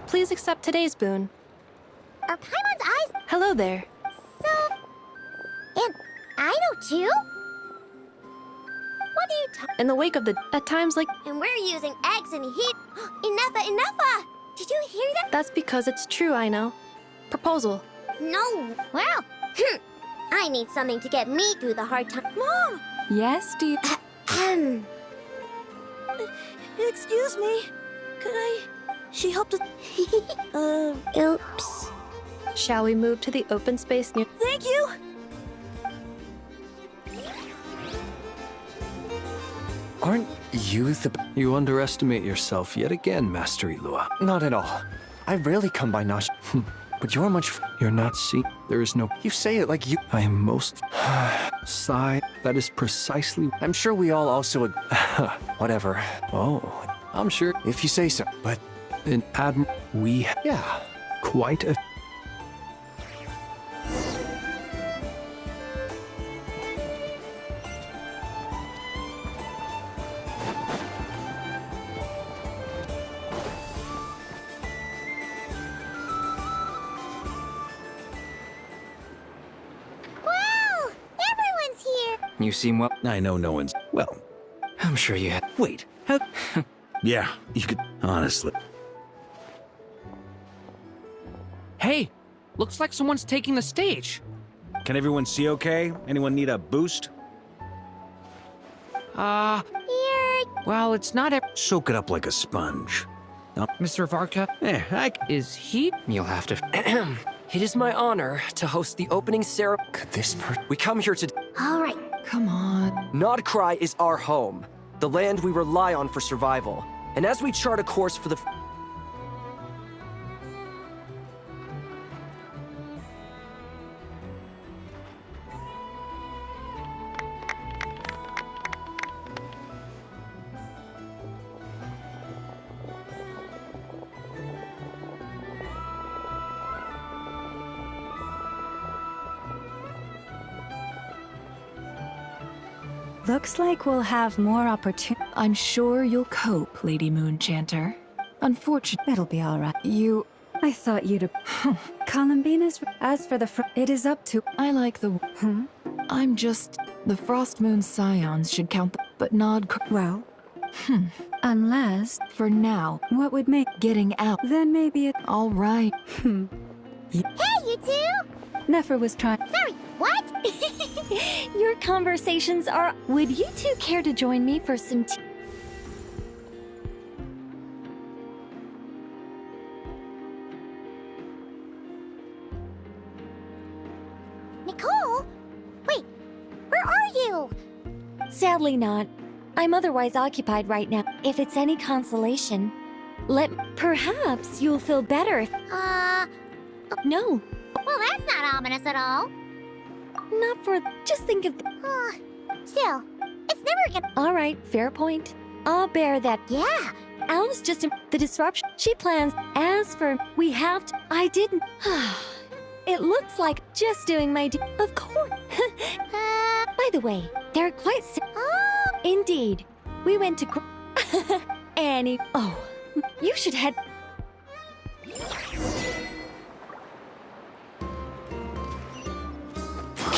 Please accept today's boon. Are Paimon's eyes? Hello there. So... And I know too? What are you talking? In the wake of the... At times like... And we're using eggs and heat. Enough! Did you hear that? That's because it's true, I know. Proposal. No. Well, I need something to get me through the hard time. Mom! Yes, dear? Excuse me. Could I... She helped us... Oops. Shall we move to the open space near... Thank you! Aren't you the... You underestimate yourself yet again, Master Ilua. Not at all. I rarely come by Nash. But you're much... You're not see. There is no... You say it like you... I am most... Sigh. That is precisely... I'm sure we all also... Whatever. Oh, I'm sure... If you say so, but... In we... Yeah. Quite a... You seem well. I know no one's... Well, I'm sure you had. wait. How... Yeah, you could... Honestly. Hey, looks like someone's taking the stage. Can everyone see okay? Anyone need a boost? Well, it's not Soak it up like a sponge. Mr. Varka, is he? You'll have to... It is my honor to host the opening ceremony. Could this We come here to... All right. Come on. Nod Kry is our home, the land we rely on for survival. And as we chart a course for the... Looks like we'll have more opportunity. I'm sure you'll cope, Lady Moonchanter. Unfortunately, It'll be all right. I thought you'd... Columbina's... As for the it is up to... I like the... I'm just... The Frost Moon Scions should count but Nod Kry... Well... Unless... For now. What would make... Getting out. Then maybe it... All right. Hey, you two! Nefer was trying... Sorry, what? Your conversations are... Would you two care to join me for some tea? Nicole? Wait, where are you? Sadly not. I'm otherwise occupied right now. If it's any consolation, perhaps you'll feel better if... No. Well, that's not ominous at all. Not for... Just think of... Still, it's never gonna... All right, fair point. I'll bear that. Yeah. Al's just the disruption she plans. As for... We have to... I didn't... It looks like just doing my... Of course. By the way, they're quite... Indeed. We went to... Annie... Oh, you should head...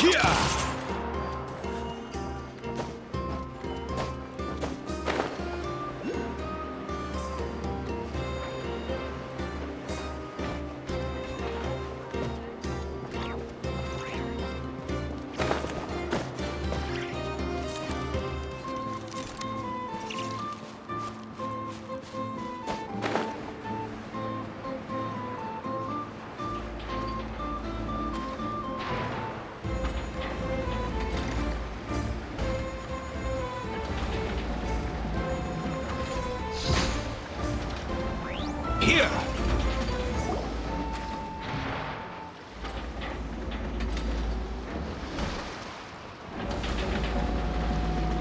Here!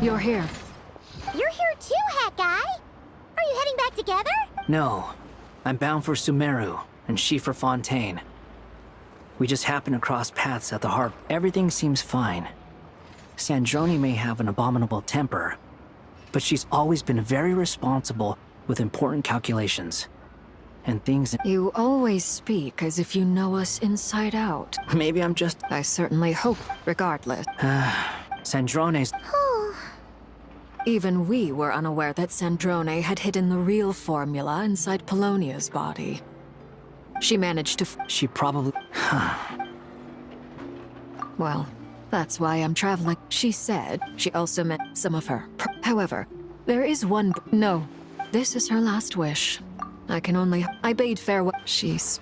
You're here. You're here too, Hat Guy! Are you heading back together? No. I'm bound for Sumeru, and she for Fontaine. We just happened to cross paths at the harbor. Everything seems fine. Sandrone may have an abominable temper, but she's always been very responsible with important calculations. and things. You always speak as if you know us inside out. Maybe I'm just. I certainly hope, regardless. Sandrone's. Even we were unaware that Sandrone had hidden the real formula inside Polonia's body. She managed to She probably. Well, that's why I'm traveling. She said she also met some of her. However, there is one. No, this is her last wish. I can only. I bade farewell. She's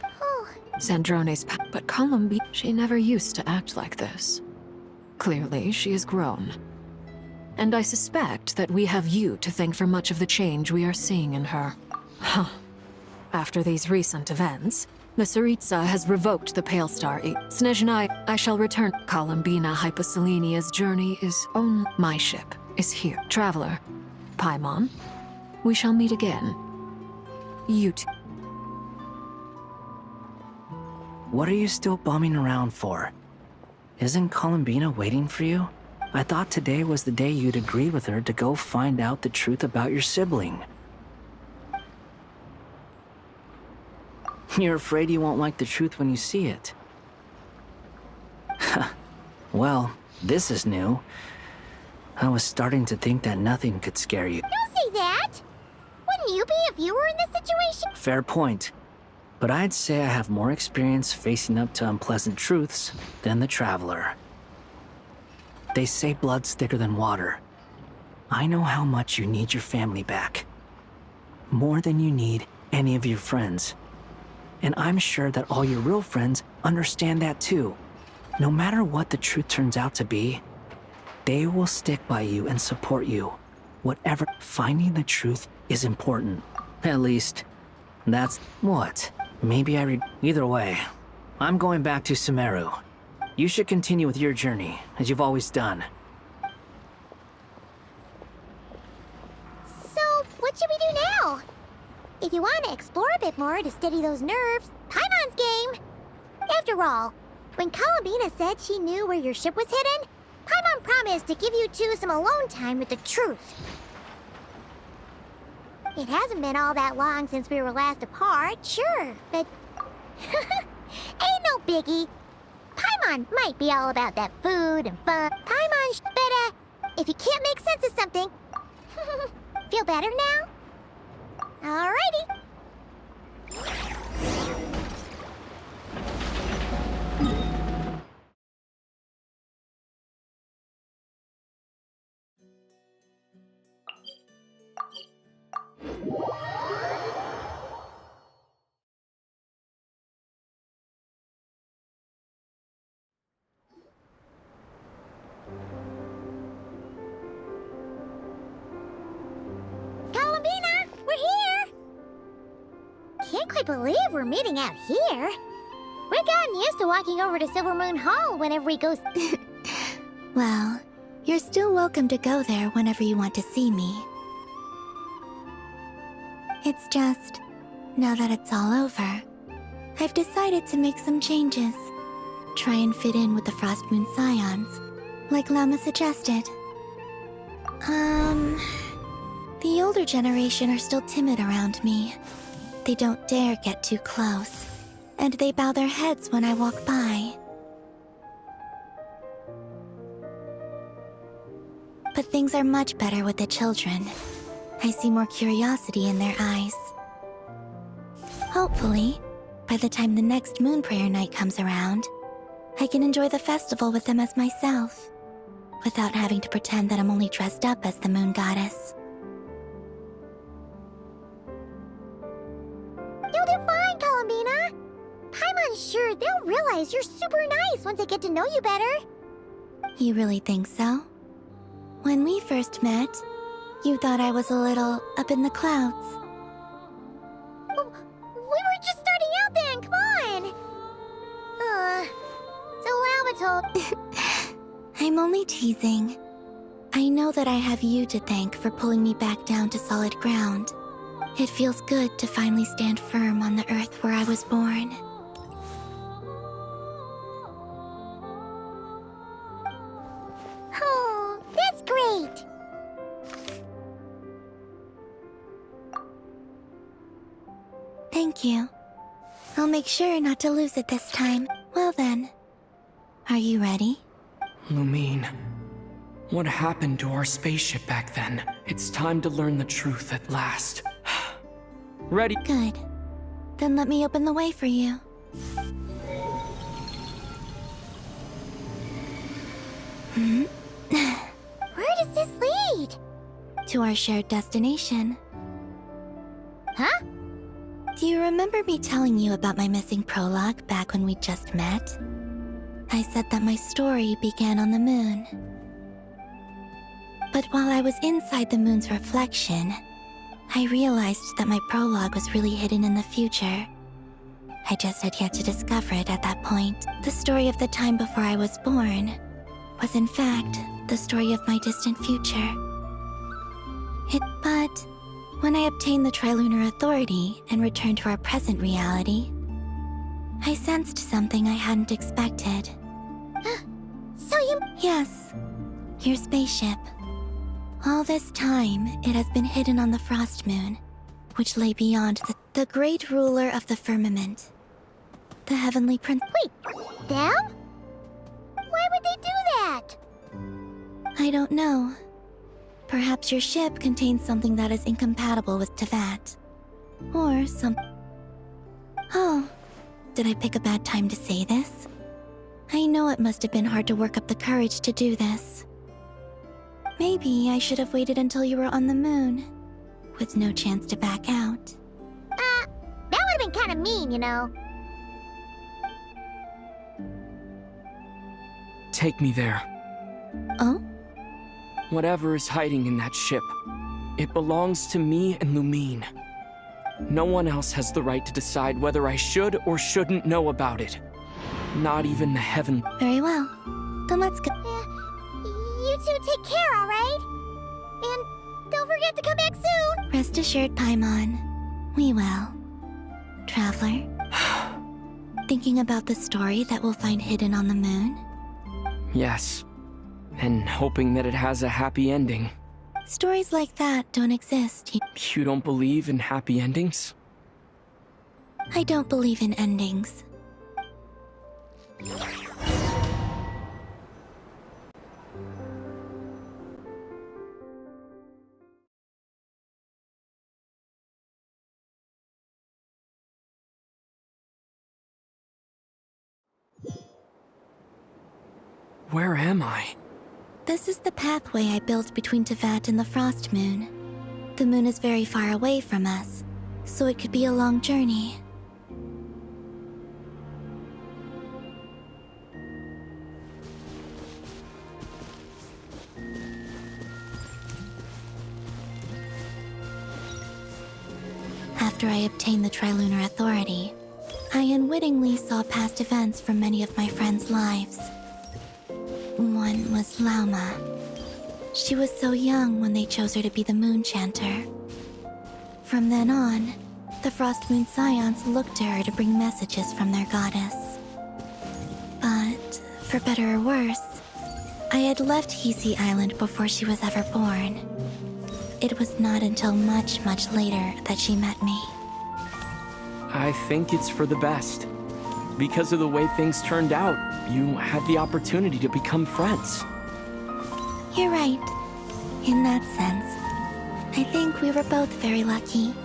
Sandrone's. But Columbi, she never used to act like this. Clearly, she has grown. And I suspect that we have you to thank for much of the change we are seeing in her. Huh. After these recent events, the Tsaritsa has revoked the Pale Star. Snezhnaya, I shall return. Columbina Hyposelenia's journey is only. My ship is here. Traveler, Paimon, we shall meet again. You too. What are you still bumming around for? Isn't Columbina waiting for you? I thought today was the day you'd agree with her to go find out the truth about your sibling. You're afraid you won't like the truth when you see it. Well, this is new. I was starting to think that nothing could scare you. Don't say that! Wouldn't you be if you were in this situation? Fair point. But I'd say I have more experience facing up to unpleasant truths than the Traveler. They say blood's thicker than water. I know how much you need your family back. More than you need any of your friends. And I'm sure that all your real friends understand that too. No matter what the truth turns out to be, they will stick by you and support you. Whatever. Finding the truth is important. At least, that's what. Maybe I read. Either way, I'm going back to Sumeru. You should continue with your journey, as you've always done. So, what should we do now? If you want to explore a bit more to steady those nerves, Paimon's game! After all, when Columbina said she knew where your ship was hidden, Paimon promised to give you two some alone time with the truth. It hasn't been all that long since we were last apart, sure, but... ain't no biggie. Paimon might be all about that food and fun. Paimon, but if you can't make sense of something... Feel better now? Alrighty. Columbina, we're here! Can't quite believe we're meeting out here. We've gotten used to walking over to Silver Moon Hall whenever we go... Well, you're still welcome to go there whenever you want to see me. It's just, now that it's all over, I've decided to make some changes. Try and fit in with the Frost Moon Scions, like Lama suggested. The older generation are still timid around me. They don't dare get too close, and they bow their heads when I walk by. But things are much better with the children. I see more curiosity in their eyes. Hopefully, by the time the next Moon Prayer Night comes around, I can enjoy the festival with them as myself, without having to pretend that I'm only dressed up as the Moon Goddess. You'll do fine, Columbina. Paimon's sure they'll realize you're super nice once they get to know you better. You really think so? When we first met, you thought I was a little up in the clouds. We were just starting out then, come on! So Lamato... I'm only teasing. I know that I have you to thank for pulling me back down to solid ground. It feels good to finally stand firm on the earth where I was born. Oh, that's great! Thank you. I'll make sure not to lose it this time. Well then, are you ready? Lumine, what happened to our spaceship back then? It's time to learn the truth at last. Ready? Good. Then let me open the way for you. Where does this lead? To our shared destination. Huh? Do you remember me telling you about my missing prologue back when we just met? I said that my story began on the moon. But while I was inside the moon's reflection, I realized that my prologue was really hidden in the future. I just had yet to discover it at that point. The story of the time before I was born was in fact the story of my distant future. But when I obtained the Trilunar Authority and returned to our present reality, I sensed something I hadn't expected. So you... Yes, your spaceship. All this time, it has been hidden on the Frost Moon, which lay beyond the great ruler of the firmament. The Heavenly Prince... Wait, them? Why would they do that? I don't know. Perhaps your ship contains something that is incompatible with Teyvat. Or some... Oh, did I pick a bad time to say this? I know it must have been hard to work up the courage to do this. Maybe I should have waited until you were on the moon, with no chance to back out. That would have been kind of mean, you know. Take me there. Oh? Whatever is hiding in that ship, it belongs to me and Lumine. No one else has the right to decide whether I should or shouldn't know about it. Not even the heaven. Very well. Then let's go. You two take care, alright? And don't forget to come back soon! Rest assured, Paimon. We will. Traveler. Thinking about the story that we'll find hidden on the moon? Yes. And hoping that it has a happy ending. Stories like that don't exist. You don't believe in happy endings? I don't believe in endings. Where am I? This is the pathway I built between Teyvat and the Frost Moon. The moon is very far away from us, so it could be a long journey. After I obtained the Trilunar Authority, I unwittingly saw past events from many of my friends' lives. One was Lauma. She was so young when they chose her to be the Moon Chanter. From then on, the Frost Moon Scions looked to her to bring messages from their goddess. But, for better or worse, I had left Hisi Island before she was ever born. It was not until much, much later that she met me. I think it's for the best. Because of the way things turned out, you had the opportunity to become friends. You're right. In that sense, I think we were both very lucky.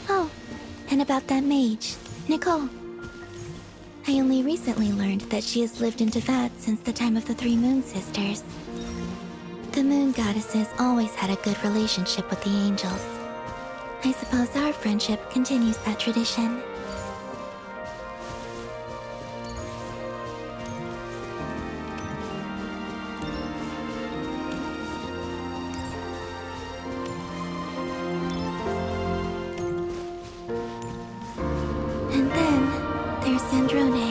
Oh, and about that mage, Nicole. I only recently learned that she has lived in Teyvat since the time of the Three Moon Sisters. The Moon Goddesses always had a good relationship with the angels. I suppose our friendship continues that tradition. And then there's Sandrone.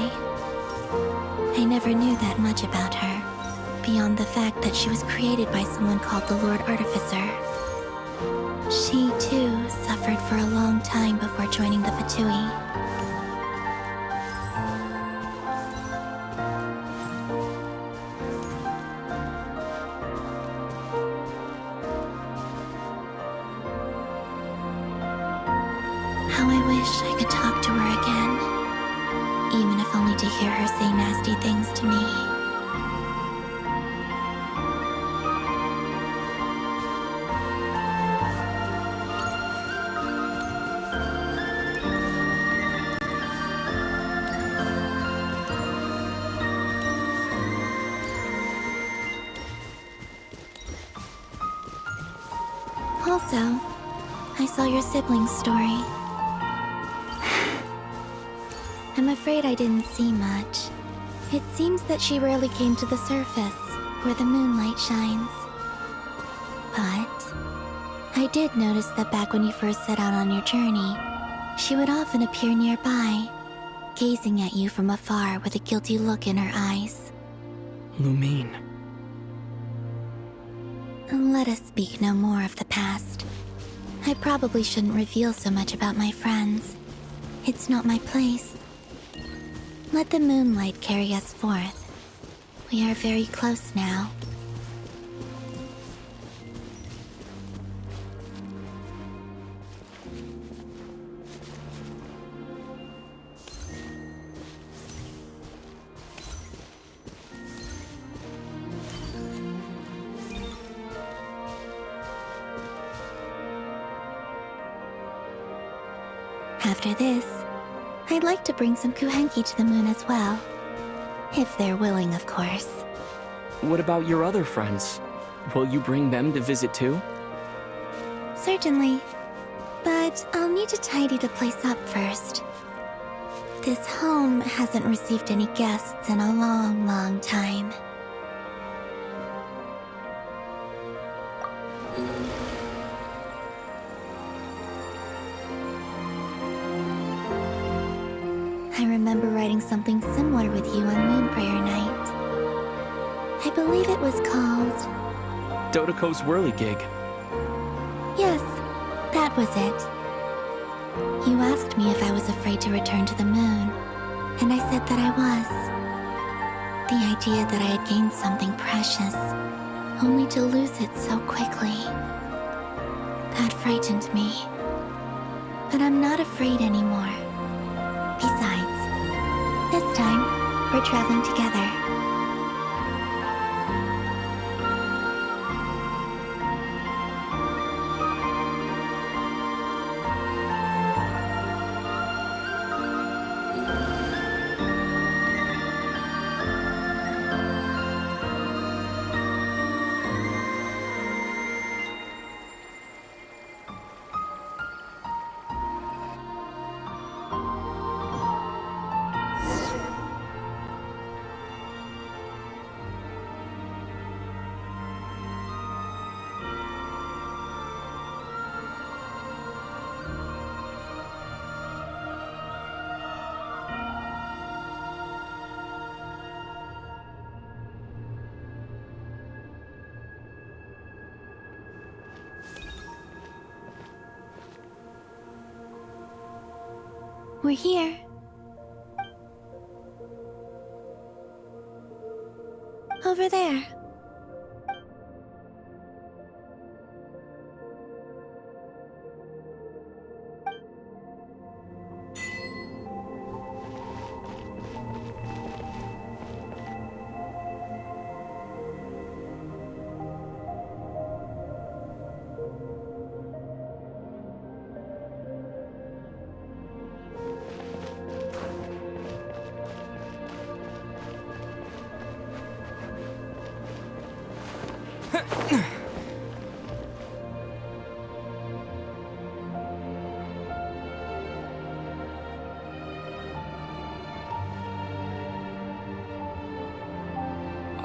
I never knew that much about her, beyond the fact that she was created by someone called the Lord Artificer. She, too, suffered for a long time before joining the Fatui. How I wish I could talk to her again, even if only to hear her say nasty things to me. Also, I saw your siblings' story. I'm afraid I didn't see much. It seems that she rarely came to the surface, where the moonlight shines. But I did notice that back when you first set out on your journey, she would often appear nearby, gazing at you from afar with a guilty look in her eyes. Lumine. Let us speak no more of the past. I probably shouldn't reveal so much about my friends. It's not my place. Let the moonlight carry us forth. We are very close now. After this, I'd like to bring some kuhenki to the moon as well. If they're willing, of course. What about your other friends? Will you bring them to visit too? Certainly. But I'll need to tidy the place up first. This home hasn't received any guests in a long, long time. I remember writing something similar with you on Moon Prayer Night. I believe it was called... Dodoko's Whirligig. Yes, that was it. You asked me if I was afraid to return to the moon, and I said that I was. The idea that I had gained something precious, only to lose it so quickly. That frightened me. But I'm not afraid anymore. Besides, this time, we're traveling together. We're here. Over there.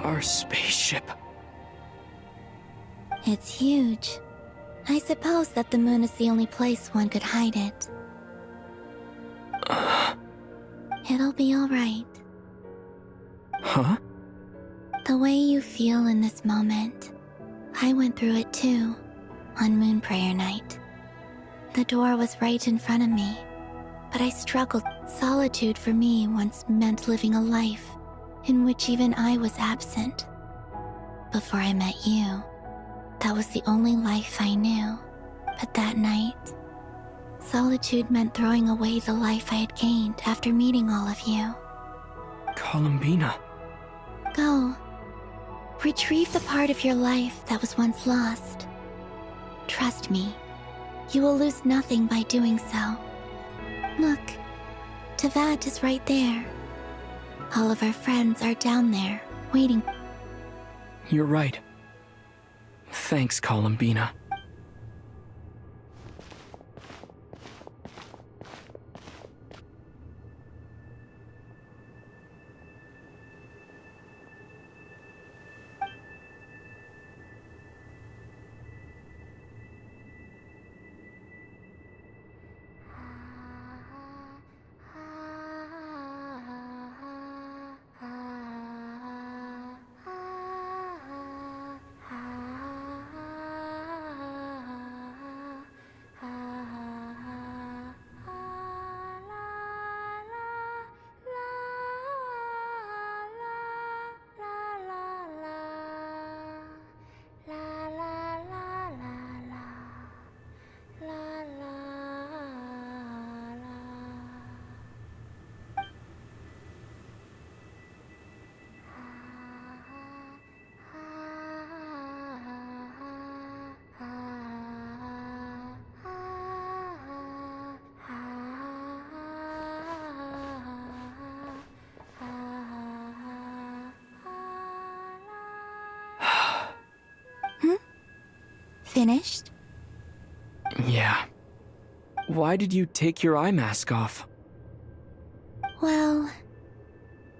Our spaceship. It's huge. I suppose that the moon is the only place one could hide it. It'll be all right. Huh? The way you feel in this moment, I went through it too, On Moon Prayer Night. The door was right in front of me, but I struggled. Solitude for me once meant living a life in which even I was absent. Before I met you, that was the only life I knew. But that night, solitude meant throwing away the life I had gained after meeting all of you. Columbina. Go. Retrieve the part of your life that was once lost. Trust me, you will lose nothing by doing so. Look, Teyvat is right there. All of our friends are down there, waiting. You're right. Thanks, Columbina. Finished? Yeah. Why did you take your eye mask off? Well,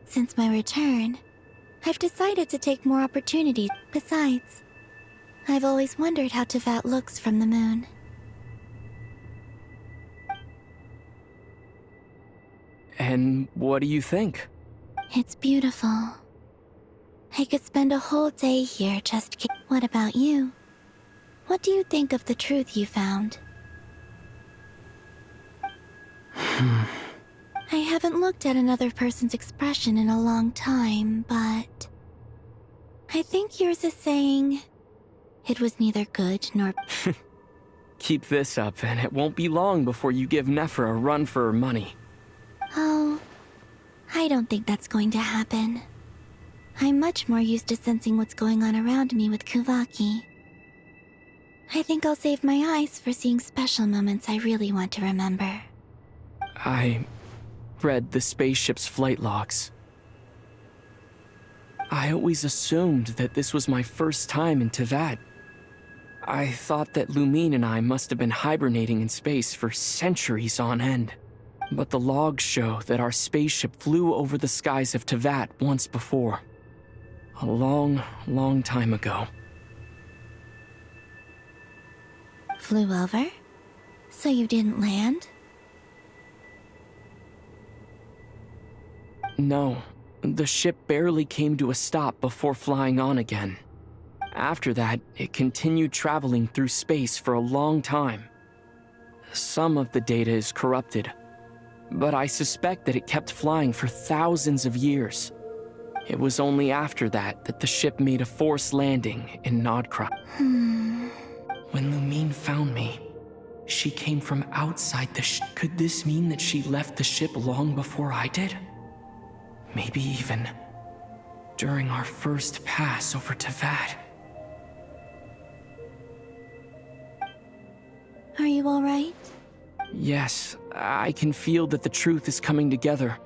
since my return, I've decided to take more opportunities. Besides, I've always wondered how Teyvat looks from the moon. And what do you think? It's beautiful. I could spend a whole day here just What about you? What do you think of the truth you found? I haven't looked at another person's expression in a long time, but I think yours is saying it was neither good nor... Keep this up, and it won't be long before you give Nephra a run for her money. Oh, I don't think that's going to happen. I'm much more used to sensing what's going on around me with Kuvaki. I think I'll save my eyes for seeing special moments I really want to remember. I read the spaceship's flight logs. I always assumed that this was my first time in Teyvat. I thought that Lumine and I must have been hibernating in space for centuries on end. But the logs show that our spaceship flew over the skies of Teyvat once before. A long, long time ago. Flew over? So you didn't land? No, the ship barely came to a stop before flying on again. After that, it continued traveling through space for a long time. Some of the data is corrupted, but I suspect that it kept flying for thousands of years. It was only after that that the ship made a forced landing in Nod Kry. When Lumine found me, she came from outside the ship. Could this mean that she left the ship long before I did? Maybe even during our first pass over Teyvat. Are you alright? Yes, I can feel that the truth is coming together,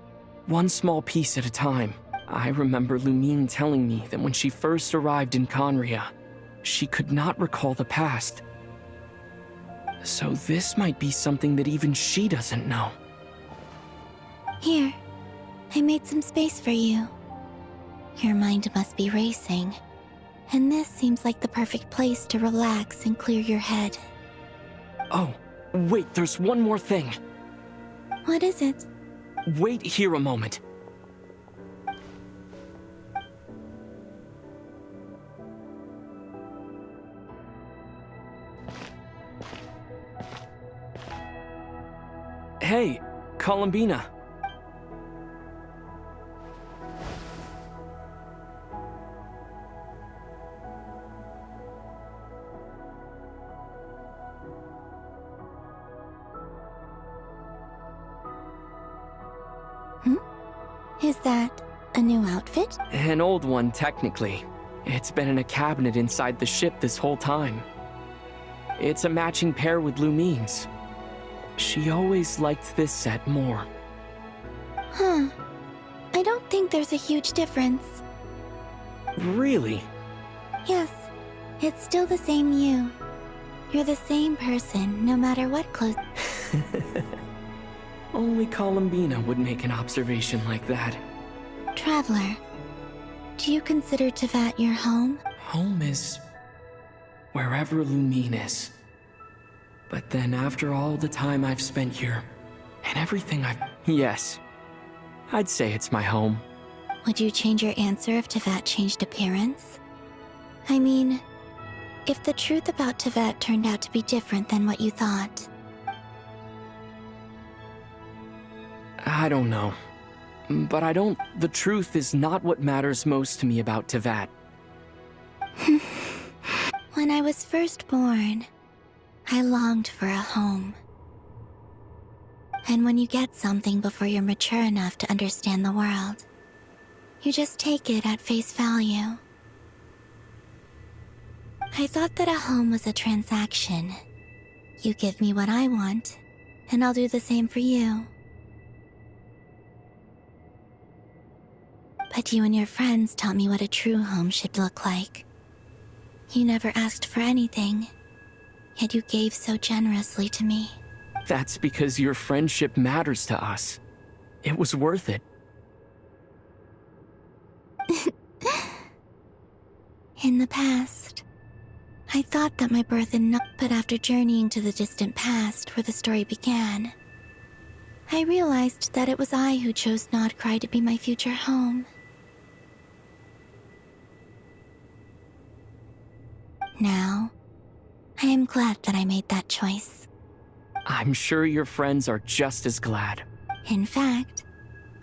one small piece at a time. I remember Lumine telling me that when she first arrived in Conria, she could not recall the past. So this might be something that even she doesn't know. Here, I made some space for you. Your mind must be racing, and this seems like the perfect place to relax and clear your head. Oh, wait, there's one more thing. What is it? Wait here a moment. Hey, Columbina. Is that a new outfit? An old one, technically. It's been in a cabinet inside the ship this whole time. It's a matching pair with Lumine's. She always liked this set more. Huh. I don't think there's a huge difference. Really? Yes. It's still the same you. You're the same person, no matter what clothes. Only Columbina would make an observation like that. Traveler, do you consider Tevat your home? Home is wherever Lumine is. But then after all the time I've spent here, and everything Yes. I'd say it's my home. Would you change your answer if Tevat changed appearance? I mean, if the truth about Tevat turned out to be different than what you thought. I don't know. But the truth is not what matters most to me about Tevat. When I was first born, I longed for a home. And when you get something before you're mature enough to understand the world, you just take it at face value. I thought that a home was a transaction. You give me what I want, and I'll do the same for you. But you and your friends taught me what a true home should look like. You never asked for anything, yet you gave so generously to me. That's because your friendship matters to us. It was worth it. In the past, I thought that my birth in Nod, but after journeying to the distant past where the story began, I realized that it was I who chose Nod Kry to be my future home. Now, I am glad that I made that choice. I'm sure your friends are just as glad. In fact,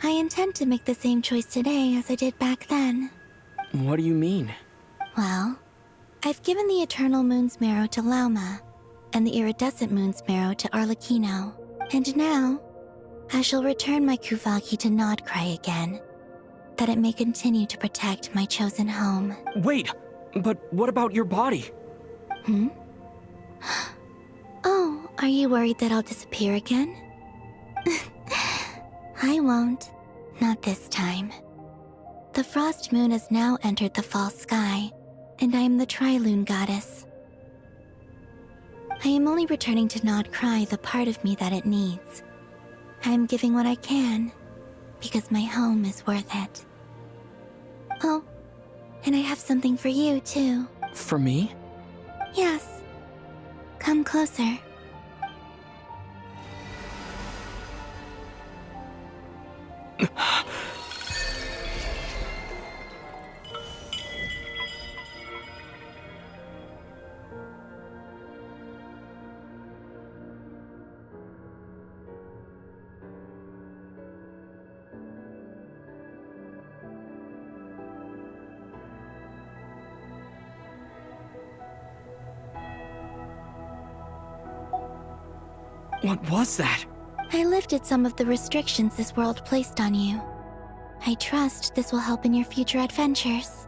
I intend to make the same choice today as I did back then. What do you mean? Well, I've given the Eternal Moon's Marrow to Lauma, and the Iridescent Moon's Marrow to Arlecchino. And now, I shall return my Kuvagi to Nod Kry again, that it may continue to protect my chosen home. Wait! But what about your body? Oh, are you worried that I'll disappear again? I won't. Not this time. The Frost Moon has now entered the fall sky, and I am the Tri-Lune Goddess. I am only returning to Nod Kry the part of me that it needs. I am giving what I can, because my home is worth it. Oh, and I have something for you, too. For me? Yes. Come closer. What was that? I lifted some of the restrictions this world placed on you. I trust this will help in your future adventures.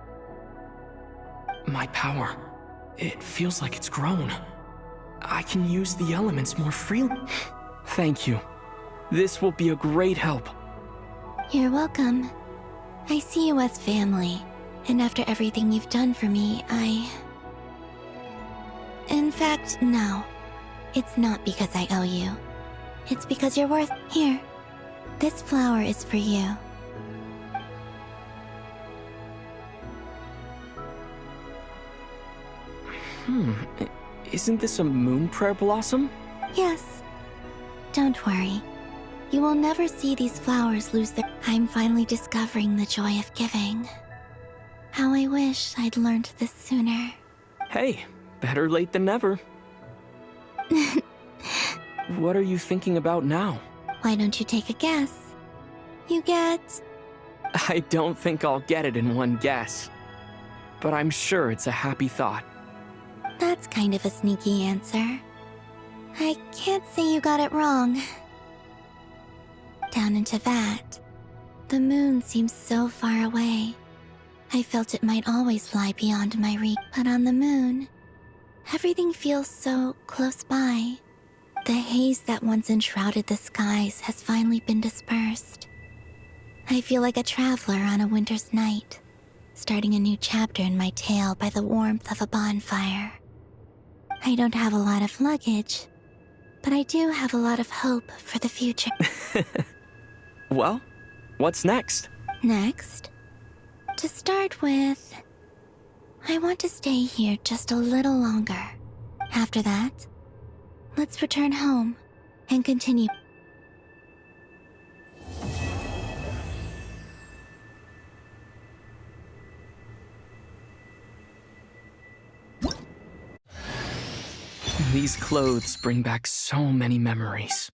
My power. It feels like it's grown. I can use the elements more freely. Thank you. This will be a great help. You're welcome. I see you as family, and after everything you've done for me, In fact, no. It's not because I owe you. It's because you're worth... Here. This flower is for you. Isn't this a moon prayer blossom? Yes. Don't worry. You will never see these flowers lose their... I'm finally discovering the joy of giving. How I wish I'd learned this sooner. Hey, better late than never. What are you thinking about now? Why don't you take a guess? You get... I don't think I'll get it in one guess. But I'm sure it's a happy thought. That's kind of a sneaky answer. I can't say you got it wrong. Down into that, the moon seems so far away. I felt it might always lie beyond my reach, but on the moon, everything feels so close by. The haze that once enshrouded the skies has finally been dispersed. I feel like a traveler on a winter's night, starting a new chapter in my tale by the warmth of a bonfire. I don't have a lot of luggage, but I do have a lot of hope for the future. Well, what's next? Next? To start with, I want to stay here just a little longer. After that, let's return home and continue. These clothes bring back so many memories.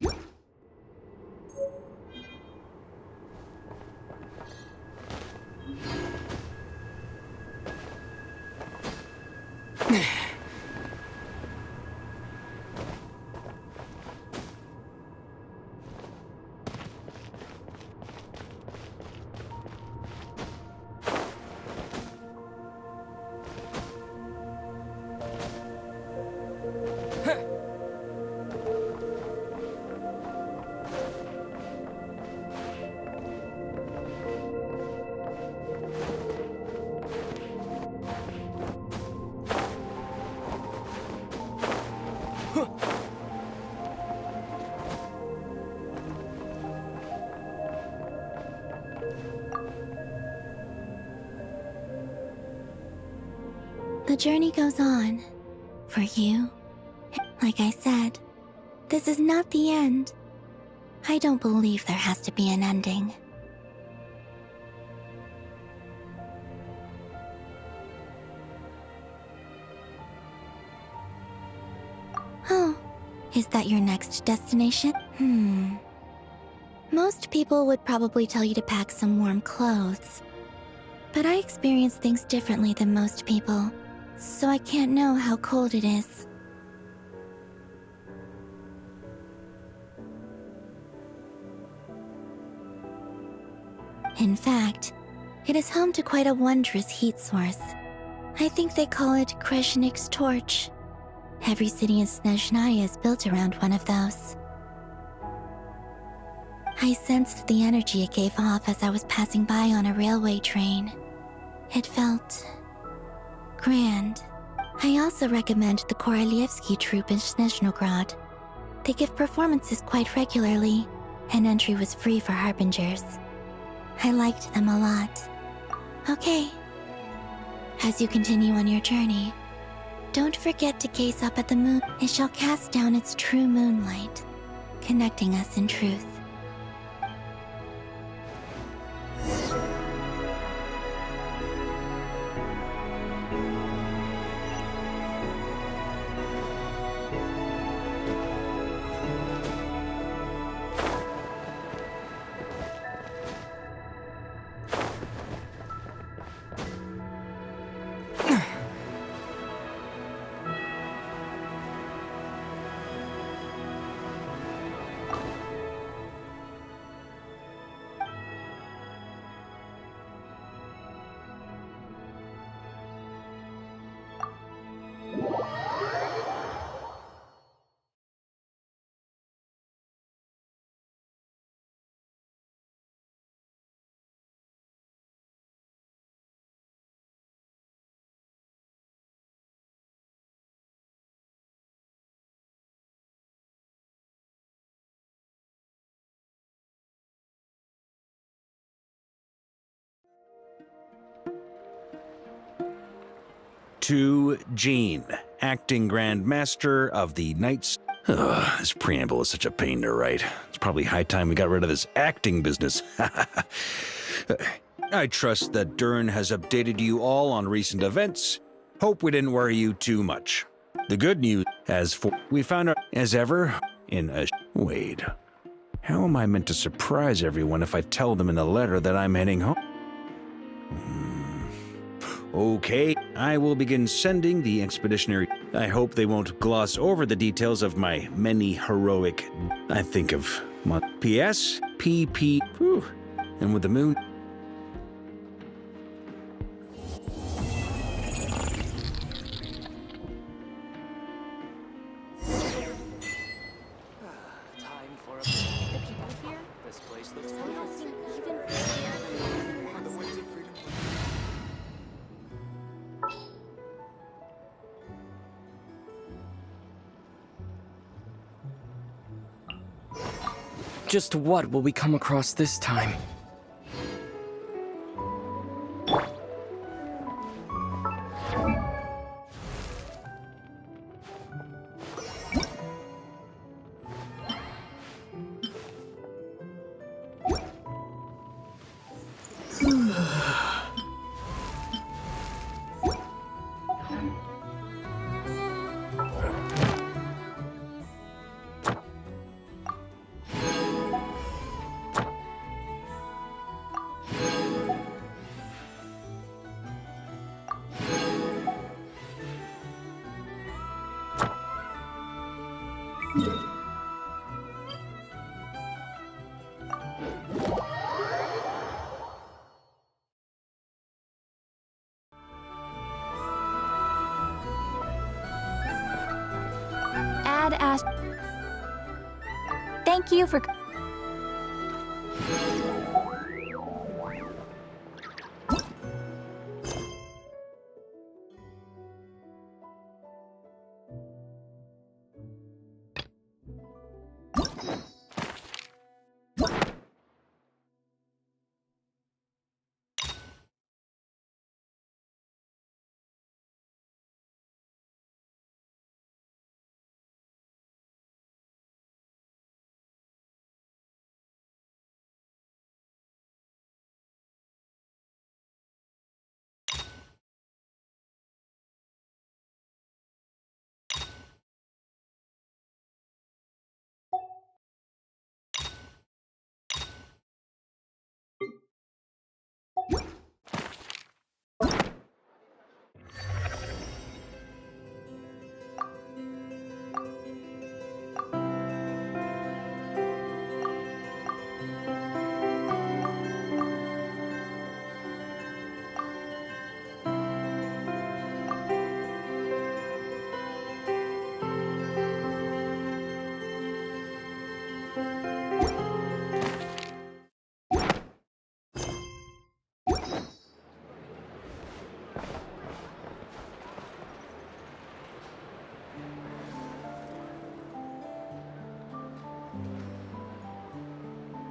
The journey goes on. For you. Like I said, this is not the end. I don't believe there has to be an ending. Oh, is that your next destination? Most people would probably tell you to pack some warm clothes. But I experience things differently than most people, so I can't know how cold it is. In fact, it is home to quite a wondrous heat source. I think they call it Kreshnik's torch. Every city in Snezhnaya is built around one of those. I sensed the energy it gave off as I was passing by on a railway train. It felt grand. I also recommend the Korolievsky troupe in Snezhnograd. They give performances quite regularly, and entry was free for harbingers. I liked them a lot. Okay. As you continue on your journey, don't forget to gaze up at the moon. It shall cast down its true moonlight, connecting us in truth. To Jean, acting Grand Master of the Knights. This preamble is such a pain to write. It's probably high time we got rid of this acting business. I trust that Dern has updated you all on recent events. Hope we didn't worry you too much. The good news, we found our, as ever, in a... Wait. How am I meant to surprise everyone if I tell them in the letter that I'm heading home? Okay, I will begin sending the expeditionary. I hope they won't gloss over the details of my many heroic. I think of my PS, PP, whew, and with the moon. Just what will we come across this time? Thank you for...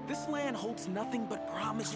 This land holds nothing but promise